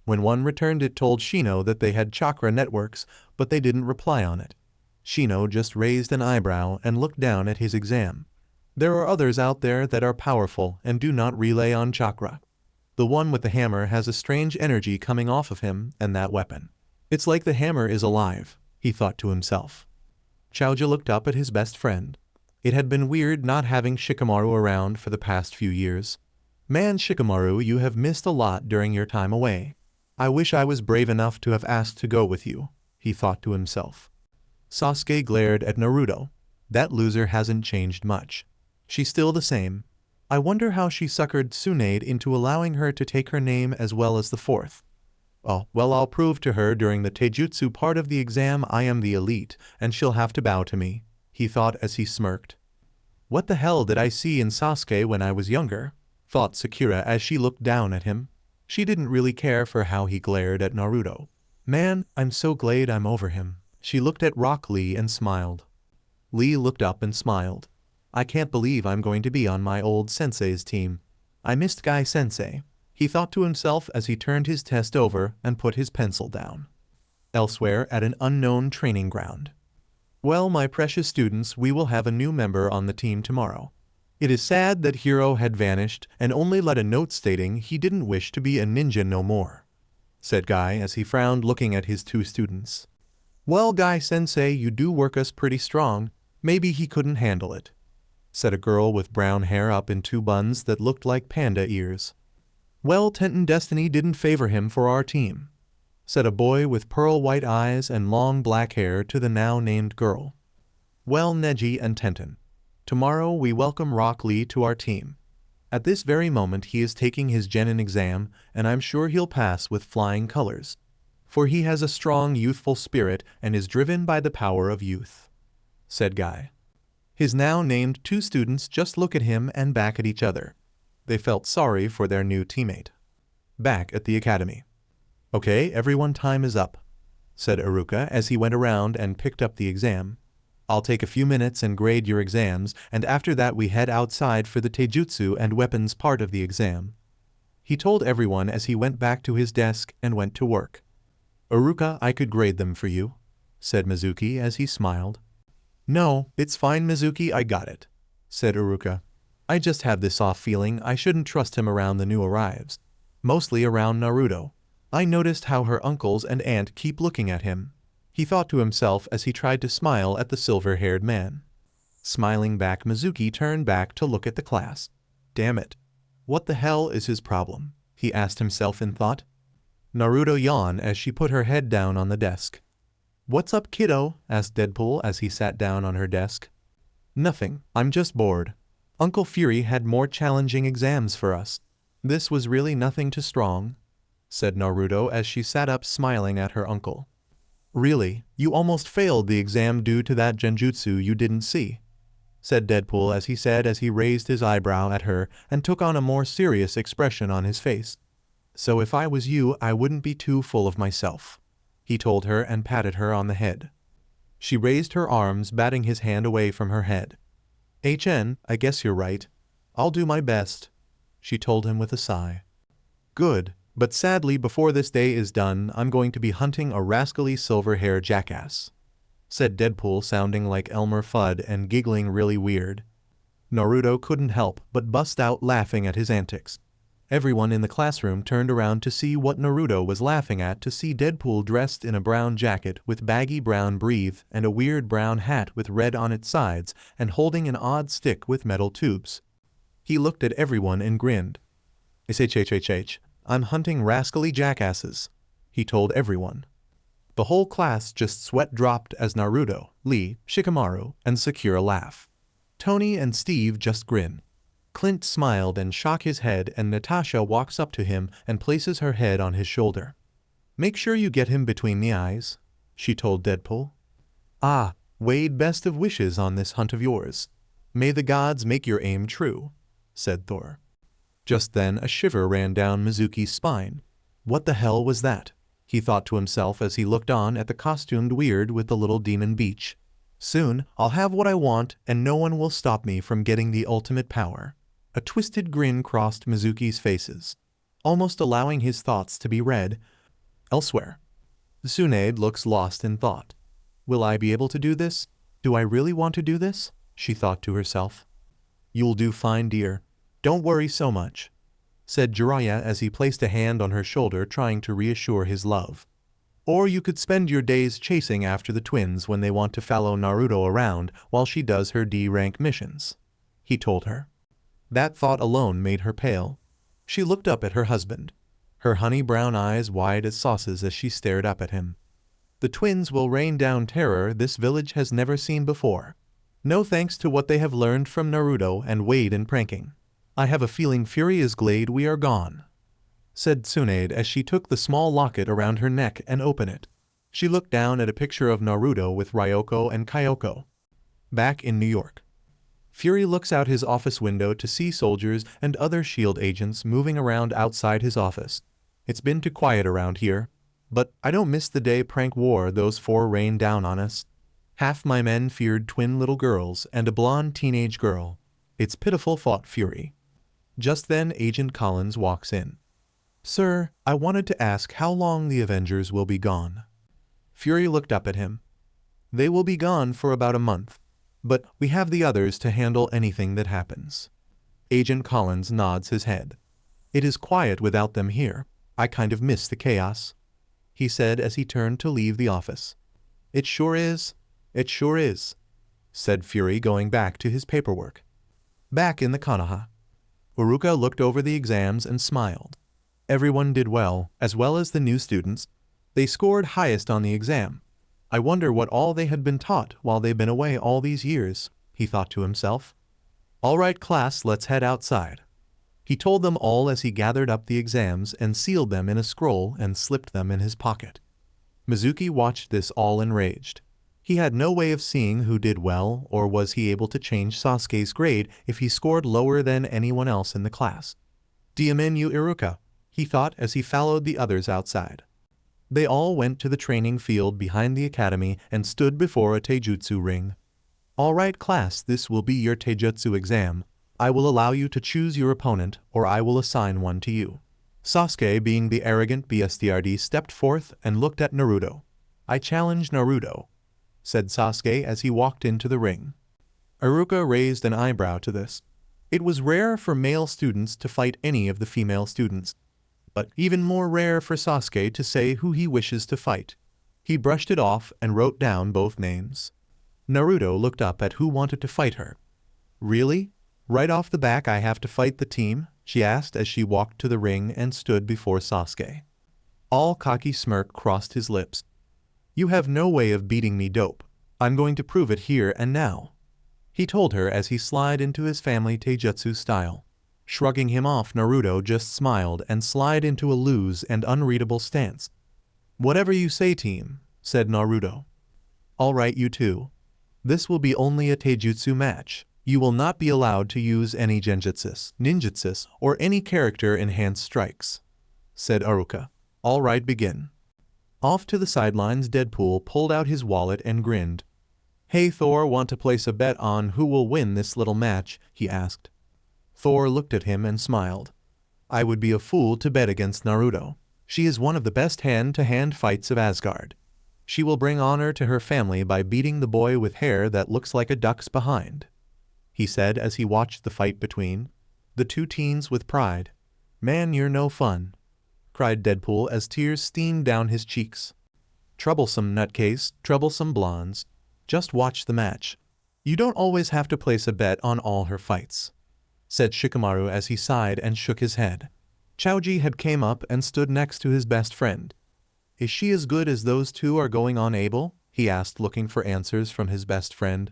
When one returned, it told Shino that they had chakra networks, but they didn't reply on it. Shino just raised an eyebrow and looked down at his exam. There are others out there that are powerful and do not relay on chakra. The one with the hammer has a strange energy coming off of him and that weapon. It's like the hammer is alive, he thought to himself. Chaoja looked up at his best friend. It had been weird not having Shikamaru around for the past few years. Man, Shikamaru, you have missed a lot during your time away. I wish I was brave enough to have asked to go with you, he thought to himself. Sasuke glared at Naruto. That loser hasn't changed much. She's still the same. I wonder how she suckered Tsunade into allowing her to take her name as well as the fourth. Oh, well, I'll prove to her during the Taijutsu part of the exam I am the elite, and she'll have to bow to me, he thought as he smirked. What the hell did I see in Sasuke when I was younger? Thought Sakura as she looked down at him. She didn't really care for how he glared at Naruto. Man, I'm so glad I'm over him. She looked at Rock Lee and smiled. Lee looked up and smiled. I can't believe I'm going to be on my old sensei's team. I missed Guy Sensei, he thought to himself as he turned his test over and put his pencil down. Elsewhere at an unknown training ground. Well, my precious students, we will have a new member on the team tomorrow. It is sad that Hiro had vanished and only left a note stating he didn't wish to be a ninja no more, said Guy as he frowned looking at his two students. Well, Guy Sensei, you do work us pretty strong. Maybe he couldn't handle it, said a girl with brown hair up in two buns that looked like panda ears. Well, Tenton destiny didn't favor him for our team, said a boy with pearl white eyes and long black hair to the now named girl. Well, Neji and Tenton, tomorrow we welcome Rock Lee to our team. At this very moment he is taking his Genin exam, and I'm sure he'll pass with flying colors, for he has a strong youthful spirit and is driven by the power of youth, said Guy. His now named two students just look at him and back at each other. They felt sorry for their new teammate. Back at the academy. Okay, everyone, time is up, said Iruka as he went around and picked up the exam. I'll take a few minutes and grade your exams, and after that we head outside for the taijutsu and weapons part of the exam, he told everyone as he went back to his desk and went to work. Iruka, I could grade them for you, said Mizuki as he smiled. No, it's fine Mizuki, I got it, said Iruka. I just have this off feeling I shouldn't trust him around the new arrives, mostly around Naruto. I noticed how her uncles and aunt keep looking at him, he thought to himself as he tried to smile at the silver-haired man. Smiling back, Mizuki turned back to look at the class. Damn it. What the hell is his problem? He asked himself in thought. Naruto yawned as she put her head down on the desk. What's up, kiddo? Asked Deadpool as he sat down on her desk. Nothing, I'm just bored. Uncle Fury had more challenging exams for us. This was really nothing too strong, said Naruto as she sat up smiling at her uncle. Really, you almost failed the exam due to that genjutsu you didn't see, said Deadpool as he raised his eyebrow at her and took on a more serious expression on his face. So if I was you, I wouldn't be too full of myself, he told her and patted her on the head. She raised her arms, batting his hand away from her head. I guess you're right. I'll do my best, she told him with a sigh. Good. But sadly before this day is done I'm going to be hunting a rascally silver-haired jackass, said Deadpool sounding like Elmer Fudd and giggling really weird. Naruto couldn't help but bust out laughing at his antics. Everyone in the classroom turned around to see what Naruto was laughing at, to see Deadpool dressed in a brown jacket with baggy brown brief and a weird brown hat with red on its sides and holding an odd stick with metal tubes. He looked at everyone and grinned. I'm hunting rascally jackasses, he told everyone. The whole class just sweat dropped as Naruto, Lee, Shikamaru, and Sakura laugh. Tony and Steve just grin. Clint smiled and shook his head, and Natasha walks up to him and places her head on his shoulder. Make sure you get him between the eyes, she told Deadpool. Ah, Wade, best of wishes on this hunt of yours. May the gods make your aim true, said Thor. Just then a shiver ran down Mizuki's spine. What the hell was that? He thought to himself as he looked on at the costumed weird with the little demon beach. Soon I'll have what I want and no one will stop me from getting the ultimate power. A twisted grin crossed Mizuki's faces, almost allowing his thoughts to be read elsewhere. Tsunade looks lost in thought. Will I be able to do this? Do I really want to do this? She thought to herself. You'll do fine, dear. Don't worry so much, said Jiraiya as he placed a hand on her shoulder trying to reassure his love. Or you could spend your days chasing after the twins when they want to follow Naruto around while she does her D-rank missions, he told her. That thought alone made her pale. She looked up at her husband, her honey brown eyes wide as saucers as she stared up at him. The twins will rain down terror this village has never seen before. No thanks to what they have learned from Naruto and Wade in pranking. I have a feeling Fury is glad we are gone, said Tsunade as she took the small locket around her neck and opened it. She looked down at a picture of Naruto with Ryoko and Kyoko. Back in New York. Fury looks out his office window to see soldiers and other SHIELD agents moving around outside his office. It's been too quiet around here, but I don't miss the day prank war those four rained down on us. Half my men feared twin little girls and a blonde teenage girl. It's pitiful, thought Fury. Just then Agent Collins walks in. Sir, I wanted to ask how long the Avengers will be gone. Fury looked up at him. They will be gone for about a month, but we have the others to handle anything that happens. Agent Collins nods his head. It is quiet without them here. I kind of miss the chaos, he said as he turned to leave the office. It sure is. It sure is, said Fury, going back to his paperwork. Back in the Konoha, Uruka looked over the exams and smiled. Everyone did well as the new students. They scored highest on the exam. I wonder what all they had been taught while they've been away all these years, he thought to himself. All right, class, let's head outside. He told them all as he gathered up the exams and sealed them in a scroll and slipped them in his pocket. Mizuki watched this all enraged. He had no way of seeing who did well, or was he able to change Sasuke's grade if he scored lower than anyone else in the class. Diamenu Iruka, he thought as he followed the others outside. They all went to the training field behind the academy and stood before a taijutsu ring. All right, class, this will be your taijutsu exam. I will allow you to choose your opponent, or I will assign one to you. Sasuke, being the arrogant BSTRD, stepped forth and looked at Naruto. I challenge Naruto, said Sasuke as he walked into the ring. Iruka raised an eyebrow to this. It was rare for male students to fight any of the female students, but even more rare for Sasuke to say who he wishes to fight. He brushed it off and wrote down both names. Naruto looked up at who wanted to fight her. Really? Right off the back I have to fight the team? She asked as she walked to the ring and stood before Sasuke. All cocky smirk crossed his lips. You have no way of beating me, dope. I'm going to prove it here and now, he told her as he slid into his family taijutsu style. Shrugging him off, Naruto just smiled and slid into a loose and unreadable stance. Whatever you say, team, said Naruto. All right, you two. This will be only a taijutsu match. You will not be allowed to use any genjutsus, ninjutsus, or any character-enhanced strikes, said Iruka. All right, begin. Off to the sidelines, Deadpool pulled out his wallet and grinned. Hey Thor, want to place a bet on who will win this little match? He asked. Thor looked at him and smiled. I would be a fool to bet against Naruto. She is one of the best hand-to-hand fights of Asgard. She will bring honor to her family by beating the boy with hair that looks like a duck's behind, he said as he watched the fight between the two teens with pride. Man, you're no fun, cried Deadpool as tears steamed down his cheeks. Troublesome nutcase, troublesome blondes. Just watch the match. You don't always have to place a bet on all her fights, said Shikamaru as he sighed and shook his head. Chaoji had came up and stood next to his best friend. Is she as good as those two are going on, Abel? He asked, looking for answers from his best friend.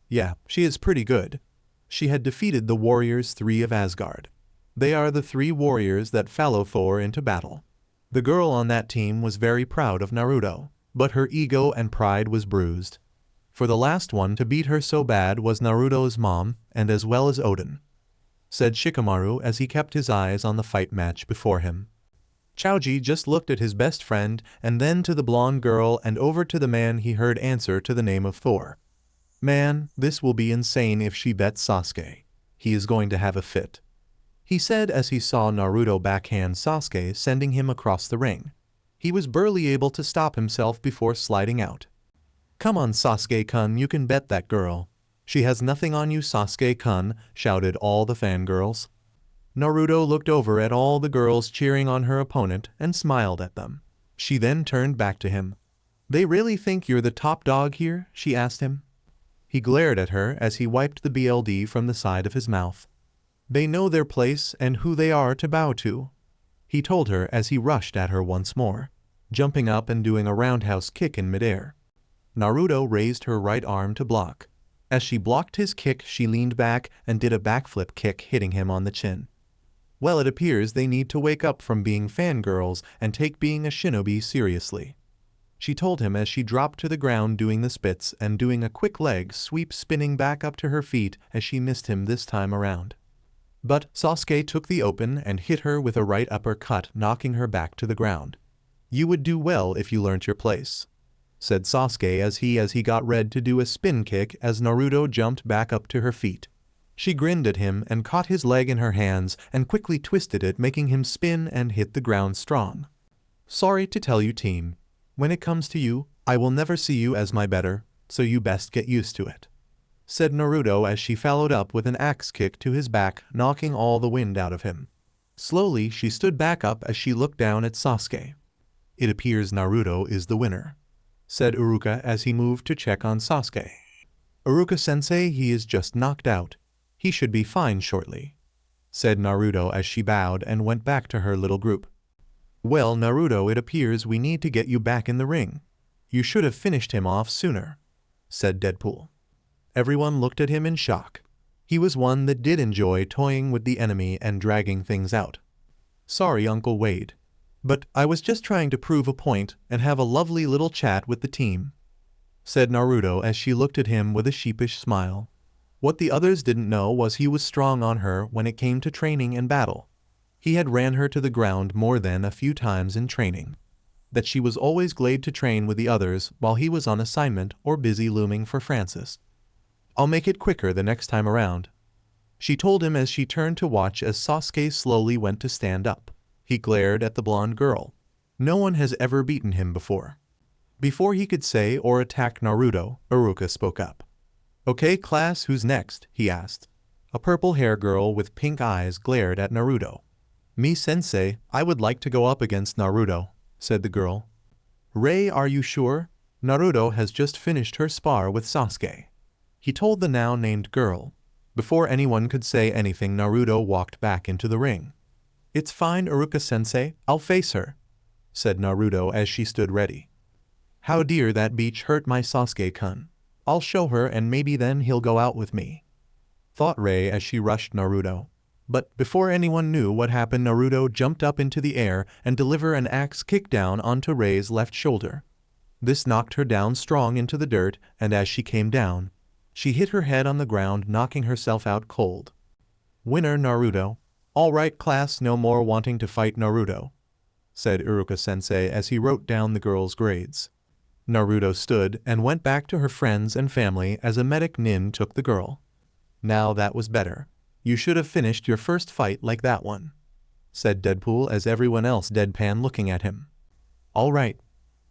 Yeah, she is pretty good. She had defeated the Warriors 3 of Asgard. They are the 3 warriors that follow Thor into battle. The girl on that team was very proud of Naruto, but her ego and pride was bruised. For the last one to beat her so bad was Naruto's mom, and as well as Odin, said Shikamaru as he kept his eyes on the fight match before him. Chaoji just looked at his best friend and then to the blonde girl and over to the man he heard answer to the name of Thor. Man, this will be insane if she bets Sasuke. He is going to have a fit, he said as he saw Naruto backhand Sasuke, sending him across the ring. He was barely able to stop himself before sliding out. Come on, Sasuke-kun, you can bet that girl. She has nothing on you, Sasuke-kun, shouted all the fangirls. Naruto looked over at all the girls cheering on her opponent and smiled at them. She then turned back to him. They really think you're the top dog here? She asked him. He glared at her as he wiped the BLD from the side of his mouth. They know their place and who they are to bow to, he told her as he rushed at her once more, jumping up and doing a roundhouse kick in midair. Naruto raised her right arm to block. As she blocked his kick, she leaned back and did a backflip kick, hitting him on the chin. Well, it appears they need to wake up from being fangirls and take being a shinobi seriously, she told him as she dropped to the ground doing the spits and doing a quick leg sweep, spinning back up to her feet as she missed him this time around. But Sasuke took the open and hit her with a right uppercut, knocking her back to the ground. You would do well if you learnt your place, said Sasuke as he got ready to do a spin kick as Naruto jumped back up to her feet. She grinned at him and caught his leg in her hands and quickly twisted it, making him spin and hit the ground strong. Sorry to tell you, team. When it comes to you, I will never see you as my better, so you best get used to it, said Naruto as she followed up with an axe kick to his back, knocking all the wind out of him. Slowly, she stood back up as she looked down at Sasuke. It appears Naruto is the winner, said Iruka as he moved to check on Sasuke. Uruka-sensei, he is just knocked out. He should be fine shortly, said Naruto as she bowed and went back to her little group. Well, Naruto, it appears we need to get you back in the ring. You should have finished him off sooner, said Deadpool. Everyone looked at him in shock. He was one that did enjoy toying with the enemy and dragging things out. Sorry, Uncle Wade. But I was just trying to prove a point and have a lovely little chat with the team, said Naruto as she looked at him with a sheepish smile. What the others didn't know was he was strong on her when it came to training and battle. He had ran her to the ground more than a few times in training. That she was always glad to train with the others while he was on assignment or busy looming for Francis. I'll make it quicker the next time around, she told him as she turned to watch as Sasuke slowly went to stand up. He glared at the blonde girl. No one has ever beaten him before. Before he could say or attack Naruto, Iruka spoke up. Okay class, who's next? He asked. A purple hair girl with pink eyes glared at Naruto. Me sensei, I would like to go up against Naruto, said the girl. Rei, are you sure? Naruto has just finished her spar with Sasuke, he told the now named girl. Before anyone could say anything, Naruto walked back into the ring. It's fine, Iruka-sensei, I'll face her, said Naruto as she stood ready. How dear that beach hurt my Sasuke-kun. I'll show her and maybe then he'll go out with me, thought Rei as she rushed Naruto. But before anyone knew what happened, Naruto jumped up into the air and delivered an axe kick down onto Rei's left shoulder. This knocked her down strong into the dirt, and as she came down, she hit her head on the ground, knocking herself out cold. Winner Naruto. All right class, no more wanting to fight Naruto, said Iruka-sensei as he wrote down the girl's grades. Naruto stood and went back to her friends and family as a medic nin took the girl. Now that was better. You should have finished your first fight like that one, said Deadpool as everyone else deadpan looking at him. All right.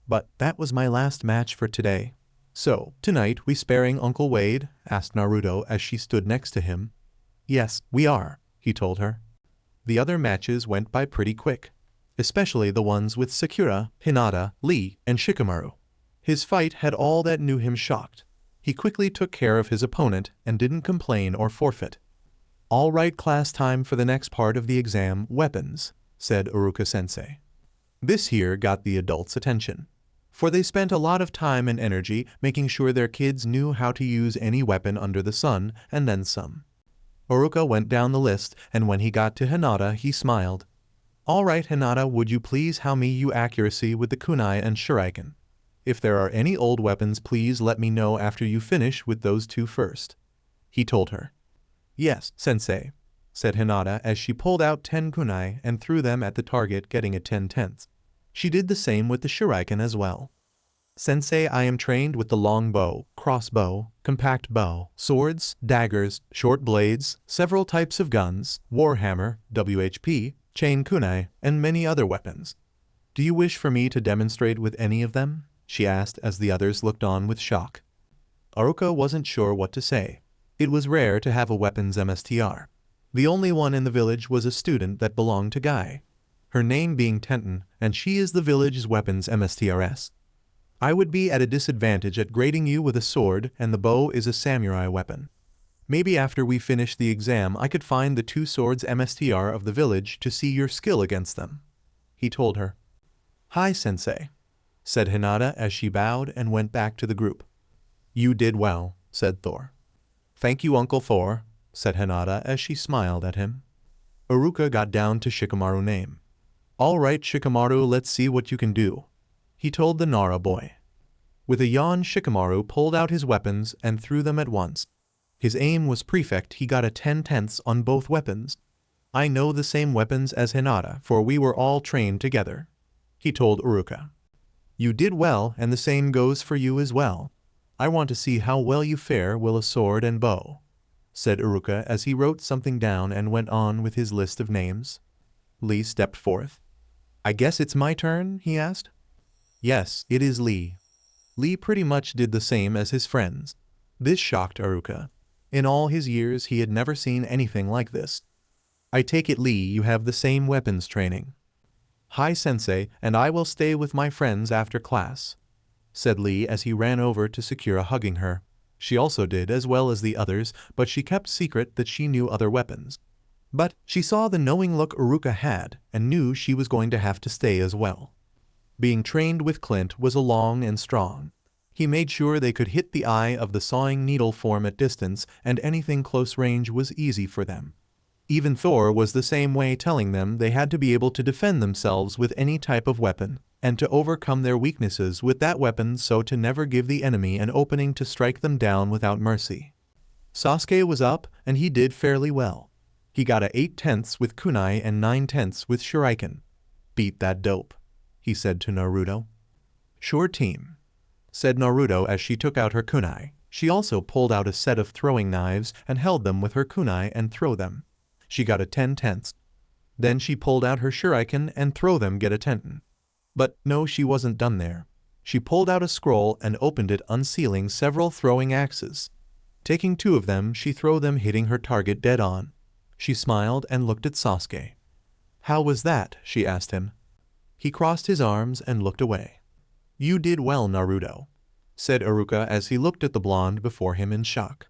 But that was my last match for today. So, tonight we sparring Uncle Wade? Asked Naruto as she stood next to him. Yes, we are, he told her. The other matches went by pretty quick, especially the ones with Sakura, Hinata, Lee, and Shikamaru. His fight had all that knew him shocked. He quickly took care of his opponent and didn't complain or forfeit. All right class, time for the next part of the exam, weapons, said Iruka-sensei. This here got the adults' attention, for they spent a lot of time and energy making sure their kids knew how to use any weapon under the sun and then some. Iruka went down the list, and when he got to Hinata, he smiled. All right Hinata, would you please how me you accuracy with the kunai and shuriken? If there are any old weapons, please let me know after you finish with those two first, he told her. Yes, sensei, said Hinata as she pulled out 10 kunai and threw them at the target, getting a 10/10. She did the same with the shuriken as well. Sensei, I am trained with the long bow, crossbow, compact bow, swords, daggers, short blades, several types of guns, warhammer, WHP, chain kunai, and many other weapons. Do you wish for me to demonstrate with any of them? She asked as the others looked on with shock. Iruka wasn't sure what to say. It was rare to have a weapons MSTR. The only one in the village was a student that belonged to Guy, her name being Tenten, and she is the village's weapons MSTRS. I would be at a disadvantage at grading you with a sword, and the bow is a samurai weapon. Maybe after we finish the exam I could find the 2 swords MSTR of the village to see your skill against them, he told her. Hi sensei, said Hinata as she bowed and went back to the group. You did well, said Thor. Thank you Uncle Thor, said Hinata as she smiled at him. Iruka got down to Shikamaru's name. All right Shikamaru, let's see what you can do, he told the Nara boy. With a yawn, Shikamaru pulled out his weapons and threw them at once. His aim was perfect. He got a 10/10 on both weapons. I know the same weapons as Hinata, for we were all trained together, he told Iruka. You did well, and the same goes for you as well. I want to see how well you fare with a sword and bow, said Iruka as he wrote something down and went on with his list of names. Lee stepped forth. I guess it's my turn, he asked. Yes, it is Lee. Lee pretty much did the same as his friends. This shocked Iruka. In all his years he had never seen anything like this. I take it Lee, you have the same weapons training. Hi sensei, and I will stay with my friends after class, said Lee as he ran over to Sakura, hugging her. She also did as well as the others, but she kept secret that she knew other weapons. But she saw the knowing look Iruka had and knew she was going to have to stay as well. Being trained with Clint was long and strong. He made sure they could hit the eye of the sawing needle form at distance, and anything close range was easy for them. Even Thor was the same way, telling them they had to be able to defend themselves with any type of weapon, and to overcome their weaknesses with that weapon, so to never give the enemy an opening to strike them down without mercy. Sasuke was up, and he did fairly well. He got a 8/10 with kunai and 9/10 with shuriken. "Beat that dope," he said to Naruto. "Sure team," said Naruto as she took out her kunai. She also pulled out a set of throwing knives and held them with her kunai and throw them. She got a 10/10. Then she pulled out her shuriken and throw them, get a 10. But no, she wasn't done there. She pulled out a scroll and opened it, unsealing several throwing axes. Taking 2 of them, she threw them, hitting her target dead on. She smiled and looked at Sasuke. "How was that?" she asked him. He crossed his arms and looked away. "You did well, Naruto," said Iruka as he looked at the blonde before him in shock.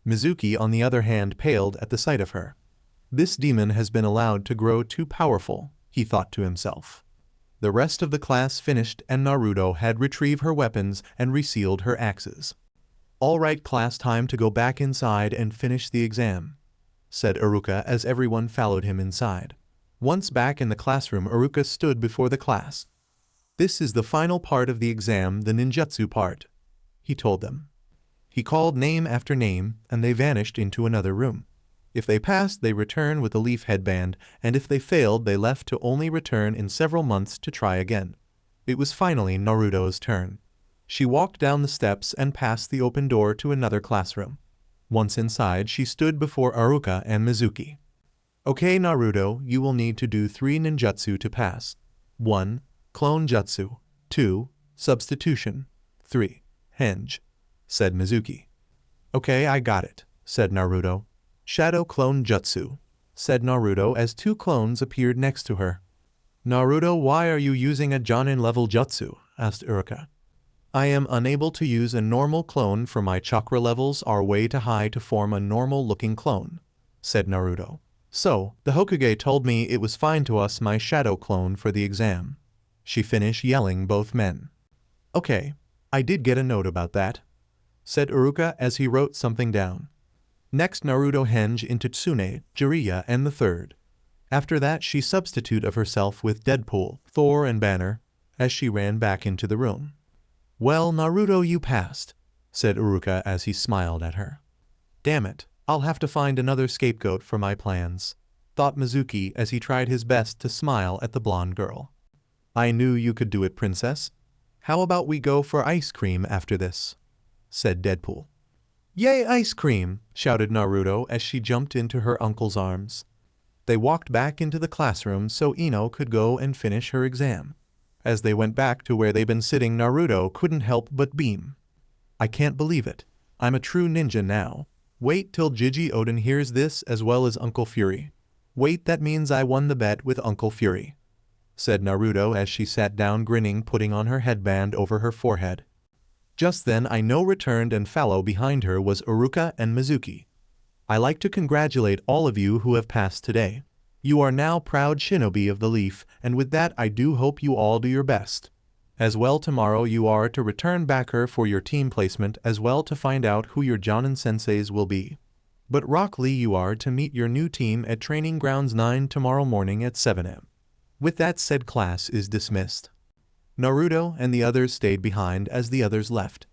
Mizuki, on the other hand, paled at the sight of her. This demon has been allowed to grow too powerful, he thought to himself. The rest of the class finished and Naruto had retrieved her weapons and resealed her axes. "All right class, time to go back inside and finish the exam," said Iruka as everyone followed him inside. Once back in the classroom, Iruka stood before the class. "This is the final part of the exam, the ninjutsu part," he told them. He called name after name, and they vanished into another room. If they passed, they returned with a leaf headband, and if they failed, they left to only return in several months to try again. It was finally Naruto's turn. She walked down the steps and passed the open door to another classroom. Once inside, she stood before Iruka and Mizuki. "Okay, Naruto, you will need to do 3 ninjutsu to pass. 1. Clone jutsu. 2. Substitution. 3. Henge," said Mizuki. "Okay, I got it," said Naruto. "Shadow clone jutsu," said Naruto as 2 clones appeared next to her. "Naruto, why are you using a Genin level jutsu?" asked Iruka. "I am unable to use a normal clone, for my chakra levels are way too high to form a normal looking clone," said Naruto. "So, the Hokage told me it was fine to use my shadow clone for the exam." She finished yelling both men. "Okay, I did get a note about that," said Iruka as he wrote something down. Next, Naruto henge into Tsunade, Jiraiya, and the third. After that, she substitute of herself with Deadpool, Thor, and Banner, as she ran back into the room. "Well, Naruto, you passed," said Iruka as he smiled at her. "Damn it, I'll have to find another scapegoat for my plans," thought Mizuki as he tried his best to smile at the blonde girl. "I knew you could do it, princess. How about we go for ice cream after this?" said Deadpool. "Yay, ice cream!" shouted Naruto as she jumped into her uncle's arms. They walked back into the classroom so Ino could go and finish her exam. As they went back to where they'd been sitting, Naruto couldn't help but beam. "I can't believe it. I'm a true ninja now. Wait till Gigi Odin hears this, as well as Uncle Fury. Wait, that means I won the bet with Uncle Fury," said Naruto as she sat down grinning, putting on her headband over her forehead. Just then Ino returned, and follow behind her was Iruka and Mizuki. "I like to congratulate all of you who have passed today. You are now proud shinobi of the leaf, and with that I do hope you all do your best. As well, tomorrow you are to return backer for your team placement, as well to find out who your Jonin senseis will be. But Rock Lee, you are to meet your new team at Training Grounds 9 tomorrow morning at 7 am. With that said, class is dismissed." Naruto and the others stayed behind as the others left.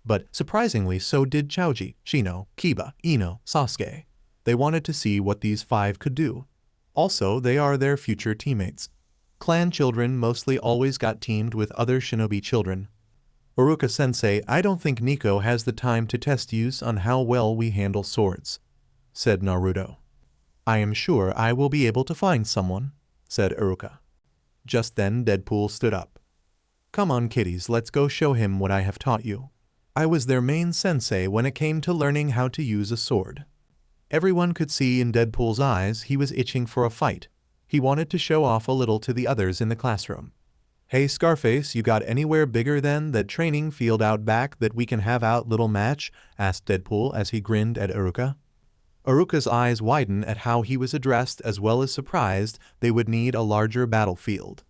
But surprisingly, so did Choji, Shino, Kiba, Ino, Sasuke. They wanted to see what these 5 could do. Also, they are their future teammates. Clan children mostly always got teamed with other shinobi children. "Iruka-sensei, I don't think Nico has the time to test use on how well we handle swords," said Naruto. "I am sure I will be able to find someone," said Iruka. Just then Deadpool stood up. "Come on kiddies, let's go show him what I have taught you. I was their main sensei when it came to learning how to use a sword." Everyone could see in Deadpool's eyes he was itching for a fight. He wanted to show off a little to the others in the classroom. Hey Scarface, you got anywhere bigger than that training field out back that we can have out little match? Asked Deadpool as he grinned at Iruka. Iruka's eyes widened at how he was addressed as well as surprised they would need a larger battlefield.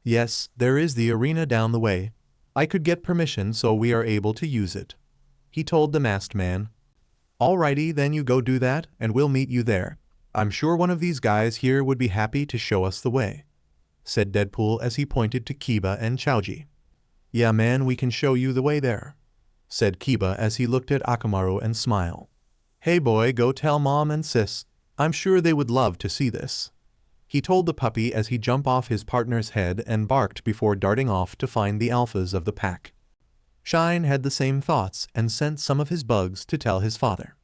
Yes, there is the arena down the way. I could get permission so we are able to use it, he told the masked man. Alrighty, then you go do that and we'll meet you there. I'm sure one of these guys here would be happy to show us the way, said Deadpool as he pointed to Kiba and Chaoji. Yeah man, we can show you the way there, said Kiba as he looked at Akamaru and smiled. Hey boy, go tell mom and sis. I'm sure they would love to see this, he told the puppy as he jumped off his partner's head and barked before darting off to find the alphas of the pack. Shine had the same thoughts and sent some of his bugs to tell his father.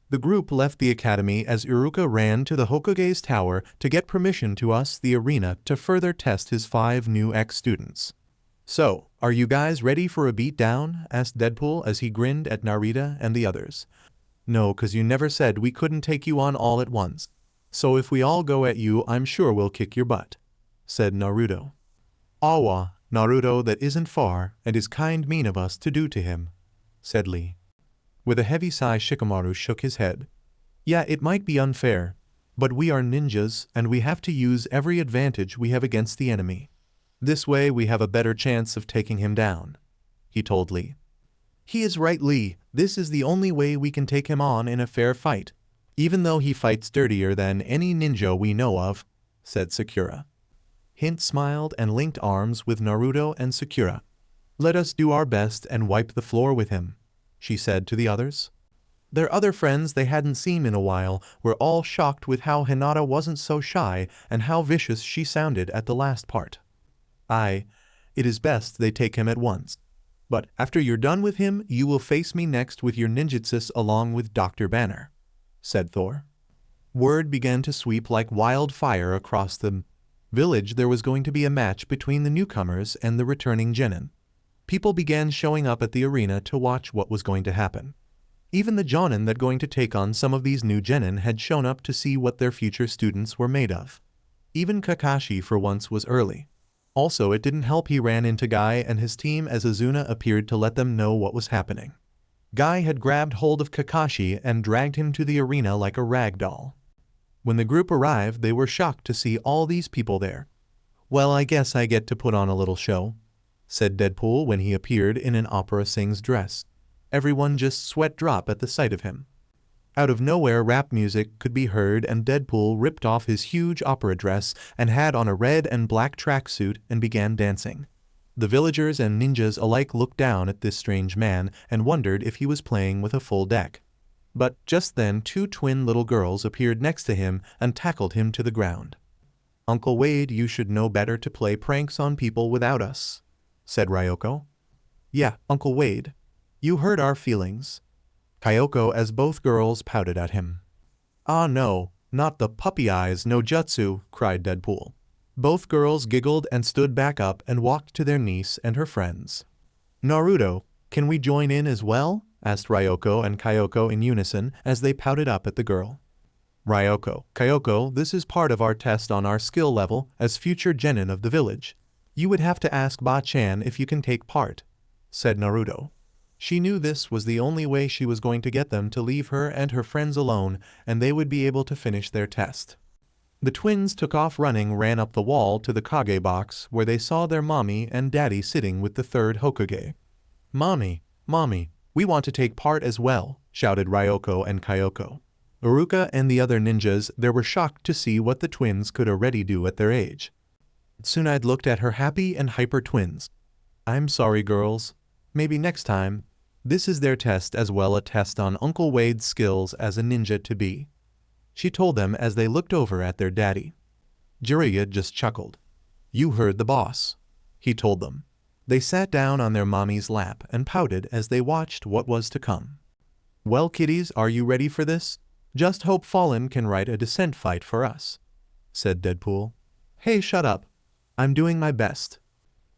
The group left the academy as Iruka ran to the Hokage's tower to get permission to us the arena to further test his 5 new ex-students. So, are you guys ready for a beatdown? Asked Deadpool as he grinned at Narita and the others. No, 'cause you never said we couldn't take you on all at once. So if we all go at you, I'm sure we'll kick your butt, said Naruto. Awa, Naruto, that isn't far, and is kind mean of us to do to him, said Lee. With a heavy sigh, Shikamaru shook his head. Yeah, it might be unfair, but we are ninjas and we have to use every advantage we have against the enemy. This way we have a better chance of taking him down, he told Lee. He is right, Lee. This is the only way we can take him on in a fair fight, even though he fights dirtier than any ninja we know of, said Sakura. Hint smiled and linked arms with Naruto and Sakura. Let us do our best and wipe the floor with him, she said to the others. Their other friends they hadn't seen in a while were all shocked with how Hinata wasn't so shy and how vicious she sounded at the last part. It is best they take him at once. But after you're done with him, you will face me next with your ninjutsus along with Dr. Banner, said Thor. Word began to sweep like wildfire across the village there was going to be a match between the newcomers and the returning Genin. People began showing up at the arena to watch what was going to happen. Even the Jonin that going to take on some of these new Genin had shown up to see what their future students were made of. Even Kakashi for once was early. Also, it didn't help he ran into Guy and his team as Azuna appeared to let them know what was happening. Guy had grabbed hold of Kakashi and dragged him to the arena like a rag doll. When the group arrived, they were shocked to see all these people there. Well, I guess I get to put on a little show, said Deadpool when he appeared in an opera sing's dress. Everyone just sweat drop at the sight of him. Out of nowhere, rap music could be heard and Deadpool ripped off his huge opera dress and had on a red and black tracksuit and began dancing. The villagers and ninjas alike looked down at this strange man and wondered if he was playing with a full deck. But just then 2 twin little girls appeared next to him and tackled him to the ground. Uncle Wade, you should know better to play pranks on people without us, said Ryoko. Yeah, Uncle Wade. You hurt our feelings, Kyoko, as both girls pouted at him. Ah no, not the puppy eyes no jutsu, cried Deadpool. Both girls giggled and stood back up and walked to their niece and her friends. Naruto, can we join in as well? Asked Ryoko and Kyoko in unison as they pouted up at the girl. Ryoko, Kyoko, this is part of our test on our skill level as future genin of the village. You would have to ask Ba-chan if you can take part, said Naruto. She knew this was the only way she was going to get them to leave her and her friends alone and they would be able to finish their test. The twins took off running, ran up the wall to the Kage box where they saw their mommy and daddy sitting with the 3rd Hokage. Mommy, we want to take part as well, shouted Ryoko and Kyoko. Iruka and the other ninjas there were shocked to see what the twins could already do at their age. Tsunade looked at her happy and hyper twins. I'm sorry girls. Maybe next time. This is their test as well, a test on Uncle Wade's skills as a ninja to be, she told them as they looked over at their daddy. Jiraiya just chuckled. You heard the boss, he told them. They sat down on their mommy's lap and pouted as they watched what was to come. Well kiddies, are you ready for this? Just hope Fallen can write a descent fight for us, said Deadpool. Hey, shut up. I'm doing my best.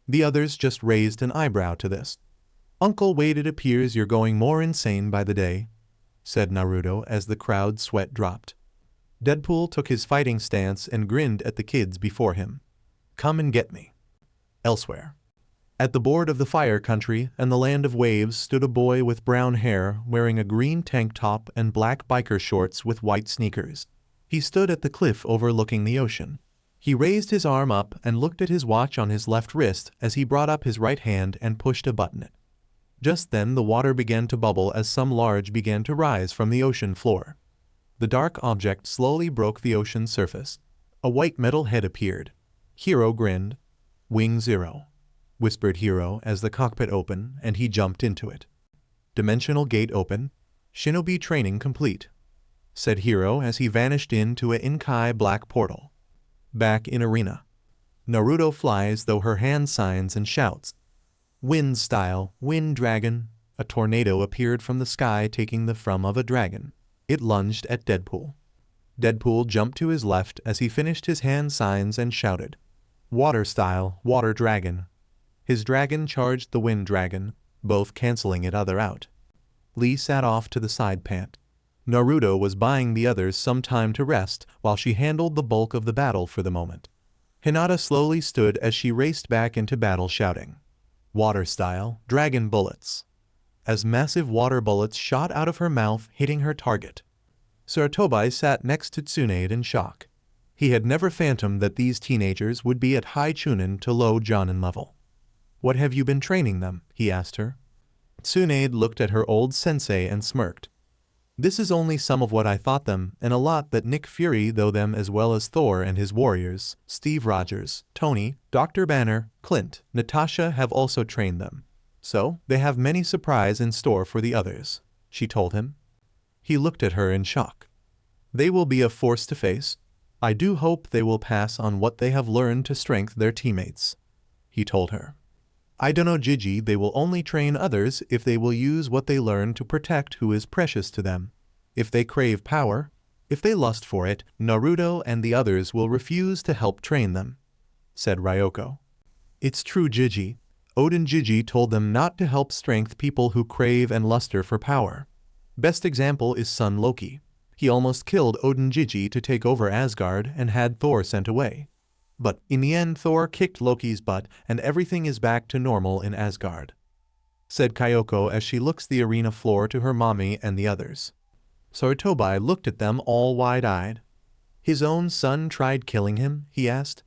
The others just raised an eyebrow to this. Uncle Wade, it appears you're going more insane by the day, said Naruto as the crowd's sweat dropped. Deadpool took his fighting stance and grinned at the kids before him. Come and get me, Elsewhere. At the board of the fire country and the land of waves stood a boy with brown hair wearing a green tank top and black biker shorts with white sneakers. He stood at the cliff overlooking the ocean. He raised his arm up and looked at his watch on his left wrist as he brought up his right hand and pushed a button. Just then the water began to bubble as some large began to rise from the ocean floor. The dark object slowly broke the ocean surface. A white metal head appeared. Hiro grinned. "Wing Zero," whispered Hiro as the cockpit opened and he jumped into it. "Dimensional gate open. Shinobi training complete," said Hiro as he vanished into a Inkai black portal. Back in arena. Naruto flies though her hand signs and shouts. "Wind style, wind dragon." A tornado appeared from the sky taking the form of a dragon. It lunged at Deadpool. Deadpool jumped to his left as he finished his hand signs and shouted, "Water style, water dragon." His dragon charged the wind dragon, both canceling each other out. Lee sat off to the side pant. Naruto was buying the others some time to rest while she handled the bulk of the battle for the moment. Hinata slowly stood as she raced back into battle shouting, "Water style, dragon bullets," as massive water bullets shot out of her mouth hitting her target. Sarutobi sat next to Tsunade in shock. He had never fathomed that these teenagers would be at high chunin to low jonin level. "What have you been training them?" he asked her. Tsunade looked at her old sensei and smirked. "This is only some of what I taught them, and a lot that Nick Fury though them as well as Thor and his warriors, Steve Rogers, Tony, Dr. Banner, Clint, Natasha have also trained them. So, they have many surprise in store for the others," she told him. He looked at her in shock. "They will be a force to face. I do hope they will pass on what they have learned to strengthen their teammates," he told her. "I dunno Gigi, they will only train others if they will use what they learn to protect who is precious to them. If they crave power, if they lust for it, Naruto and the others will refuse to help train them," said Ryoko. "It's true Gigi. Odin Gigi told them not to help strength people who crave and luster for power. Best example is son Loki. He almost killed Odin Gigi to take over Asgard and had Thor sent away. But in the end Thor kicked Loki's butt and everything is back to normal in Asgard," said Kyoko as she looks the arena floor to her mommy and the others. Sarutobi looked at them all wide-eyed. "His own son tried killing him?" he asked.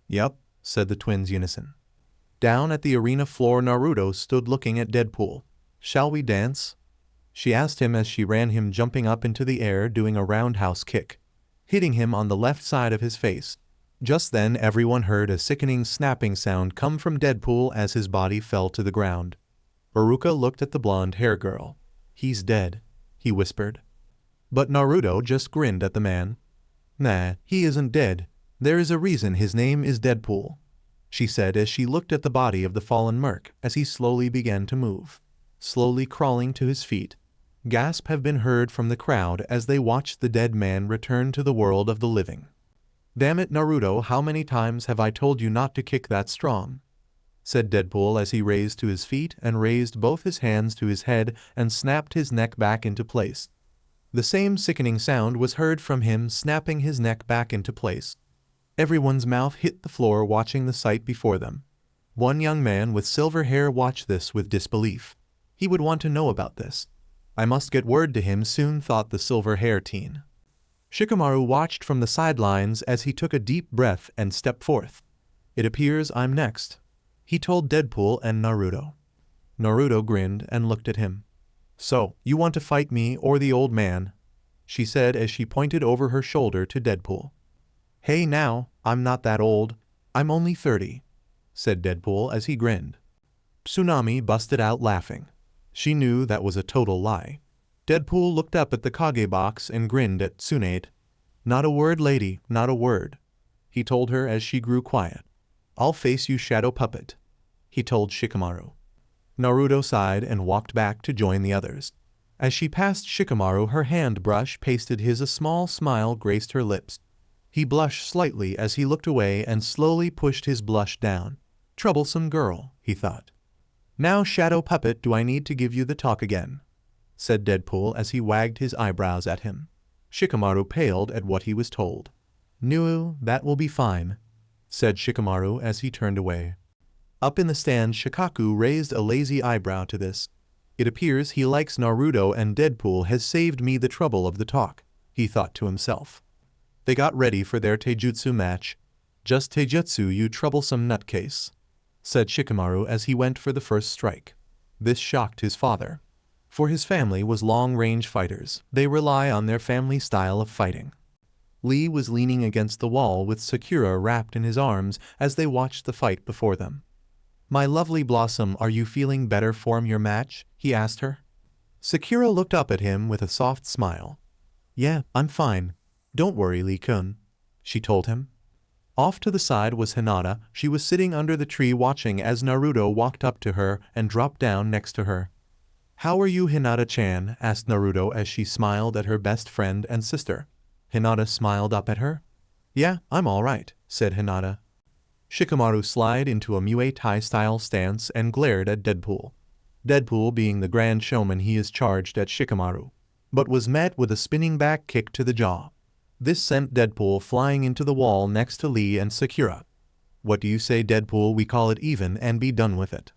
"Yup," said the twins unison. Down at the arena floor Naruto stood looking at Deadpool. "Shall we dance?" she asked him as she ran him jumping up into the air doing a roundhouse kick, hitting him on the left side of his face. Just then everyone heard a sickening snapping sound come from Deadpool as his body fell to the ground. Iruka looked at the blonde-haired girl. "He's dead," he whispered. But Naruto just grinned at the man. "Nah, he isn't dead. There is a reason his name is Deadpool," she said as she looked at the body of the fallen merc as he slowly began to move, slowly crawling to his feet. Gasps have been heard from the crowd as they watched the dead man return to the world of the living. "Damn it, Naruto, how many times have I told you not to kick that strong?" said Deadpool as he raised to his feet and raised both his hands to his head and snapped his neck back into place. The same sickening sound was heard from him snapping his neck back into place. Everyone's mouth hit the floor watching the sight before them. One young man with silver hair watched this with disbelief. He would want to know about this. "I must get word to him soon," thought the silver hair teen. Shikamaru watched from the sidelines as he took a deep breath and stepped forth. "It appears I'm next," he told Deadpool and Naruto. Naruto grinned and looked at him. "So, you want to fight me or the old man?" she said as she pointed over her shoulder to Deadpool. "Hey now, I'm not that old. I'm only 30, said Deadpool as he grinned. Tsunami busted out laughing. She knew that was a total lie. Deadpool looked up at the Kage box and grinned at Tsunade. "Not a word, lady, not a word," he told her as she grew quiet. "I'll face you, shadow puppet," he told Shikamaru. Naruto sighed and walked back to join the others. As she passed Shikamaru, her hand brush pasted his. A small smile graced her lips. He blushed slightly as he looked away and slowly pushed his blush down. "Troublesome girl," he thought. "Now, shadow puppet, do I need to give you the talk again?" said Deadpool as he wagged his eyebrows at him. Shikamaru paled at what he was told. "No, that will be fine," said Shikamaru as he turned away. Up in the stand, Shikaku raised a lazy eyebrow to this. It appears he likes Naruto and Deadpool has saved me the trouble of the talk, he thought to himself. They got ready for their taijutsu match. Just taijutsu, you troublesome nutcase, said Shikamaru as he went for the first strike. This shocked his father. For his family was long-range fighters. They rely on their family style of fighting. Lee was leaning against the wall with Sakura wrapped in his arms as they watched the fight before them. My lovely Blossom, are you feeling better from your match? He asked her. Sakura looked up at him with a soft smile. Yeah, I'm fine. Don't worry, Lee-kun, she told him. Off to the side was Hinata. She was sitting under the tree watching as Naruto walked up to her and dropped down next to her. How are you, Hinata-chan? Asked Naruto as she smiled at her best friend and sister. Hinata smiled up at her. Yeah, I'm alright, said Hinata. Shikamaru slid into a Muay Thai style stance and glared at Deadpool. Deadpool, being the grand showman, he is charged at Shikamaru, but was met with a spinning back kick to the jaw. This sent Deadpool flying into the wall next to Lee and Sakura. What do you say, Deadpool? We call it even and be done with it,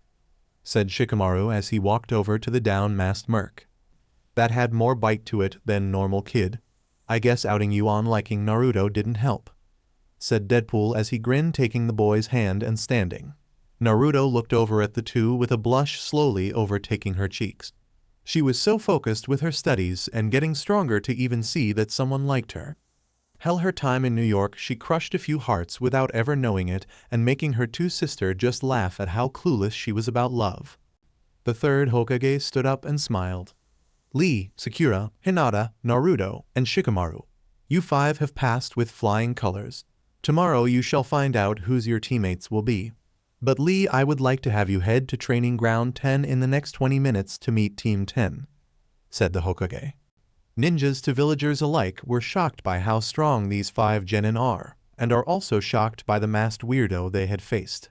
said Shikamaru as he walked over to the down-masked merc. That had more bite to it than normal, kid. I guess outing you on liking Naruto didn't help, said Deadpool as he grinned, taking the boy's hand and standing. Naruto looked over at the two with a blush slowly overtaking her cheeks. She was so focused with her studies and getting stronger to even see that someone liked her. Hell, her time in New York, she crushed a few hearts without ever knowing it and making her two sisters just laugh at how clueless she was about love. The third Hokage stood up and smiled. Lee, Sakura, Hinata, Naruto, and Shikamaru. You five have passed with flying colors. Tomorrow you shall find out whose your teammates will be. But Lee, I would like to have you head to training ground 10 in the next 20 minutes to meet Team 10, said the Hokage. Ninjas to villagers alike were shocked by how strong these 5 genin are, and are also shocked by the masked weirdo they had faced.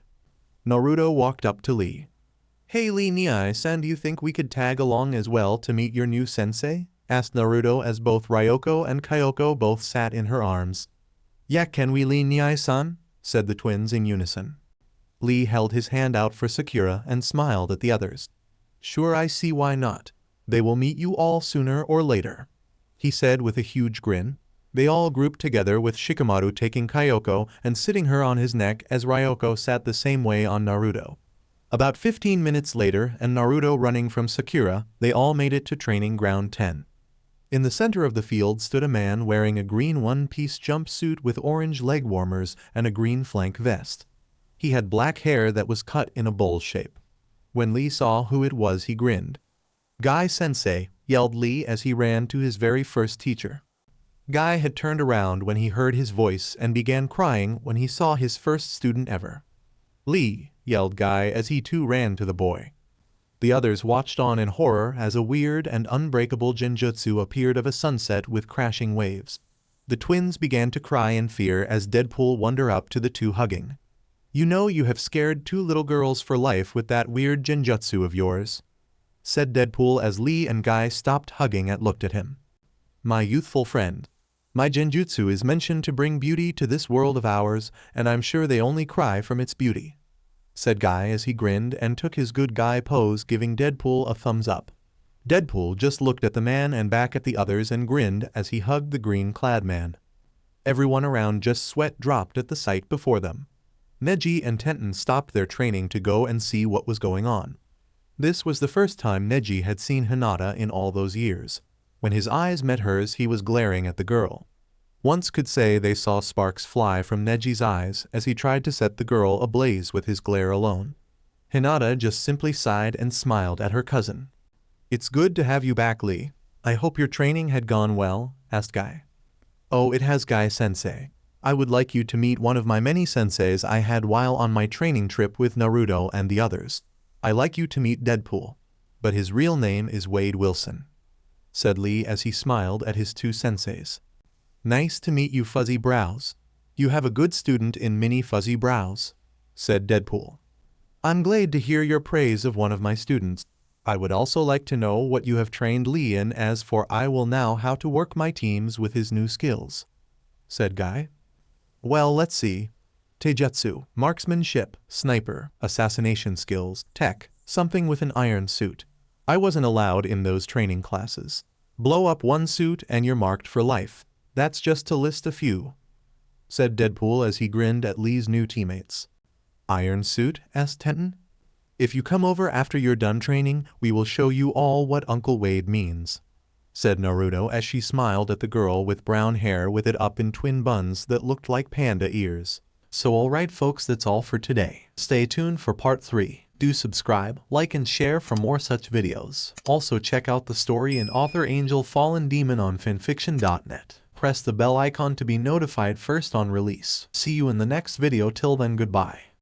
Naruto walked up to Lee. Hey Lee Niai-san, do you think we could tag along as well to meet your new sensei? Asked Naruto as both Ryoko and Kyoko both sat in her arms. Yeah, can we, Lee Niai-san? Said the twins in unison. Lee held his hand out for Sakura and smiled at the others. Sure, I see why not. They will meet you all sooner or later, he said with a huge grin. They all grouped together with Shikamaru taking Kyoko and sitting her on his neck as Ryoko sat the same way on Naruto. About 15 minutes later, and Naruto running from Sakura, they all made it to training ground 10. In the center of the field stood a man wearing a green one-piece jumpsuit with orange leg warmers and a green flank vest. He had black hair that was cut in a bowl shape. When Lee saw who it was, he grinned. Guy-sensei, yelled Lee as he ran to his very first teacher. Guy had turned around when he heard his voice and began crying when he saw his first student ever. Lee, yelled Guy as he too ran to the boy. The others watched on in horror as a weird and unbreakable genjutsu appeared of a sunset with crashing waves. The twins began to cry in fear as Deadpool wandered up to the two, hugging. You know you have scared 2 little girls for life with that weird genjutsu of yours, said Deadpool as Lee and Guy stopped hugging and looked at him. My youthful friend, my genjutsu is mentioned to bring beauty to this world of ours, and I'm sure they only cry from its beauty, said Guy as he grinned and took his good guy pose, giving Deadpool a thumbs up. Deadpool just looked at the man and back at the others and grinned as he hugged the green-clad man. Everyone around just sweat dropped at the sight before them. Neji and Tenten stopped their training to go and see what was going on. This was the first time Neji had seen Hinata in all those years. When his eyes met hers, he was glaring at the girl. Once could say they saw sparks fly from Neji's eyes as he tried to set the girl ablaze with his glare alone. Hinata just simply sighed and smiled at her cousin. It's good to have you back, Lee. I hope your training had gone well, asked Guy. Oh, it has, Guy-sensei. I would like you to meet one of my many senseis I had while on my training trip with Naruto and the others. I like you to meet Deadpool, but his real name is Wade Wilson, said Lee as he smiled at his 2 senseis. Nice to meet you, Fuzzy Brows. You have a good student in Mini Fuzzy Brows, said Deadpool. I'm glad to hear your praise of one of my students. I would also like to know what you have trained Lee in, as for I will know how to work my teams with his new skills, said Guy. Well, let's see. Taijutsu, marksmanship, sniper, assassination skills, tech, something with an iron suit. I wasn't allowed in those training classes. Blow up one suit and you're marked for life. That's just to list a few," said Deadpool as he grinned at Lee's new teammates. "Iron suit?" asked Tenton. "If you come over after you're done training, we will show you all what Uncle Wade means," said Naruto as she smiled at the girl with brown hair with it up in twin buns that looked like panda ears. So alright folks, that's all for today. Stay tuned for part 3. Do subscribe, like and share for more such videos. Also check out the story and author AngelFallenDemon on FANFICTIONnet. Press the bell icon to be notified first on release. See you in the next video. Till then, goodbye.